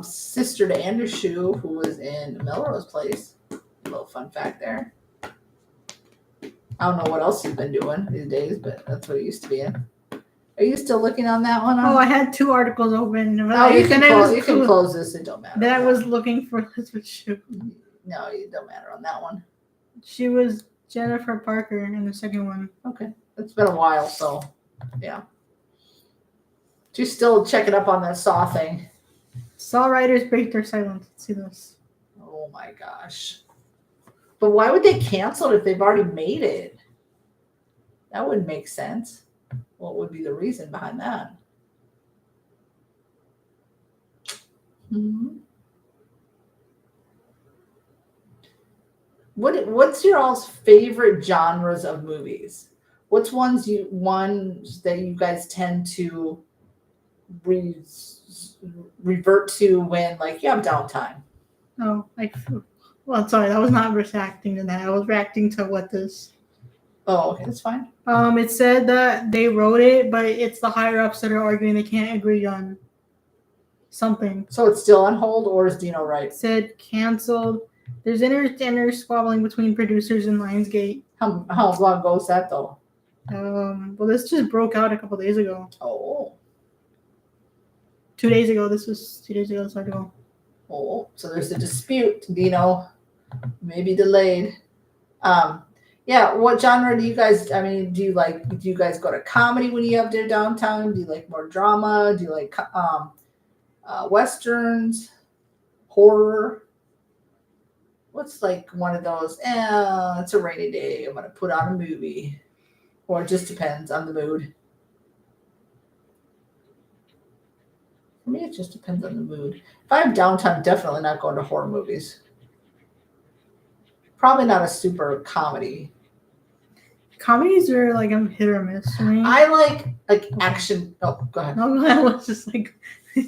Sister to Andrew Shue, who was in Melrose Place. A little fun fact there. I don't know what else he's been doing these days, but that's what he used to be in. Are you still looking on that one? Oh, I had 2 articles open. Oh, you can, Then I was you can close this. It don't matter. Then I was looking for Elizabeth Shue. No, it don't matter on that one. She was Jennifer Parker in the second one. Okay. It's been a while, so yeah. She's still checking up on that Saw thing. Saw writers break their silence. Let's see this. Oh my gosh. But why would they cancel it if they've already made it? That wouldn't make sense. What would be the reason behind that? Hmm. What's your all's favorite genres of movies? What's ones that you guys tend to revert to when like you have downtime? Oh, well, sorry, that was not reacting to that. I was reacting to what this. Oh, okay, that's fine. It said that they wrote it, but it's the higher ups that are arguing they can't agree on something. So it's still on hold, or is Dino right? It said canceled. There's inner squabbling between producers and Lionsgate. How long ago was that though? Well, this just broke out a couple days ago. Oh. 2 days ago. This was 2 days ago. This article. Oh, so there's a dispute, Dino. Maybe delayed. Yeah, what genre do you guys, do you guys go to comedy when you have their downtime? Do you like more drama? Do you like westerns? Horror? What's like one of those, it's a rainy day, I'm going to put on a movie. Or it just depends on the mood. For me, it just depends on the mood. If I have downtime, definitely not going to horror movies. Probably not a super comedy. Comedies are like I'm hit or miss for me. I like action. Oh, go ahead. No, I was just like,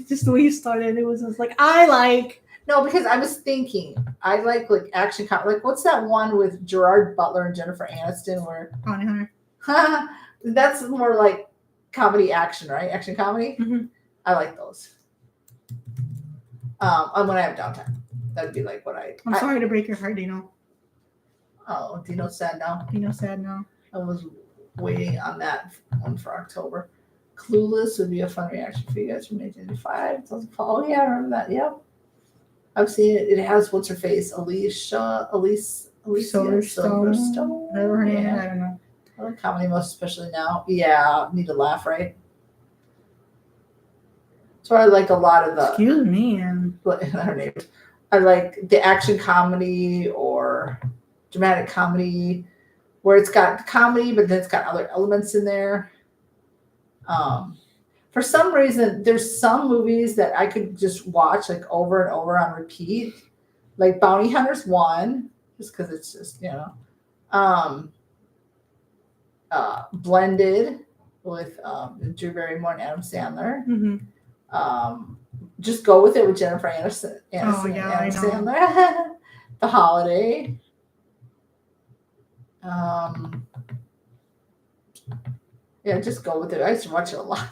just the way you started. It was just like I like. No, because I was thinking I like action comedy. Like what's that one with Gerard Butler and Jennifer Aniston where? Bounty Hunter. That's more like comedy action, right? Action comedy. Mm-hmm. I like those. And when I have downtime, that'd be like what I'm sorry to break your heart, Dino. Oh, Dino's sad now. Dino's sad now. I was waiting on that one for October. Clueless would be a fun reaction for you guys from 1985. Oh yeah, I remember that. Yep, I've seen it. It has what's her face, Alicia Silverstone. Whatever her name is, I don't know. I like comedy most, especially now. Yeah, need to laugh, right? So I like a lot of the. Excuse me, and her name. I like the action comedy or dramatic comedy, where it's got comedy, but then it's got other elements in there. For some reason, there's some movies that I could just watch like over and over on repeat, like Bounty Hunter's one, just because it's just Blended with Drew Barrymore and Adam Sandler. mm-hmm. Just go with it with Jennifer Aniston Oh, yeah, and Adam I know. Sandler. The Holiday. Yeah, just go with it. I used to watch it a lot.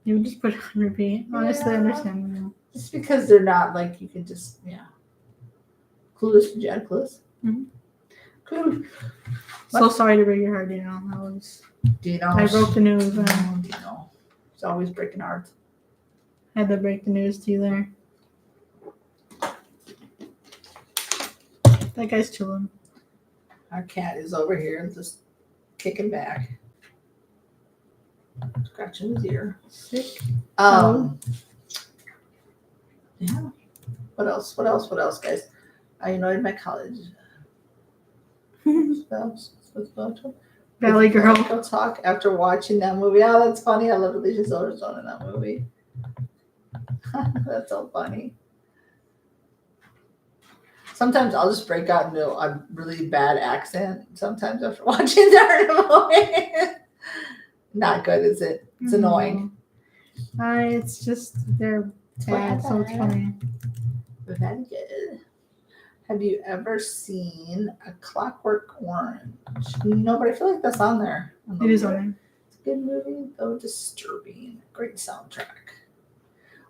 You would just put it on repeat. Honestly, Yeah. understandable. Just because they're not like you can just Clueless, Jen, Clueless. Mhm. Clueless. So sorry to break your heart, Dino. Dino. I broke the news. Dino. It's always breaking hearts. Had to break the news to you there. That guy's chilling. Our cat is over here just kicking back. Scratching his ear. Sick. Yeah. What else, guys? I enjoyed my college. Valley Girl. Go talk after watching that movie. Oh, that's funny. I love Alicia Silverstone in that movie. That's so funny. Sometimes I'll just break out into a really bad accent. Sometimes after watching that movie. Not good, is it? It's annoying. It's just they're bad, so it's funny. Very good. Have you ever seen A Clockwork Orange? No, but I feel like that's on there. It is on there. It's a good movie, though disturbing. Great soundtrack.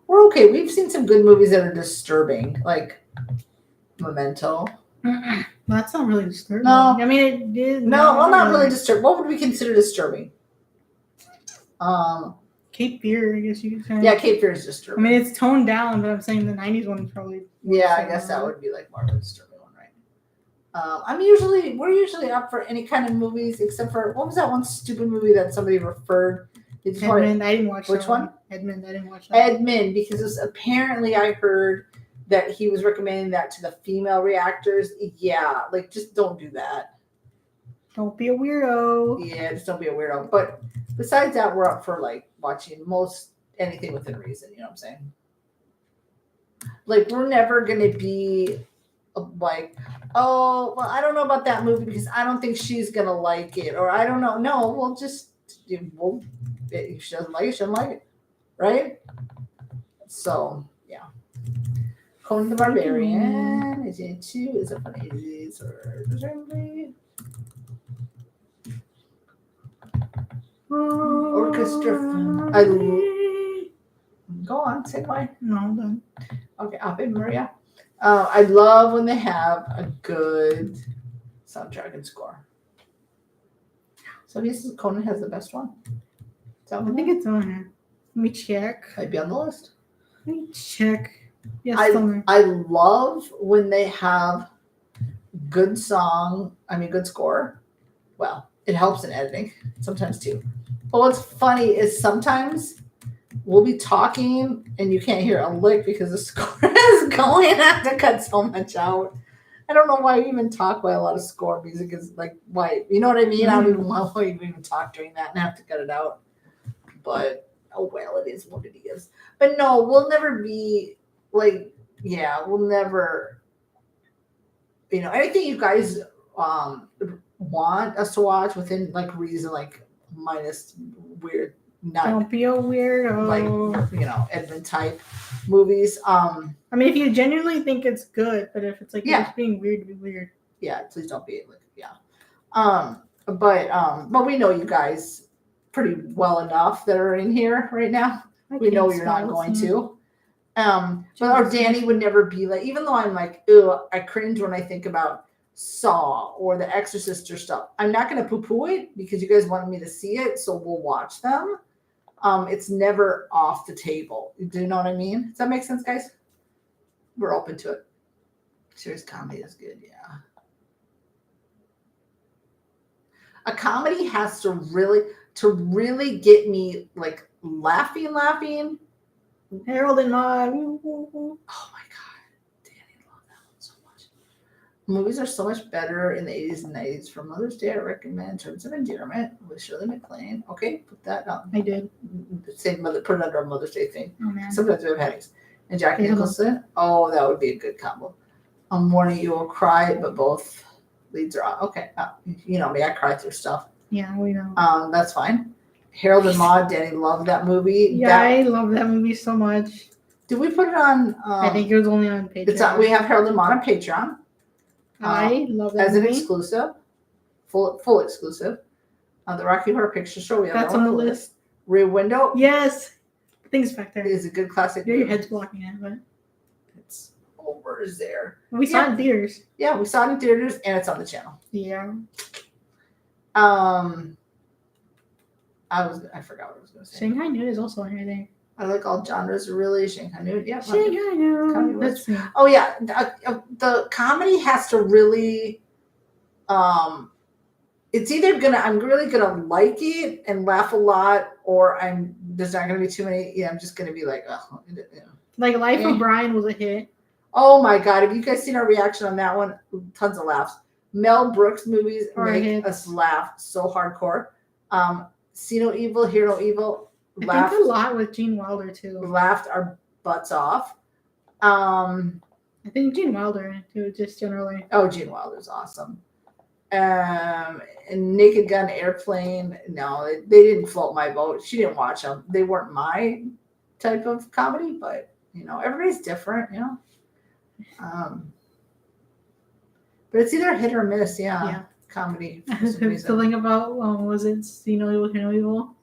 We're okay. We've seen some good movies that are disturbing, like Memento. Well, that's not really disturbing. No. I mean, it is. No, well, not really disturbing. What would we consider disturbing? Cape Fear, I guess you could say. Yeah, Cape Fear is I disturbing. mean, it's toned down, but I'm saying the 90s one is probably. Yeah, I guess that would be like more of a disturbing one, right? We're usually up for any kind of movies except for, what was that one stupid movie that somebody referred? They just wanted- Edmund, I didn't watch Which that one? Edmund, I didn't watch that. Edmund, because it was, apparently I heard that he was recommending that to the female reactors. Yeah, like just don't do that. Don't be a weirdo. Yeah, just don't be a weirdo. But besides that, we're up for like watching most anything within reason. You know what I'm saying? Like we're never gonna be like, oh, well, I don't know about that movie because I don't think she's gonna like it, or I don't know. No, we'll just if she doesn't like it, she doesn't like it, right? So yeah. Conan the Barbarian is it 2? Is it from the 80s or presumably? Orchestra film. Go on, say why. No, I'm done. Okay, Ave Maria. I love when they have a good soundtrack and score. So this is Conan has the best one. I think it's on here. Let me check. Might be on the list. Let me check. Yes, it's on there. I love when they have good score. Well, it helps in editing sometimes too. But what's funny is sometimes we'll be talking and you can't hear a lick because the score is going. I have to cut so much out. I don't know why we even talk while a lot of score music is like why, you know what I mean? I don't even know why we even talk during that and have to cut it out. But oh well, it is what it is. But no, we'll never be like, yeah, we'll never, anything you guys want us to watch within like reason, like minus weird, not Don't be a weirdo. like Edmund type movies. I mean, if you genuinely think it's good, but if it's like Yeah. just being weird, be weird. Yeah, please don't be like but we know you guys pretty well enough that are in here right now. We know you're not going to. But our Danny would never be like, even though I'm like, ew, I cringe when I think about Saw or The Exorcist or stuff. I'm not going to poo-poo it because you guys wanted me to see it, so we'll watch them. It's never off the table. Do you know what I mean? Does that make sense, guys? We're open to it. Serious comedy is good, yeah. A comedy has to really get me like laughing. Harold and Maude. Oh my god, Danny, I love that one so much. Movies are so much better in the 80s and 90s. For Mother's Day, I recommend Terms of Endearment with Shirley MacLaine. Okay, put that on. I did. Say put it under a Mother's Day thing. Oh man. Sometimes we have headaches. And Jack Yeah. Nicholson. Oh, that would be a good combo. Morning You Will Cry, but both leads are on. Okay, you know me, I cry through stuff. Yeah, we know. That's fine. Harold and Maude, Danny loved that movie. Yeah, I love that movie so much. Did we put it on? I think it was only on Patreon. It's on, we have Harold and Maude on Patreon. I love that as an movie. exclusive, full exclusive. The Rocky Horror Picture Show. We have That's that on on the the list. Rear Window Yes. Things back there. is a good classic. Your movie. head's blocking it, but It's over there. we saw it in theaters. Yeah, we saw it in theaters and it's on the channel. Yeah. I forgot what I was going to say. Shanghai Noon is also on here. I think. I like all genres, really. Shanghai Noon. Yeah. Shanghai Noon. Comedy Let's see. Oh yeah, the comedy has to really, it's either I'm really gonna like it and laugh a lot, or there's not gonna be too many. Yeah, I'm just gonna be like, oh, Like Life Eh. of Brian was a hit. oh my god, have you guys seen our reaction on that one? Tons of laughs. Mel Brooks movies Our make hits. us laugh so hardcore. See No Evil, Hear No Evil. I think a lot with Gene Wilder too. Laughed our butts off. I think Gene Wilder too, just generally. Oh, Gene Wilder's awesome. And Naked Gun, Airplane. No, they didn't float my boat. She didn't watch them. They weren't my type of comedy, but everybody's different, but it's either hit or miss, Yeah. comedy for some The reason. thing about was it See No Evil, Hear No Evil?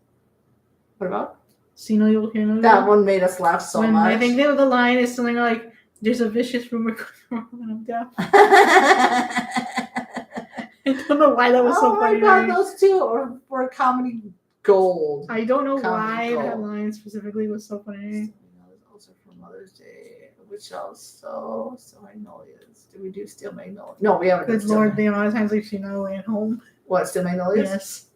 What about See No Evil, Hear No Evil. that one? Made us laugh so when much. I think the line is something like, "There's a vicious rumor going around when I'm deaf." I don't know why that was so Oh funny. my god, those two were comedy gold. I don't know Comedy why that gold. line specifically was so funny. Also for Mother's Day, which else? So Magnolias. Did we do Steel Magnolias? No, we haven't. Good done lord, Steel the amount of times we've seen No Way Home. What, Steel Magnolias? Yes.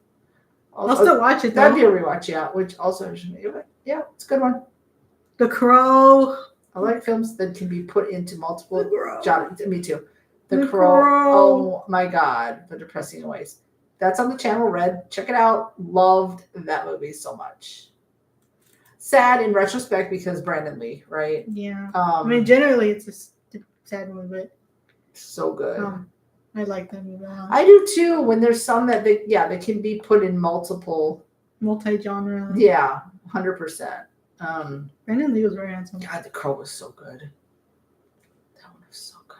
Also, I'll still watch it that'd be though. a rewatch, yeah. Which also interesting. Yeah, it's a good one. The Crow. I like films that can be put into multiple The Crow. genres. Me too. The The Crow. Crow. Oh my god, The Depressing Ways. That's on the channel Red. Check it out. Loved that movie so much. Sad in retrospect because Brandon Lee, right? Yeah. I mean, generally it's a sad movie, but so good. I like that movie a lot. I do too. When there's some that they can be put in multiple multi-genre. Yeah, 100%. Brandon Lee was very handsome. God, The Crow was so good. That one was so good.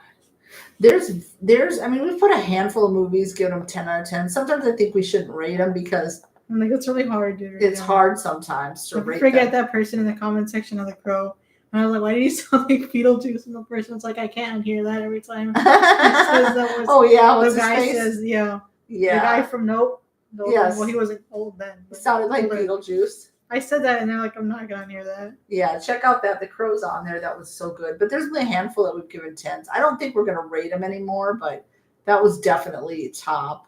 There's I mean, we've put a handful of movies, given them 10 out of 10. Sometimes I think we shouldn't rate them because I'm like, it's really hard, dude. it's hard sometimes to rate forget them. that person in the comment section of The Crow. And I was like, why did you sound like Beetlejuice? And the person's like, I can't hear that every time. Oh yeah, what's the his guy face? says, Yeah. The guy from Nope. Yes. Well, he wasn't old then. It sounded like Beetlejuice. I said that, and they're like, I'm not gonna hear that. Yeah, check out that. The Crow's on there. That was so good. But there's only a handful that we've given 10s. I don't think we're gonna rate them anymore, but that was definitely top.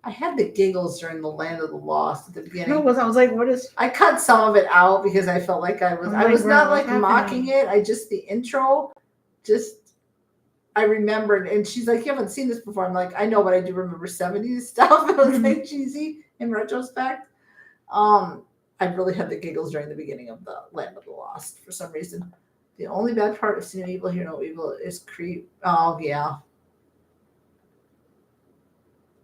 I had the giggles during The Land of the Lost at the beginning. I was like, what is? I cut some of it out because I felt like I was not like mocking it. The intro, I remembered, and she's like, you haven't seen this before. I'm like, I know, but I do remember 70s stuff. It was like cheesy in retrospect. I really had the giggles during the beginning of The Land of the Lost for some reason. The only bad part of See No Evil, Hear No Evil is Creep. Oh, yeah.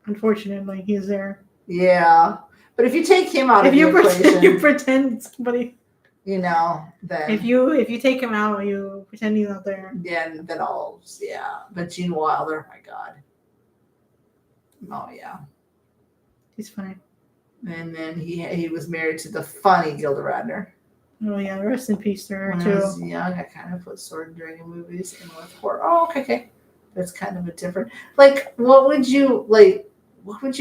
Unfortunately, he's there. Yeah. But if you take him out of the equation. You pretend somebody. Then. If you take him out, you pretend he's not there. Then But Gene Wilder, my God. Oh, yeah. He's funny. And then he was married to the funny Gilda Radner. Oh yeah, rest in peace to her When too. I was young, I kind of put sword and dragon movies in with horror. Oh, okay. That's kind of a different. Like, what would you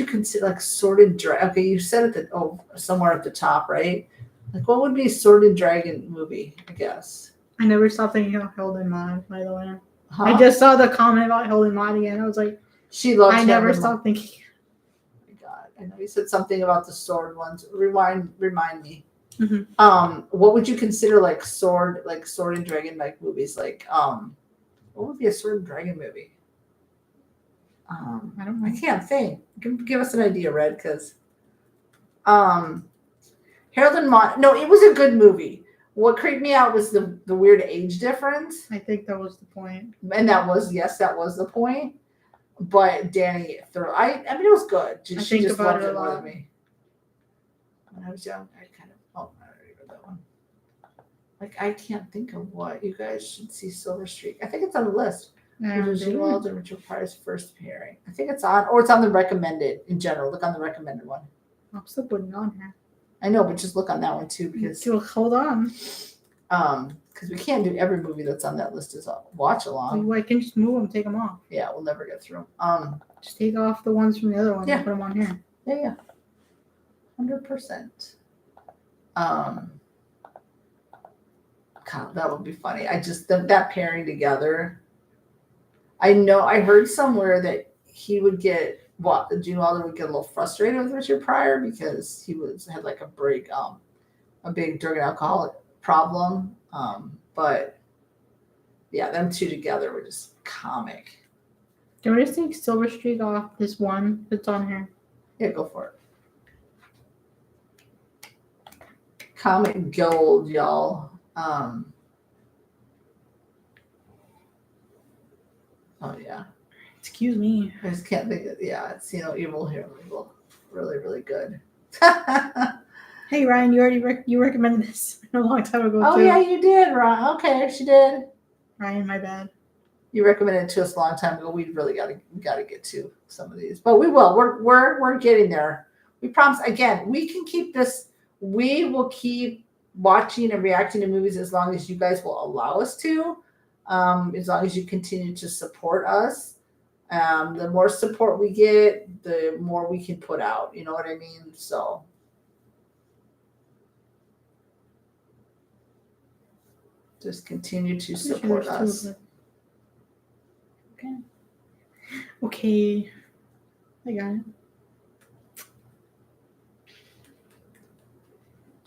consider like sword and dragon? Okay, you said it somewhere at the top, right? Like, what would be a sword and dragon movie? I guess. I never stopped thinking about Hilden Mod, by the way. Huh? I just saw the comment about Hilden Mod again. I was like, she loves. I never stopped thinking. Oh my God, I know you said something about the sword ones. Remind me. Mm-hmm. What would you consider like sword and dragon like movies? Like, what would be a sword and dragon movie? I don't know. I can't think. Give us an idea, Red, because Harold and Maude. No, it was a good movie. What creeped me out was the weird age difference. I think that was the point. And that was the point. But Danny I mean, it was good. She just loved it more than me. When I was young, I already read that one. Like, I can't think of what. You guys should see Silver Streak. I think it's on the list. Gene Wilder and Richard Pryor's first pairing. I think it's on, or it's on the recommended in general. Look on the recommended one. I'm still putting it on here. I know, but just look on that one too, because hold on. Because we can't do every movie that's on that list as a watch along. Well, I can just move them, take them off. Yeah, we'll never get through them. Just take off the ones from the other one and put them on here. Yeah. 100%. God, that would be funny. I just that pairing together. I know I heard somewhere that he would get Gene Wilder would get a little frustrated with Richard Pryor because he had like a big drug and alcohol problem. But yeah, them two together were just comic. Can we just take Silver Streak off this one that's on here? Yeah, go for it. Comic gold, y'all. Oh yeah. Excuse me. I just can't think of it's Evil, Hear No Evil. Really, really good. Hey Ryan, you already you recommended this a long time ago Oh too. yeah, you did, Ron. Okay, she did. Ryan, my bad. You recommended it to us a long time ago. We really gotta get to some of these, but we will. We're getting there. We promise. Again, we can keep this. We will keep watching and reacting to movies as long as you guys will allow us to. As long as you continue to support us. The more support we get, the more we can put out. You know what I mean? So. Just continue to support us. Okay. Okay. I got it.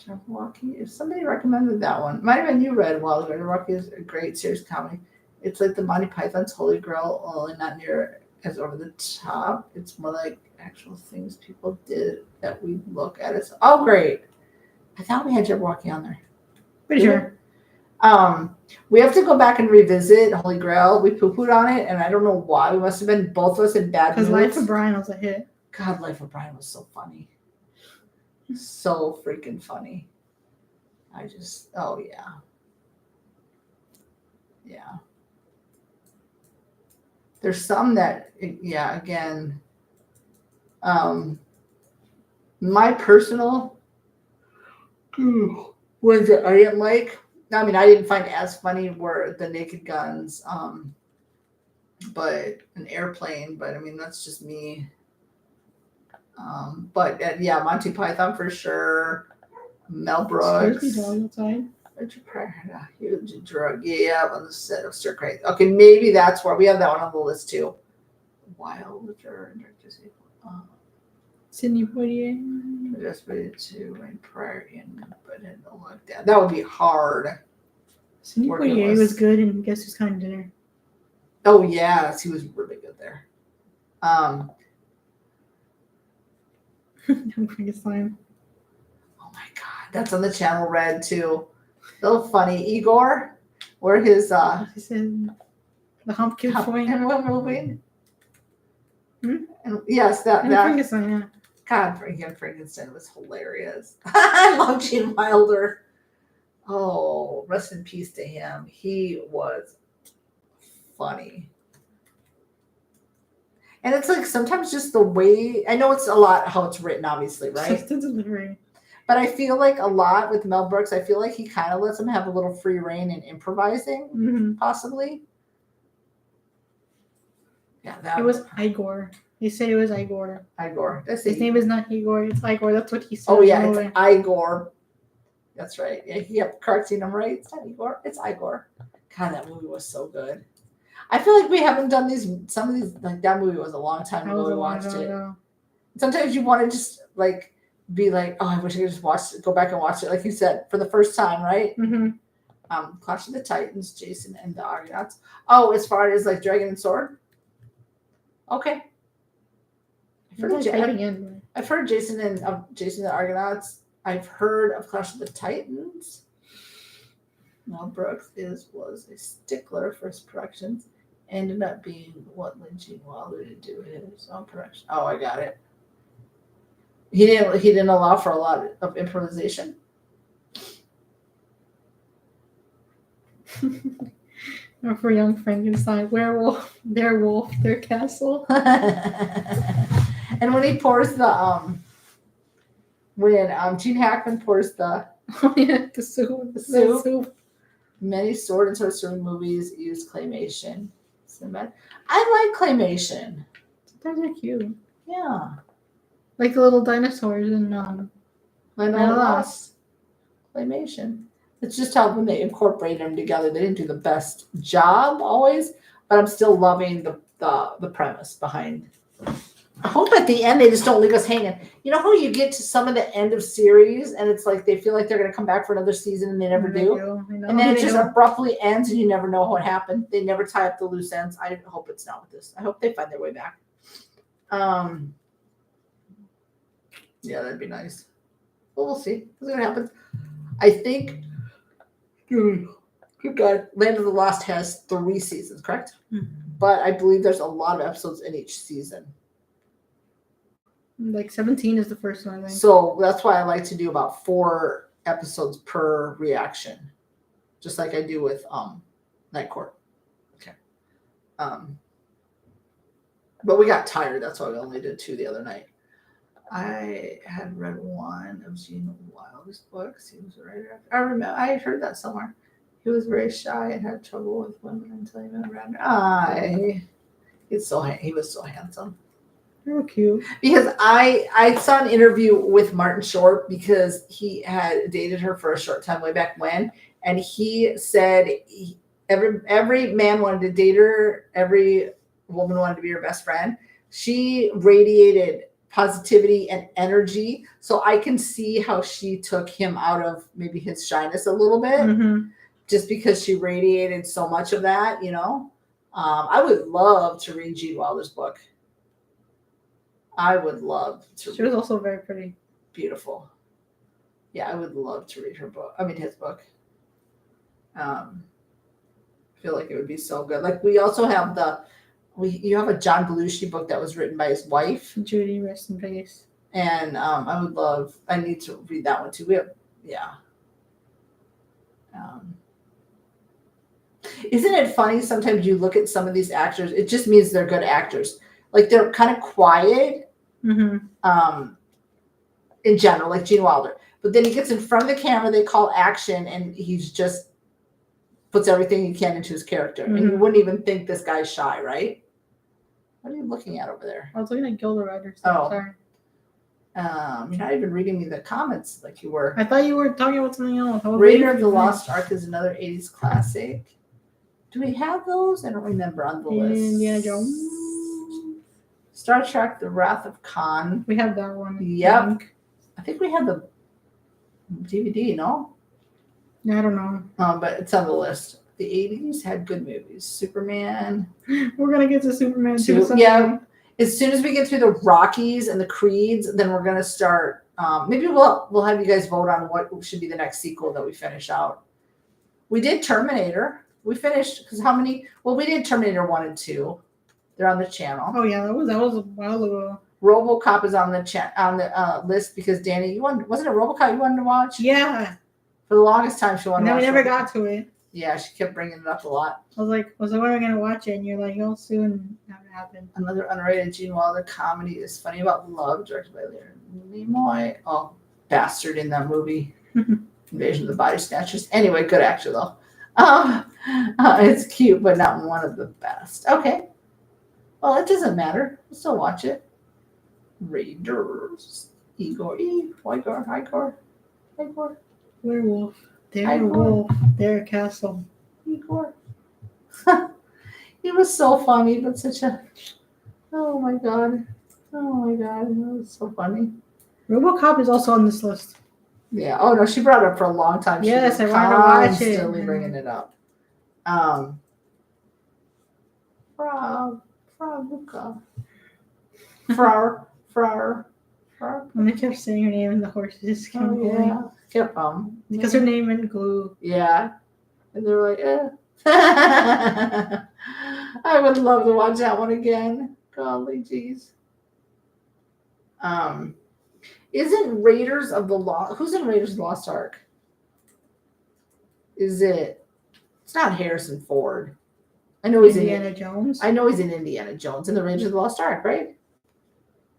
Jabberwocky. If somebody recommended that one, might have been you read a while ago. Jabberwocky is a great series comedy. It's like the Monty Python's Holy Grail, only not near as over the top. It's more like actual things people did that we look at as great. I thought we had Jabberwocky on there. Pretty sure. We have to go back and revisit Holy Grail. We poo-pooed on it, and I don't know why. We must have been both of us in bad moods. Because Life of Brian was a hit. God, Life of Brian was so funny. So freaking funny. Oh yeah. Yeah. There's some that, yeah, again, my personal ones that I didn't like, I mean, I didn't find as funny were the Naked Guns, but an Airplane, but I mean, that's just me. But yeah, Monty Python for sure. Mel Brooks. Scares me dog outside. Huge drug. Yeah, on the set of Stir Crazy. Okay, maybe that's where we have that one on the list too. Wilder. Sidney Poitier. Desperate to and prior in, but in the lockdown. That would be hard. Sidney Poitier was good in Guess Who's Coming to Dinner. Oh yes, he was really good there. Frankenstein. Oh my god, that's on the channel Red too. So funny. Igor, where his He said the hump kid point. and what movie? Hmm? And yes, that Frankenstein, yeah. God, Frankenstein was hilarious. I love Gene Wilder. Oh, rest in peace to him. He was funny. And it's like sometimes just the way, I know it's a lot how it's written, obviously, right? Just the delivery. But I feel like a lot with Mel Brooks, I feel like he kind of lets him have a little free reign in improvising, possibly. Yeah, it was Igor. He said it was Igor. Igor. His name is not Igor. It's Igor. That's what he said. Oh yeah, it's Igor. That's right. Yeah, yep, correcting him right. It's not Igor. It's Igor. God, that movie was so good. I feel like we haven't done some of these, like that movie was a long time ago we watched it. Sometimes you want to just like be like, oh, I wish I could just go back and watch it, like you said, for the first time, right? Clash of the Titans, Jason and the Argonauts. Oh, as far as like Dragon and Sword. Okay. I've heard Jason and the Argonauts. I've heard of Clash of the Titans. Mel Brooks was a stickler for his productions. Ended up being what led Gene Wilder to do his own production. Oh, I got it. He didn't allow for a lot of improvisation. Or for Young Frankenstein, werewolf, their castle. And when he pours the when Gene Hackman pours the soup. Many sword and sorcery movies use claymation. I like claymation. Sometimes they're cute. Yeah. Like the little dinosaurs in Lost. Claymation. It's just how when they incorporate them together, they didn't do the best job always, but I'm still loving the premise behind. I hope at the end they just don't leave us hanging. You know how you get to some of the end of series and it's like they feel like they're going to come back for another season and they never do. And then it just abruptly ends and you never know what happened. They never tie up the loose ends. I hope it's not with this. I hope they find their way back. Yeah, that'd be nice. Well, we'll see. We'll see what happens. I think, good God, Land of the Lost has 3 seasons, correct? But I believe there's a lot of episodes in each season. Like 17 is the first one, I think. So that's why I like to do about 4 episodes per reaction, just like I do with Night Court. Okay. But we got tired. That's why we only did 2 the other night. I had read one of Gene Wilder's books. He was a writer. I remember. I heard that somewhere. He was very shy and had trouble with women until he met Radner. He was so handsome. Real cute. Because I saw an interview with Martin Short because he had dated her for a short time way back when, and he said every man wanted to date her, every woman wanted to be her best friend. She radiated positivity and energy, so I can see how she took him out of maybe his shyness a little bit, Mm-hmm. just because she radiated so much of that. I would love to read Gene Wilder's book. I would love to. She was also very pretty. Beautiful. Yeah, I would love to read her book. I mean, his book. I feel like it would be so good. Like we also have you have a John Belushi book that was written by his wife, Judy, rest in peace. and I need to read that one too. Isn't it funny? Sometimes you look at some of these actors, it just means they're good actors. Like they're kind of quiet, Mm-hmm. In general, like Gene Wilder. But then he gets in front of the camera, they call action, and he's just puts everything he can into his character. And you wouldn't even think this guy's shy, right? What are you looking at over there? I was looking at Gilda Radner. Oh. Sorry. You're not even reading me the comments like you were. I thought you were talking about something else. Raider of the Lost Ark is another 80s classic. Do we have those? I don't remember on the list. Indiana Jones. Star Trek: The Wrath of Khan. We have that one. Yep. I think we had the DVD, no? I don't know. But it's on the list. The 80s had good movies. Superman. We're gonna get to Superman 2 Two. someday. Yeah. As soon as we get through the Rockies and the Creeds, then we're gonna start. Maybe we'll have you guys vote on what should be the next sequel that we finish out. We did Terminator. We finished because how many? Well, we did Terminator 1 and 2. They're on the channel. Oh yeah, that was a while ago. RoboCop is on the list because Danny, wasn't it RoboCop you wanted to watch? Yeah. For the longest time, she wanted And to then watch. we never RoboCop. got to it. Yeah, she kept bringing it up a lot. I was like, when are we gonna watch it? And you're like, oh, soon. Never happened. Another underrated Gene Wilder comedy is Funny About Love, directed by Leonard Nimoy. Oh, bastard in that movie. Invasion of the Body Snatchers. Anyway, good actor though. It's cute, but not one of the best. Okay. Well, it doesn't matter. We'll still watch it. Raiders. Igor. Igor. Werewolf. Igor. Wolf. Their castle. Igor. He was so funny, but such a. Oh my god. That was so funny. RoboCop is also on this list. Yeah. Oh no, she brought it up for a long time. Yes, she was I wanted to watch it. constantly bringing it up. Luca. Frar. And they kept saying her name and the horses just kept Oh going. yeah. Yep. Because her name in glue. Yeah. And they're like, eh. I would love to watch that one again. Golly jeez. Isn't Raiders of the Lost? Who's in Raiders of the Lost Ark? Is it? It's not Harrison Ford. I know he's Indiana Jones. I know he's in Indiana Jones in the Raiders of the Lost Ark, right?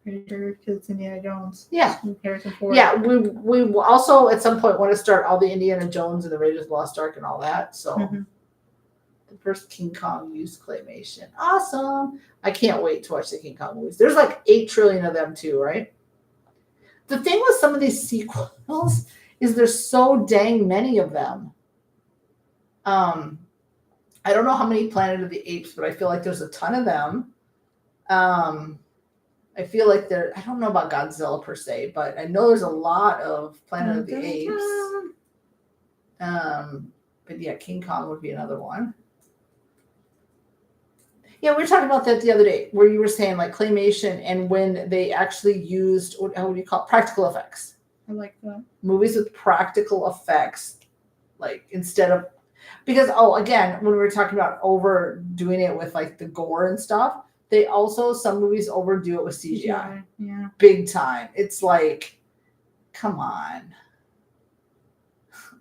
Because it's Indiana Jones. Yeah. Harrison Ford. Yeah. We also at some point want to start all the Indiana Jones and the Raiders of the Lost Ark and all that. So the first King Kong used claymation. Awesome. I can't wait to watch the King Kong movies. There's like 8 trillion of them too, right? The thing with some of these sequels is there's so dang many of them. I don't know how many Planet of the Apes, but I feel like there's a ton of them. I feel like I don't know about Godzilla per se, but I know there's a lot of Planet of the Apes. But yeah, King Kong would be another one. Yeah, we were talking about that the other day, where you were saying like claymation and when they actually used, what do you call it? Practical effects. I like that. Movies with practical effects, like instead of, because again, when we were talking about overdoing it with like the gore and stuff, they also, some movies overdo it with CGI. Yeah. Big time. It's like, come on.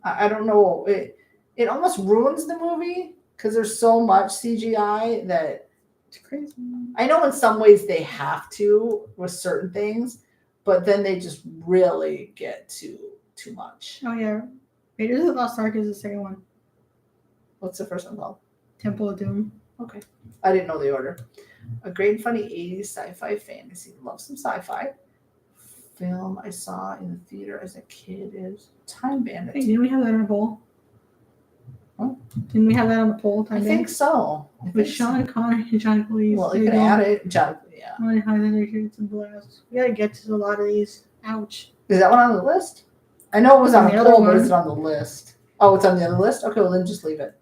I don't know. It almost ruins the movie because there's so much CGI that It's crazy. I know in some ways they have to with certain things, but then they just really get too much. Oh yeah. Raiders of the Lost Ark is the second one. What's the first one called? Temple of Doom. Okay. I didn't know the order. A great and funny 80s sci-fi fantasy. Love some sci-fi. Film I saw in the theater as a kid is Time Hey, Bandits. didn't we have that on the poll? Huh? Didn't we have that on the poll? I think so. With Sean Connery and John Cleese. Well, you can add it. John, yeah. Highlander to blast. We gotta get to a lot of these. Ouch. Is that one on the list? I know it was on And the the other poll, but one- is it on the list? Oh, it's on the other list? Okay, well then just leave it.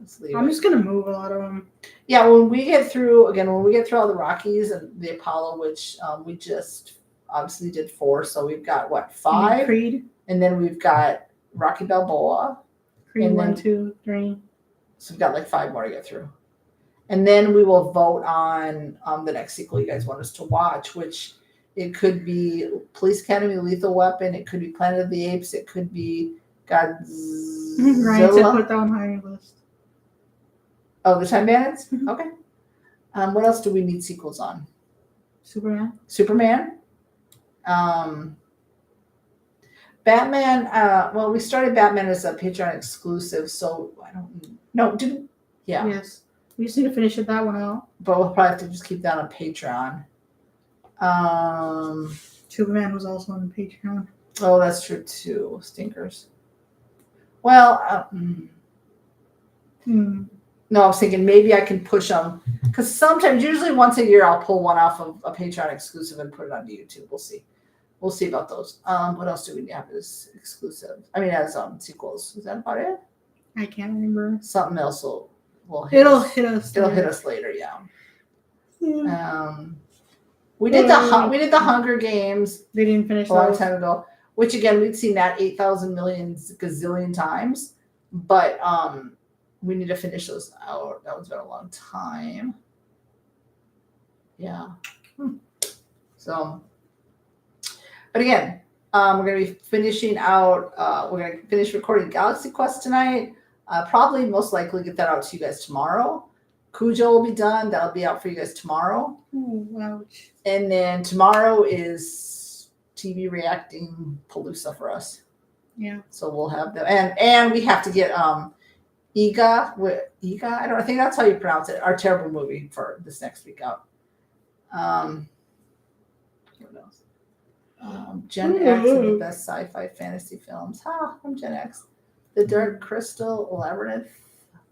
Let's leave I'm it. just gonna move a lot of them. Yeah, when we get through all the Rockies and the Apollo, which we just obviously did 4, so we've got what, 5? Creed. And then we've got Rocky Balboa. Creed And 1, then- 2, 3. So we've got like 5 more to get through. And then we will vote on the next sequel you guys want us to watch, which it could be Police Academy, Lethal Weapon, it could be Planet of the Apes, it could be Ryan said Godzilla. put that on higher list. Oh, the Time Bandits? Mhm. Okay. What else do we need sequels on? Superman. Superman. Batman. Well, we started Batman as a Patreon exclusive, so I don't know. Yeah, Yes. We just need to finish that one out. but we'll probably have to just keep that on Patreon. Superman was also on Patreon. Oh, that's true too. Stinkers. Well, no, I was thinking maybe I can push them because sometimes, usually once a year, I'll pull one off of a Patreon exclusive and put it onto YouTube. We'll see. We'll see about those. What else do we have as exclusive? I mean, as sequels. Is that about it? I can't remember. Something else will hit It'll us. hit us. It'll hit us later. Yeah. We did the Hunger Games They didn't finish a long those. time ago, which again we'd seen that 8,000 million gazillion times, but we need to finish those out. That one's been a long time. Yeah. So, but again, we're gonna be finishing out. We're gonna finish recording Galaxy Quest tonight. Probably most likely get that out to you guys tomorrow. Cujo will be done. That'll be out for you guys tomorrow. Ooh, ouch. And then tomorrow is TV reacting Palooza for us. Yeah. So we'll have them, and we have to get Iga. I don't. I think that's how you pronounce it. Our terrible movie for this next week out. What else? Gen X and the best sci-fi fantasy films. I'm Gen X. The Dark Crystal, Labyrinth,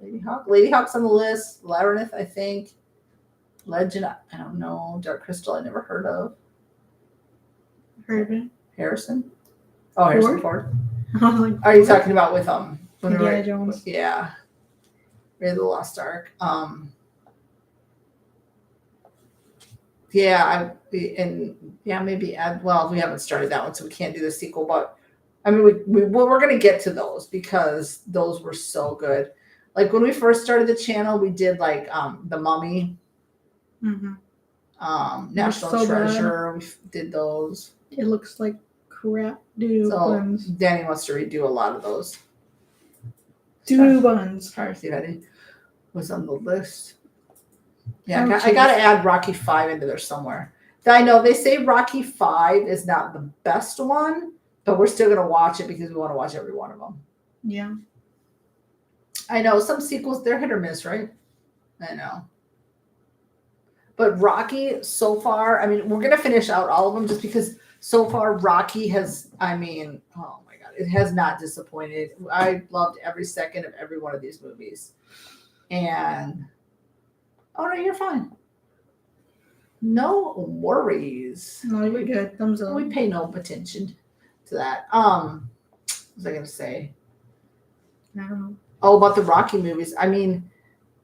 Lady Hawk. Lady Hawk's on the list. Labyrinth, I think. Legend, I don't know. Dark Crystal, I never heard of. Heard of it. Harrison. Oh, Harrison Ford. I was like, Are you talking about with Indiana Jones. Yeah. Raid of the Lost Ark. Yeah, maybe add. Well, we haven't started that one, so we can't do the sequel. But I mean, we're gonna get to those because those were so good. Like when we first started the channel, we did like the Mummy, National so Treasure. We did those. It looks like crap. Doo So buns. Danny wants to redo a lot of those. Doo buns. Trying to see if any was on the list. Yeah, Oh, I got to add Rocky 5 into there somewhere. I know they say Rocky 5 is not the best one, but we're still going to watch it because we want to watch every one of them. Yeah. I know some sequels, they're hit or miss, right? I know. But Rocky, so far, I mean, we're going to finish out all of them just because so far Rocky has, I mean, oh my God, it has not disappointed. I loved every second of every one of these movies. And, oh no, you're fine. No worries. No, you're good. Thumbs up. We pay no attention to that. What was I going to say? I don't know. Oh, about the Rocky movies. I mean,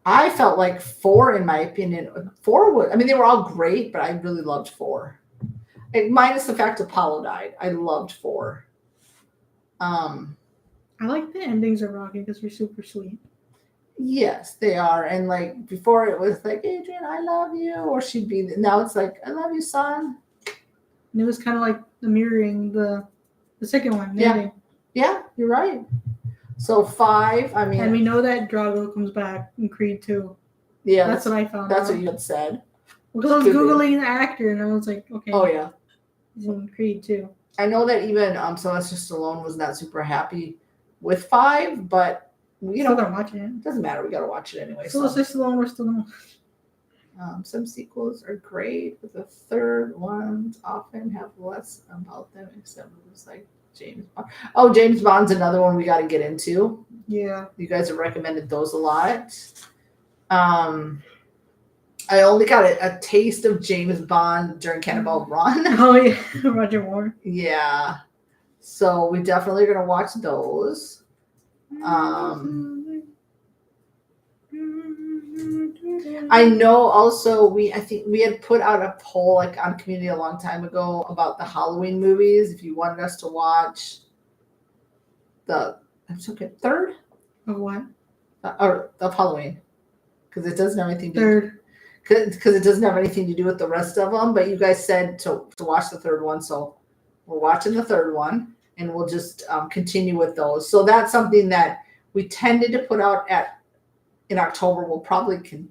I felt like 4, in my opinion, 4 was, I mean, they were all great, but I really loved 4. And minus the fact Apollo died. I loved 4. I like the endings of Rocky because they're super sweet. Yes, they are. And like before, it was like, Adrian, I love you, or she'd be. Now it's like, I love you, son. And it was kind of like the mirroring the second one. Yeah. Ending. Yeah, you're right. So 5. I mean, And we know that Drago comes back in Creed 2. yeah, That's what I found that's out. what you had said. Because I was Could be. Googling the actor and I was like, okay, Oh yeah. he's in Creed 2. I know that even Sylvester Stallone was not super happy with 5, but you Still know, not watching it. it doesn't matter. We gotta watch it anyway. So Stallone, we're still not. Some sequels are great, but the third ones often have less about them, except it was like James Bond. Oh, James Bond's another one we got to get into. Yeah. You guys have recommended those a lot. I only got a taste of James Bond during Cannonball Run. Oh yeah, Roger Moore. Yeah. So we definitely are gonna watch those. I know also I think we had put out a poll like on community a long time ago about the Halloween movies. If you wanted us to watch third Of what? or of Halloween, because it doesn't have anything to Third. because it doesn't have anything to do with the rest of them. But you guys said to watch the third one, so we're watching the third one, and we'll just continue with those. So that's something that we tended to put out in October. We'll probably continue.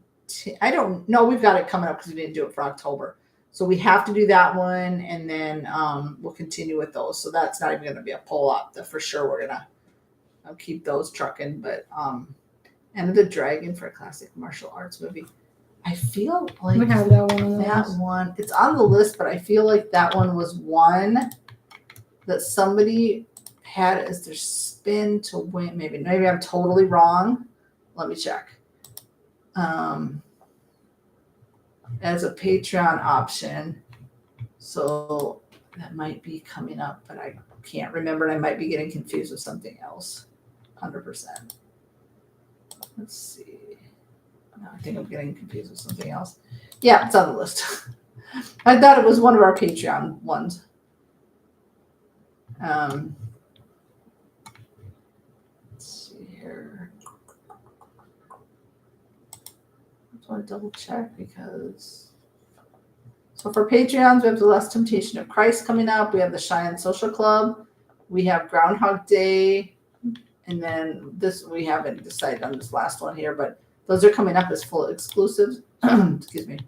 I don't know. We've got it coming up because we didn't do it for October, so we have to do that one, and then we'll continue with those. So that's not even going to be a pull up. For sure, we're gonna keep those trucking. But Enter the Dragon for a classic martial arts movie. I feel like We have that one. that one. It's on the list, but I feel like that one was one that somebody had as their spin to win. Maybe I'm totally wrong. Let me check. As a Patreon option. So that might be coming up, but I can't remember. And I might be getting confused with something else. 100%. Let's see. No, I think I'm getting confused with something else. Yeah, it's on the list. I thought it was one of our Patreon ones. Let's see here. I just want to double check because. So for Patreons, we have The Last Temptation of Christ coming up. We have the Cheyenne Social Club. We have Groundhog Day. And then this, we haven't decided on this last one here, but those are coming up as full exclusives. Excuse me.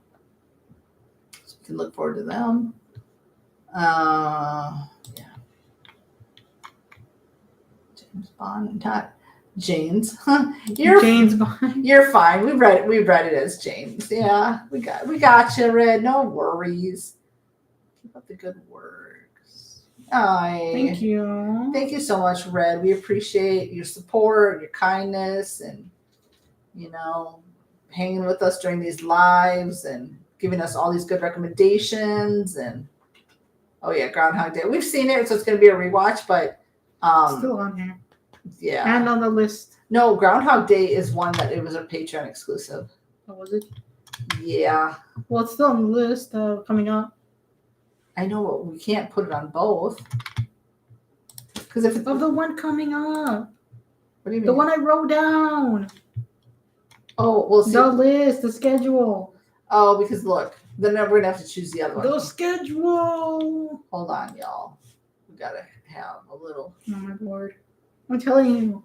So you can look forward to them. Yeah. James Bond, not James. James Bond. You're fine. We read it as James. Yeah, we got you, Red. No worries. Keep up the good works. Thank you. Thank you so much, Red. We appreciate your support, your kindness, and hanging with us during these lives and giving us all these good recommendations. And oh yeah, Groundhog Day. We've seen it, so it's going to be a rewatch, but still on here. Yeah. And on the list. No, Groundhog Day is one that it was a Patreon exclusive. Oh, was it? Yeah. Well, it's still on the list coming up. I know, but we can't put it on both. Because if it's of the one coming up. What do you mean? The one I wrote down. Oh, we'll see. The list, the schedule. Oh, because look, then we're gonna have to choose the other one. The schedule. Hold on, y'all. We gotta have a little. Oh my lord! I'm telling you.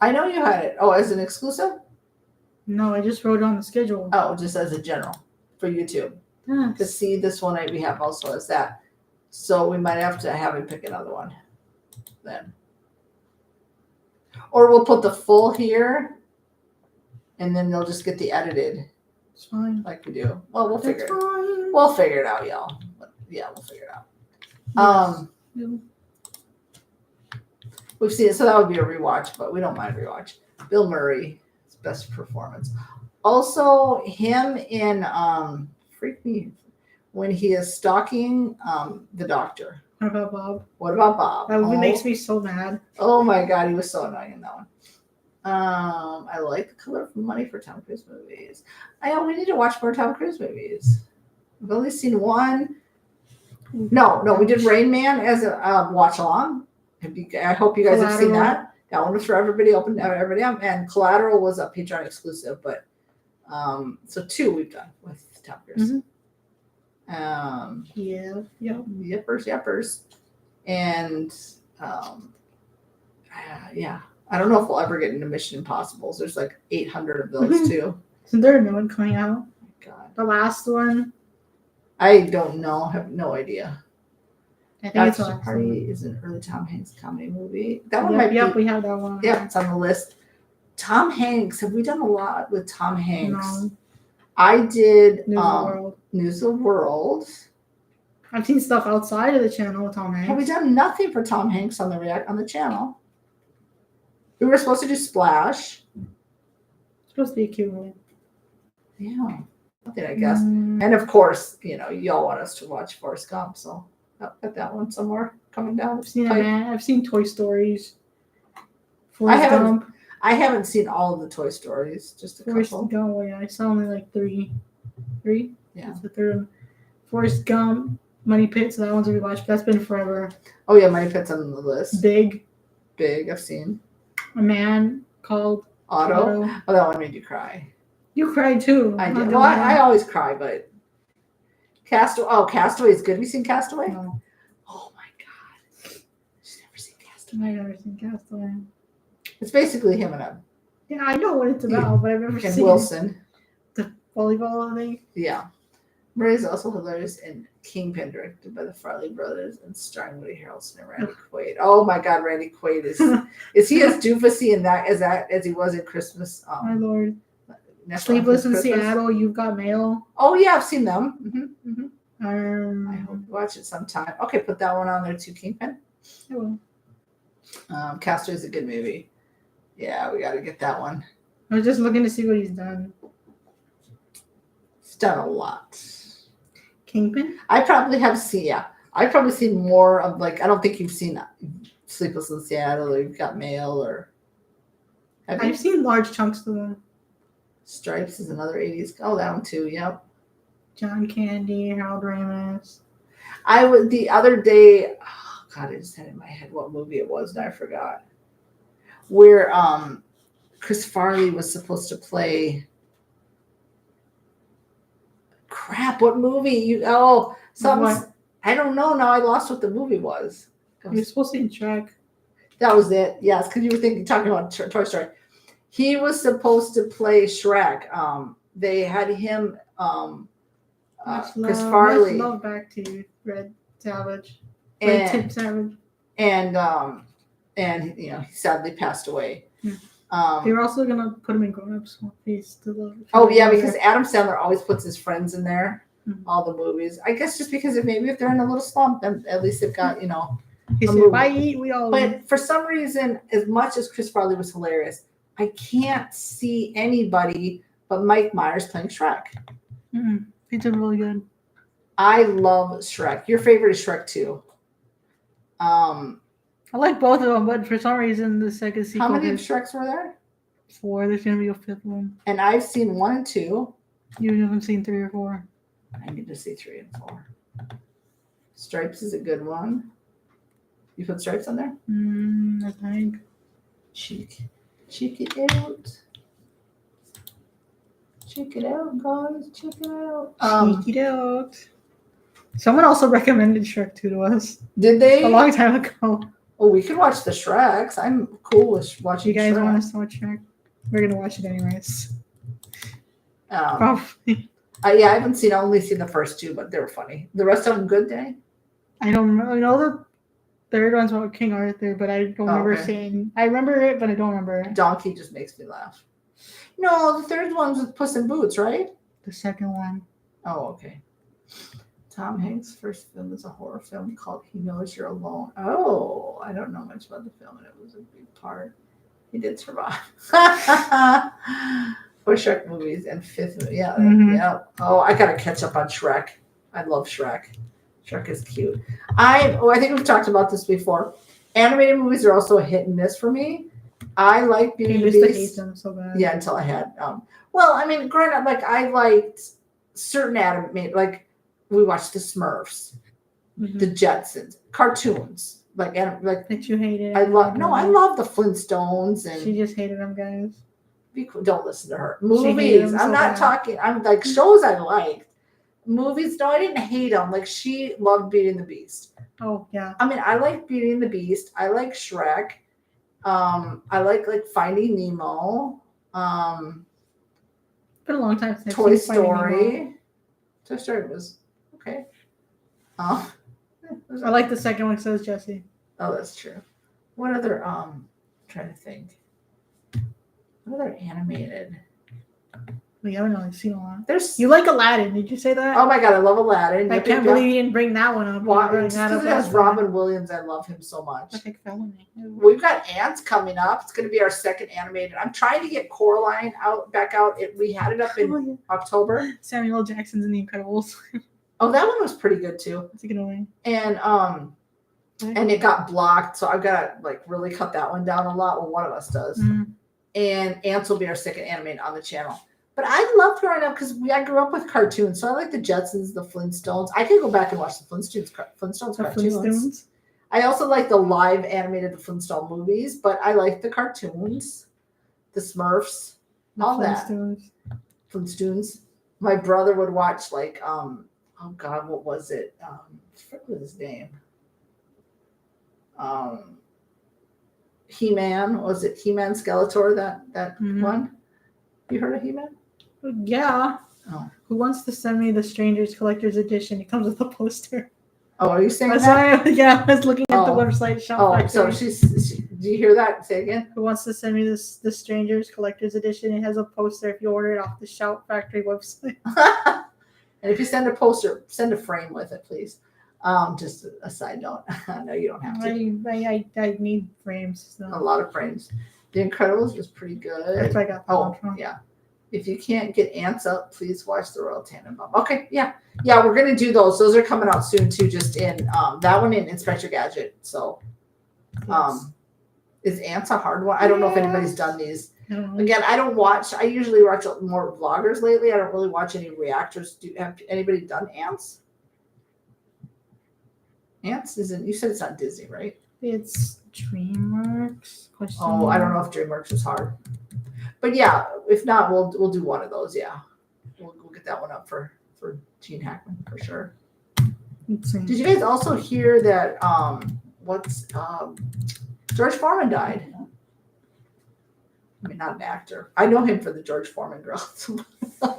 I know you had it. Oh, as an exclusive? No, I just wrote it on the schedule. Oh, just as a general for YouTube. Yes. Because see, this one we have also as that. So we might have to have him pick another one then. Or we'll put the full here and then they'll just get the edited. It's fine. Like we do. Well, we'll figure fine. We'll figure it out, y'all. Yeah, we'll figure it out. Yes. We've seen it, so that would be a rewatch, but we don't mind rewatch. Bill Murray, his best performance. Also, him in Freak Me when he is stalking the doctor. What about Bob? What about Bob? That movie makes me so mad. Oh my god, he was so annoying in that one. I like The Color of Money for Tom Cruise movies. We need to watch more Tom Cruise movies. I've only seen one. No, we did Rain Man as a watch along. I hope you guys have seen that. That one was for everybody, open to everybody. And Collateral was a Patreon exclusive, but so 2 we've done with Top Gears. Yeah. Yep. Yippers. And yeah, I don't know if we'll ever get into Mission Impossibles. There's like 800 of those too. So there's no one coming out. God, The last one. I don't know. Have no idea. I think it's the Bachelor last Party one. is an early Tom Hanks comedy movie. That one might Yep, be. we have that one. Yeah, it's on the list. Tom Hanks. Have we done a lot with Tom Hanks? No. I did News of the World. News of the World. I've seen stuff outside of the channel with Tom Hanks. Have we done nothing for Tom Hanks on the channel? We were supposed to do Splash. It's supposed to be a cute movie. Yeah, nothing, I guess. Mm, And of course, y'all want us to watch Forrest Gump, so I've got that one somewhere coming down. I've seen I've seen Toy Stories. I Forrest haven't- Gump. I haven't seen all of the Toy Stories, just a Forrest couple. Gump. Yeah, I saw only like three. Yeah. That's the third one. Forrest Gump, Money Pit. So that one's a rewatch. But that's been forever. Oh yeah, Money Pit's on the list. Big. I've seen. A Man Called Otto. Otto. Oh, that one made you cry. You cried too. I did. Well, I always cry, but Castaway. Oh, Castaway is good. Have you seen Castaway? No, Oh my god, she's never seen Castaway. I've never seen Castaway. It's basically him and Yeah, I know what it's about, but I've never seen Wilson. the volleyball thing. Yeah. Murray's also hilarious in Kingpin, directed by the Farley brothers and starring Woody Harrelson and Randy Quaid. Oh my God, Randy Quaid is he as doofusy in that as he was in Christmas? My lord. National Sleepless in Christmas? Seattle. You've Got Mail. Oh yeah, I've seen them. I hope Um, you watch it sometime. Okay, put that one on there too, Kingpin. I will. Castaway is a good movie. Yeah, we got to get that one. I was just looking to see what he's done. He's done a lot. Kingpin. I've probably seen more of I don't think you've seen Sleepless in Seattle or You've Got Mail or have you? I've seen large chunks of them. Stripes is another 80s. Oh, that one too. Yep. John Candy, Harold Ramis. I was the other day. Oh God, I just had it in my head what movie it was and I forgot. Where Chris Farley was supposed to play. Crap! What movie? What? I don't know. Now I lost what the movie was. You're supposed to be in Shrek. That was it. Yes, because you were talking about Toy Story. He was supposed to play Shrek. They had him, Chris Farley, Much love back to you, Red Savage. and Tip Savage. and he sadly passed away. They were also gonna put him in Grown Ups. Oh yeah, because Adam Sandler always puts his friends in there, Mhm. all the movies. I guess just because if they're in a little slump, then at least they've got he a said, movie. "If I eat, we all eat." But for some reason, as much as Chris Farley was hilarious, I can't see anybody but Mike Myers playing Shrek. He did really good. I love Shrek. Your favorite is Shrek 2. I like both of them, but for some reason, the second sequel. How many of is Shreks were there? 4. There's gonna be a 5th one. And I've seen 1 and 2. You haven't seen 3 or 4. I need to see 3 and 4. Stripes is a good one. You put Stripes on there? I think. Check it out. Check it out, guys. Check it out. Check it out. Someone also recommended Shrek 2 to us Did they? a long time ago. Oh, we can watch the Shreks. I'm cool with watching You guys Shrek. want us to watch Shrek? We're gonna watch it anyways. Um, Probably. I haven't only seen the first 2, but they were funny. The rest of them good, Day? I don't remember. I know the third one's about King Arthur, but I don't remember okay. seeing. I remember it, but I don't remember it. Donkey just makes me laugh. No, the third one's with Puss in Boots, right? The second one. Oh, okay. Tom Hanks' first film is a horror film called He Knows You're Alone. Oh, I don't know much about the film, and it was a big part. He did survive. 4 Shrek movies and 5th movie. Yeah, Mhm. yeah. Oh, I gotta catch up on Shrek. I love Shrek. Shrek is cute. I think we've talked about this before. Animated movies are also a hit and miss for me. I like Beauty I and used the to hate Beast. them so bad. Yeah, until I had well, I mean, growing up, I liked certain animated, we watched the Smurfs, Mhm. the Jetsons, cartoons, like That you hated. I love the Flintstones and She just hated them, guys. don't listen to her. She hated Movies. them I'm so not bad. talking. I'm like shows I liked. Movies. No, I didn't hate them. Like she loved Beauty and the Beast. Oh yeah. I mean, I like Beauty and the Beast. I like Shrek. I like Finding Nemo. It's been a long time since Toy I've seen Finding Nemo. Story. Toy Story was okay. Oh, I like the second one. So does Jesse. oh, that's true. What other? Trying to think. What other animated? We haven't really seen a lot. There's. You like Aladdin? Did you say that? Oh my god, I love Aladdin. I can't believe you didn't bring that one up. Why? You brought Just that because up it has last time. Robin Williams, I love him so much. Epic felony. We've got Ants coming up. It's going to be our second animated. I'm trying to get Coraline back out. We had it up in Oh, yeah. October. Samuel L. Jackson's in The Incredibles. Oh, that one was pretty good too. It's a good one. And it got blocked, so I've got to really cut that one down a lot. Well, one of us does. Mm. And Ants will be our second animated on the channel. But I loved growing up because I grew up with cartoons, so I like the Jetsons, the Flintstones. I could go back and watch the Flintstones The cartoons. Flintstones. I also like the live animated the Flintstone movies, but I like the cartoons, the Smurfs, all that. Flintstones. My brother would watch oh God, what was it? What was his name? He-Man. Was it He-Man Skeletor? That one? You heard of He-Man? Yeah. Oh. Who wants to send me the Strangers Collector's Edition? It comes with a poster. Oh, are you saying That's that? why I was looking at the Oh. website. Shelf Oh, so Factory. do you hear that? Say again. Who wants to send me the Strangers Collector's Edition? It has a poster if you order it off the Shout Factory website. And if you send a poster, send a frame with it, please. Just a side note. No, you don't have to. I need frames. So. A lot of frames. The Incredibles was pretty good. That's where I got that one from. Yeah. If you can't get Ants up, please watch the Royal Tannenbaum. Okay, yeah. Yeah, we're gonna do those. Those are coming out soon too, just in that one in Inspector Gadget. So is Ants a hard one? I don't know if anybody's done these. Again, I don't watch. I usually watch more vloggers lately. I don't really watch any reactors. Have anybody done Ants? Ants isn't. You said it's not Disney, right? It's DreamWorks. Oh, I don't know if DreamWorks is hard, but yeah. If not, we'll do one of those. Yeah, we'll get that one up for Gene Hackman for sure. Did you guys also hear that? George Foreman died. I mean, not an actor. I know him for the George Foreman Girls.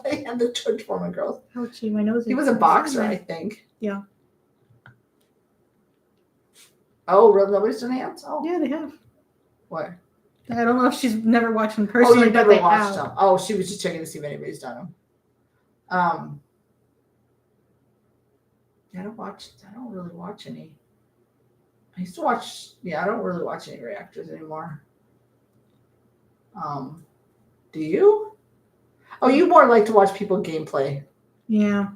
And the George Foreman Girls. Ouchie, my nose. He was a boxer, I think. Yeah. Oh, really? Nobody's done Ants? Oh, Yeah, they have. what? I don't know if she's never watched them Oh, personally, you but never they watched have. them. Oh, she was just checking to see if anybody's done them. I don't really watch any. I used to watch. Yeah, I don't really watch any reactors anymore. Do you? Oh, you more like to watch people gameplay. Yeah.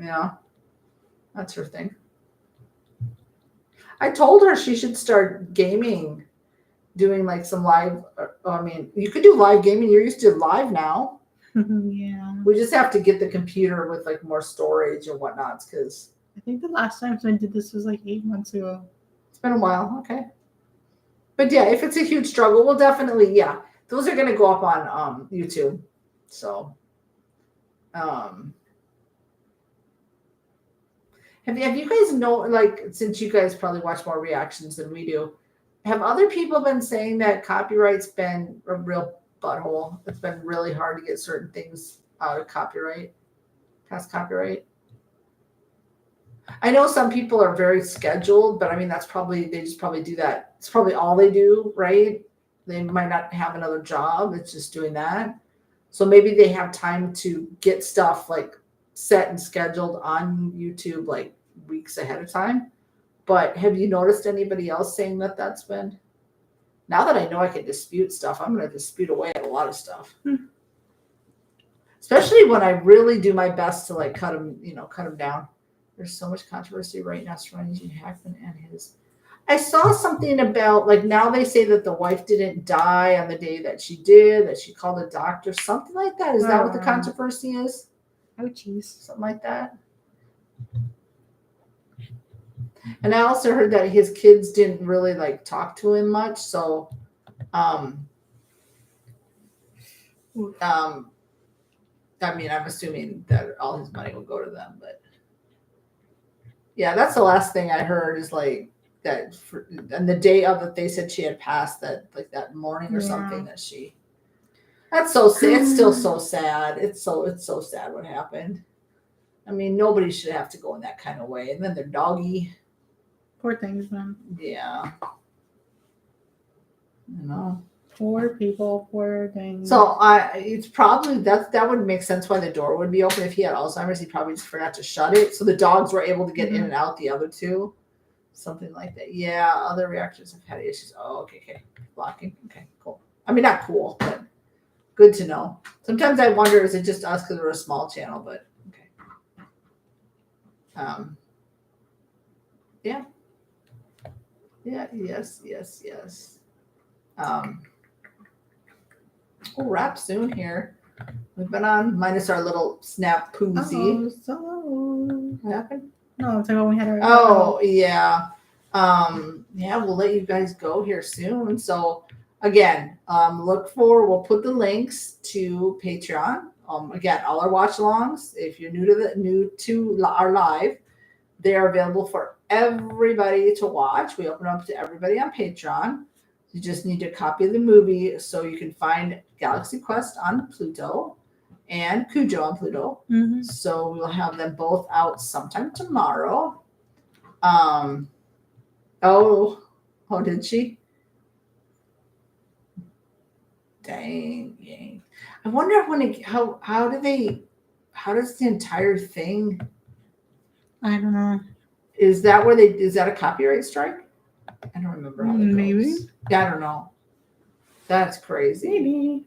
Yeah, that's her thing. I told her she should start gaming, doing some live. I mean, you could do live gaming. You're used to live now. Yeah. We just have to get the computer with more storage and whatnot because I think the last time I did this was 8 months ago. it's been a while. Okay. But yeah, if it's a huge struggle, we'll definitely, yeah, those are going to go up on YouTube. So, have you guys since you guys probably watch more reactions than we do, have other people been saying that copyright's been a real butthole? It's been really hard to get certain things out of copyright, past copyright. I know some people are very scheduled, but I mean, they just probably do that. It's probably all they do, right? They might not have another job. It's just doing that. So maybe they have time to get stuff set and scheduled on YouTube weeks ahead of time. But have you noticed anybody else saying that that's been? Now that I know I can dispute stuff, I'm going to dispute away at a lot of stuff. Especially when I really do my best to cut them down. There's so much controversy right now surrounding Gene Hackman and his. I saw something about now they say that the wife didn't die on the day that she did, that she called a doctor, something like that. Is that what the controversy is? Oh, jeez. Something like that. And I also heard that his kids didn't really like talk to him much, so Oof. I mean, I'm assuming that all his money will go to them, but yeah, that's the last thing I heard is like that. And the day of that, they said she had passed that like that morning or something that she. That's so sad. It's still so sad. It's so sad what happened. I mean, nobody should have to go in that kind of way. And then their doggy. Poor things, man. Yeah. You know. Poor people, poor things. So it's probably that would make sense why the door would be open if he had Alzheimer's. He probably just forgot to shut it, so the dogs were able to get in and out. The other two, something like that. Yeah, other reactors have had issues. Oh, okay, blocking. Okay, cool. I mean, not cool, but good to know. Sometimes I wonder, is it just us because we're a small channel? But okay. Yeah. Yes. We'll wrap soon here. We've been on minus our little snap poozy. What happened? No, it's like when we had our. Oh yeah. We'll let you guys go here soon. So again, we'll put the links to Patreon. Again, all our watch alongs. If you're new to our live, they are available for everybody to watch. We open up to everybody on Patreon. You just need a copy of the movie so you can find Galaxy Quest on Pluto and Cujo on Pluto. Mm-hmm. So we'll have them both out sometime tomorrow. Did she? Dang. I wonder how does the entire thing? I don't know. Is that a copyright strike? I don't remember how that goes. Maybe. Yeah, I don't know. That's crazy. Maybe.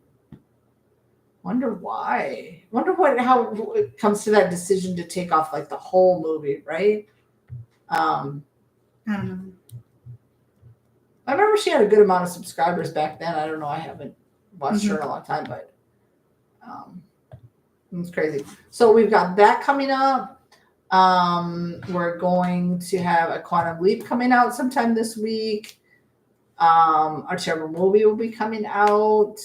Wonder why. How it comes to that decision to take off like the whole movie, right? I don't know. I remember she had a good amount of subscribers back then. I don't know. I haven't watched her in a long time, but it's crazy. So we've got that coming up. We're going to have a Quantum Leap coming out sometime this week. Our terrible movie will be coming out.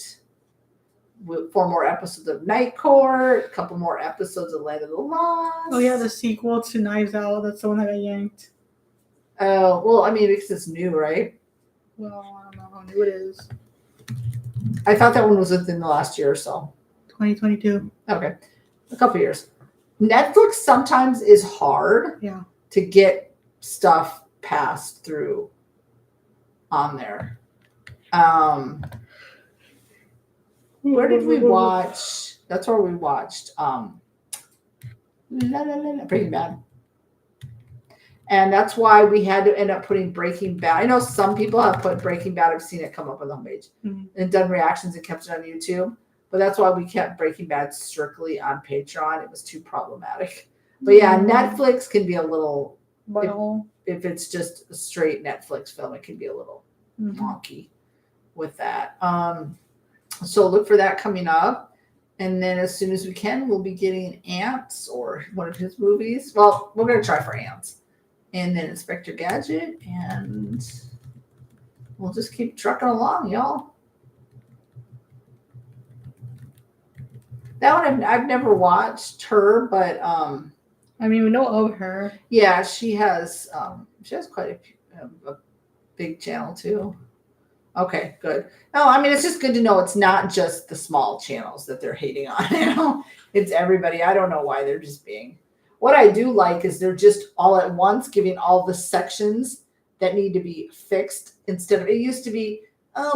4 more episodes of Night Court, a couple more episodes of Land of the Lost. Oh yeah, the sequel to Knives Out. That's the one that got yanked. Oh, well, I mean, because it's new, right? Well, I don't know how new it is. I thought that one was within the last year or so. 2022. Okay, a couple years. Netflix sometimes is hard to get stuff passed through on there. Where did we watch? That's where we watched Breaking Bad. And that's why we had to end up putting Breaking Bad. I know some people have put Breaking Bad. I've seen it come up on the homepage and done reactions and kept it on YouTube. But that's why we kept Breaking Bad strictly on Patreon. It was too problematic. But yeah, Netflix can be a little, if it's just a straight Netflix film, it can be a little wonky with that. So look for that coming up. And then as soon as we can, we'll be getting Ants or one of his movies. Well, we're going to try for Ants. And then Inspector Gadget. And we'll just keep trucking along, y'all. That one I've never watched her, but I mean, we know of her. Yeah, she has quite a big channel too. Okay, good. No, I mean, it's just good to know it's not just the small channels that they're hating on. You know, it's everybody. I don't know why they're just being. What I do like is they're just all at once giving all the sections that need to be fixed instead of, it used to be,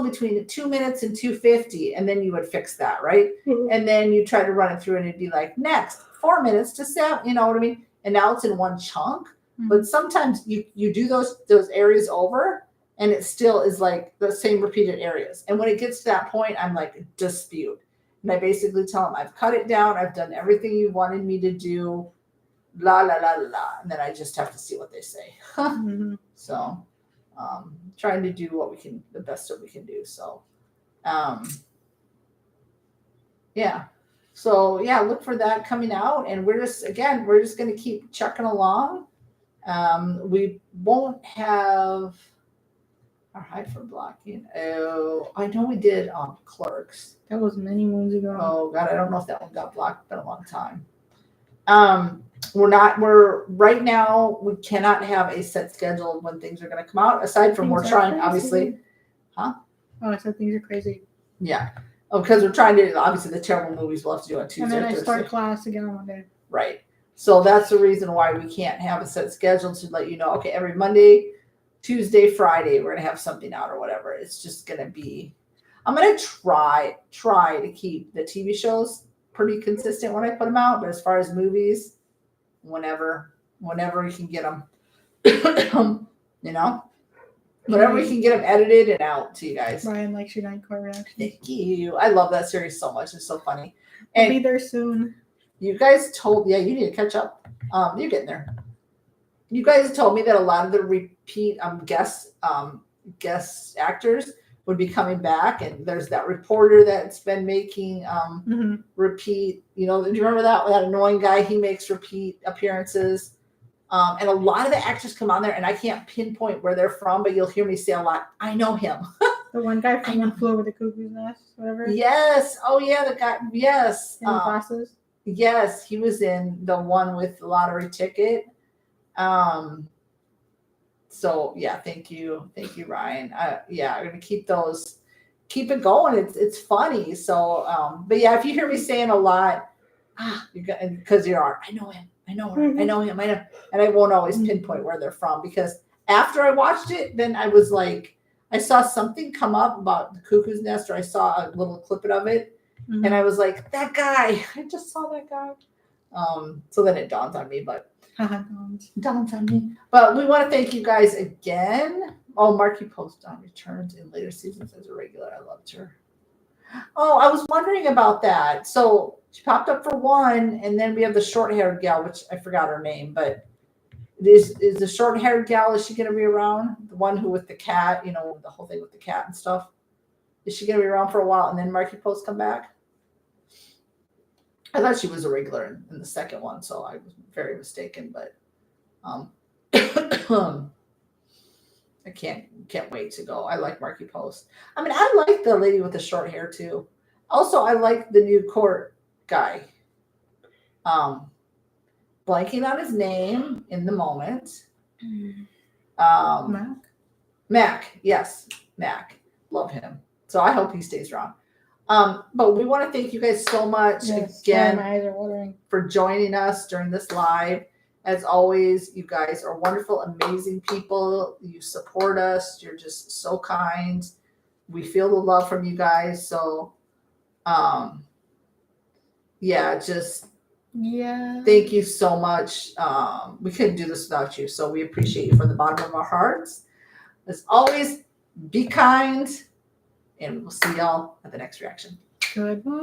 between 2 minutes and 2:50, and then you would fix that, right? And then you try to run it through and it'd be like, next, 4 minutes to 7, you know what I mean? And now it's in one chunk. But sometimes you do those areas over, and it still is like the same repeated areas. And when it gets to that point, I'm like, dispute. And I basically tell them, I've cut it down. I've done everything you wanted me to do. La, la, la, la, la. And then I just have to see what they say. So trying to do the best that we can do. So, yeah. So, yeah, look for that coming out. And we're just going to keep chucking along. We won't have our hide for blocking. Oh, I know we did Clerks. That was many moons ago. Oh God, I don't know if that one got blocked. It's been a long time. We're right now, we cannot have a set schedule of when things are going to come out, aside from we're Things are trying, crazy. obviously. Huh? Oh, I said things are crazy. Yeah. Oh, because we're trying to, obviously, the terrible movies we'll have to do on Tuesday. And then or I Thursday. start class again on Monday. Right. So that's the reason why we can't have a set schedule to let you know, okay, every Monday, Tuesday, Friday, we're going to have something out or whatever. It's just going to be, I'm going to try to keep the TV shows pretty consistent when I put them out. But as far as movies, whenever we can get them, you know, whenever we can get them edited and out to you guys. Ryan likes your Night Court reaction. Thank you. I love that series so much. It's so funny. I'll And be there soon. you guys told, yeah, you need to catch up. You're getting there. You guys told me that a lot of the repeat guest actors would be coming back, and there's that reporter that's been making repeat. You know, do you remember that annoying guy? He makes repeat appearances, and a lot of the actors come on there, and I can't pinpoint where they're from, but you'll hear me say a lot. I know him. The one guy from One Flew Over the Cuckoo's Nest, whatever. Yes. Oh yeah, the guy. Yes. In the classes. Yes, he was in the one with the lottery ticket. So yeah, thank you, Ryan. Yeah, I'm gonna keep it going. It's funny. So, but yeah, if you hear me saying a lot, you got because you are. I know him. I know her. I know him. I know, and I won't always pinpoint where they're from because after I watched it, then I was like, I saw something come up about the Cuckoo's Nest, or I saw a little clip of it. And I was like, that guy, I just saw that guy. So then it dawns on me, but dawns on me. But we want to thank you guys again. Oh, Marky Post returns in later seasons as a regular. I loved her. Oh, I was wondering about that. So she popped up for one, and then we have the short-haired gal, which I forgot her name, but is the short-haired gal, is she going to be around? The one who with the cat, you know, the whole thing with the cat and stuff. Is she going to be around for a while and then Marky Post come back? I thought she was a regular in the second one, so I was very mistaken. But I can't wait to go. I like Marky Post. I mean, I like the lady with the short hair too. Also, I like the new court guy. Blanking on his name in the moment. Mac. Yes, Mac. Love him. So I hope he stays around. But we want to thank you guys so much again my eyes are watering. for joining us during this live. As always, you guys are wonderful, amazing people. You support us. You're just so kind. We feel the love from you guys. So, thank you so much. We couldn't do this without you. So we appreciate you from the bottom of our hearts. As always, be kind. And we'll see y'all at the next reaction. Goodbye.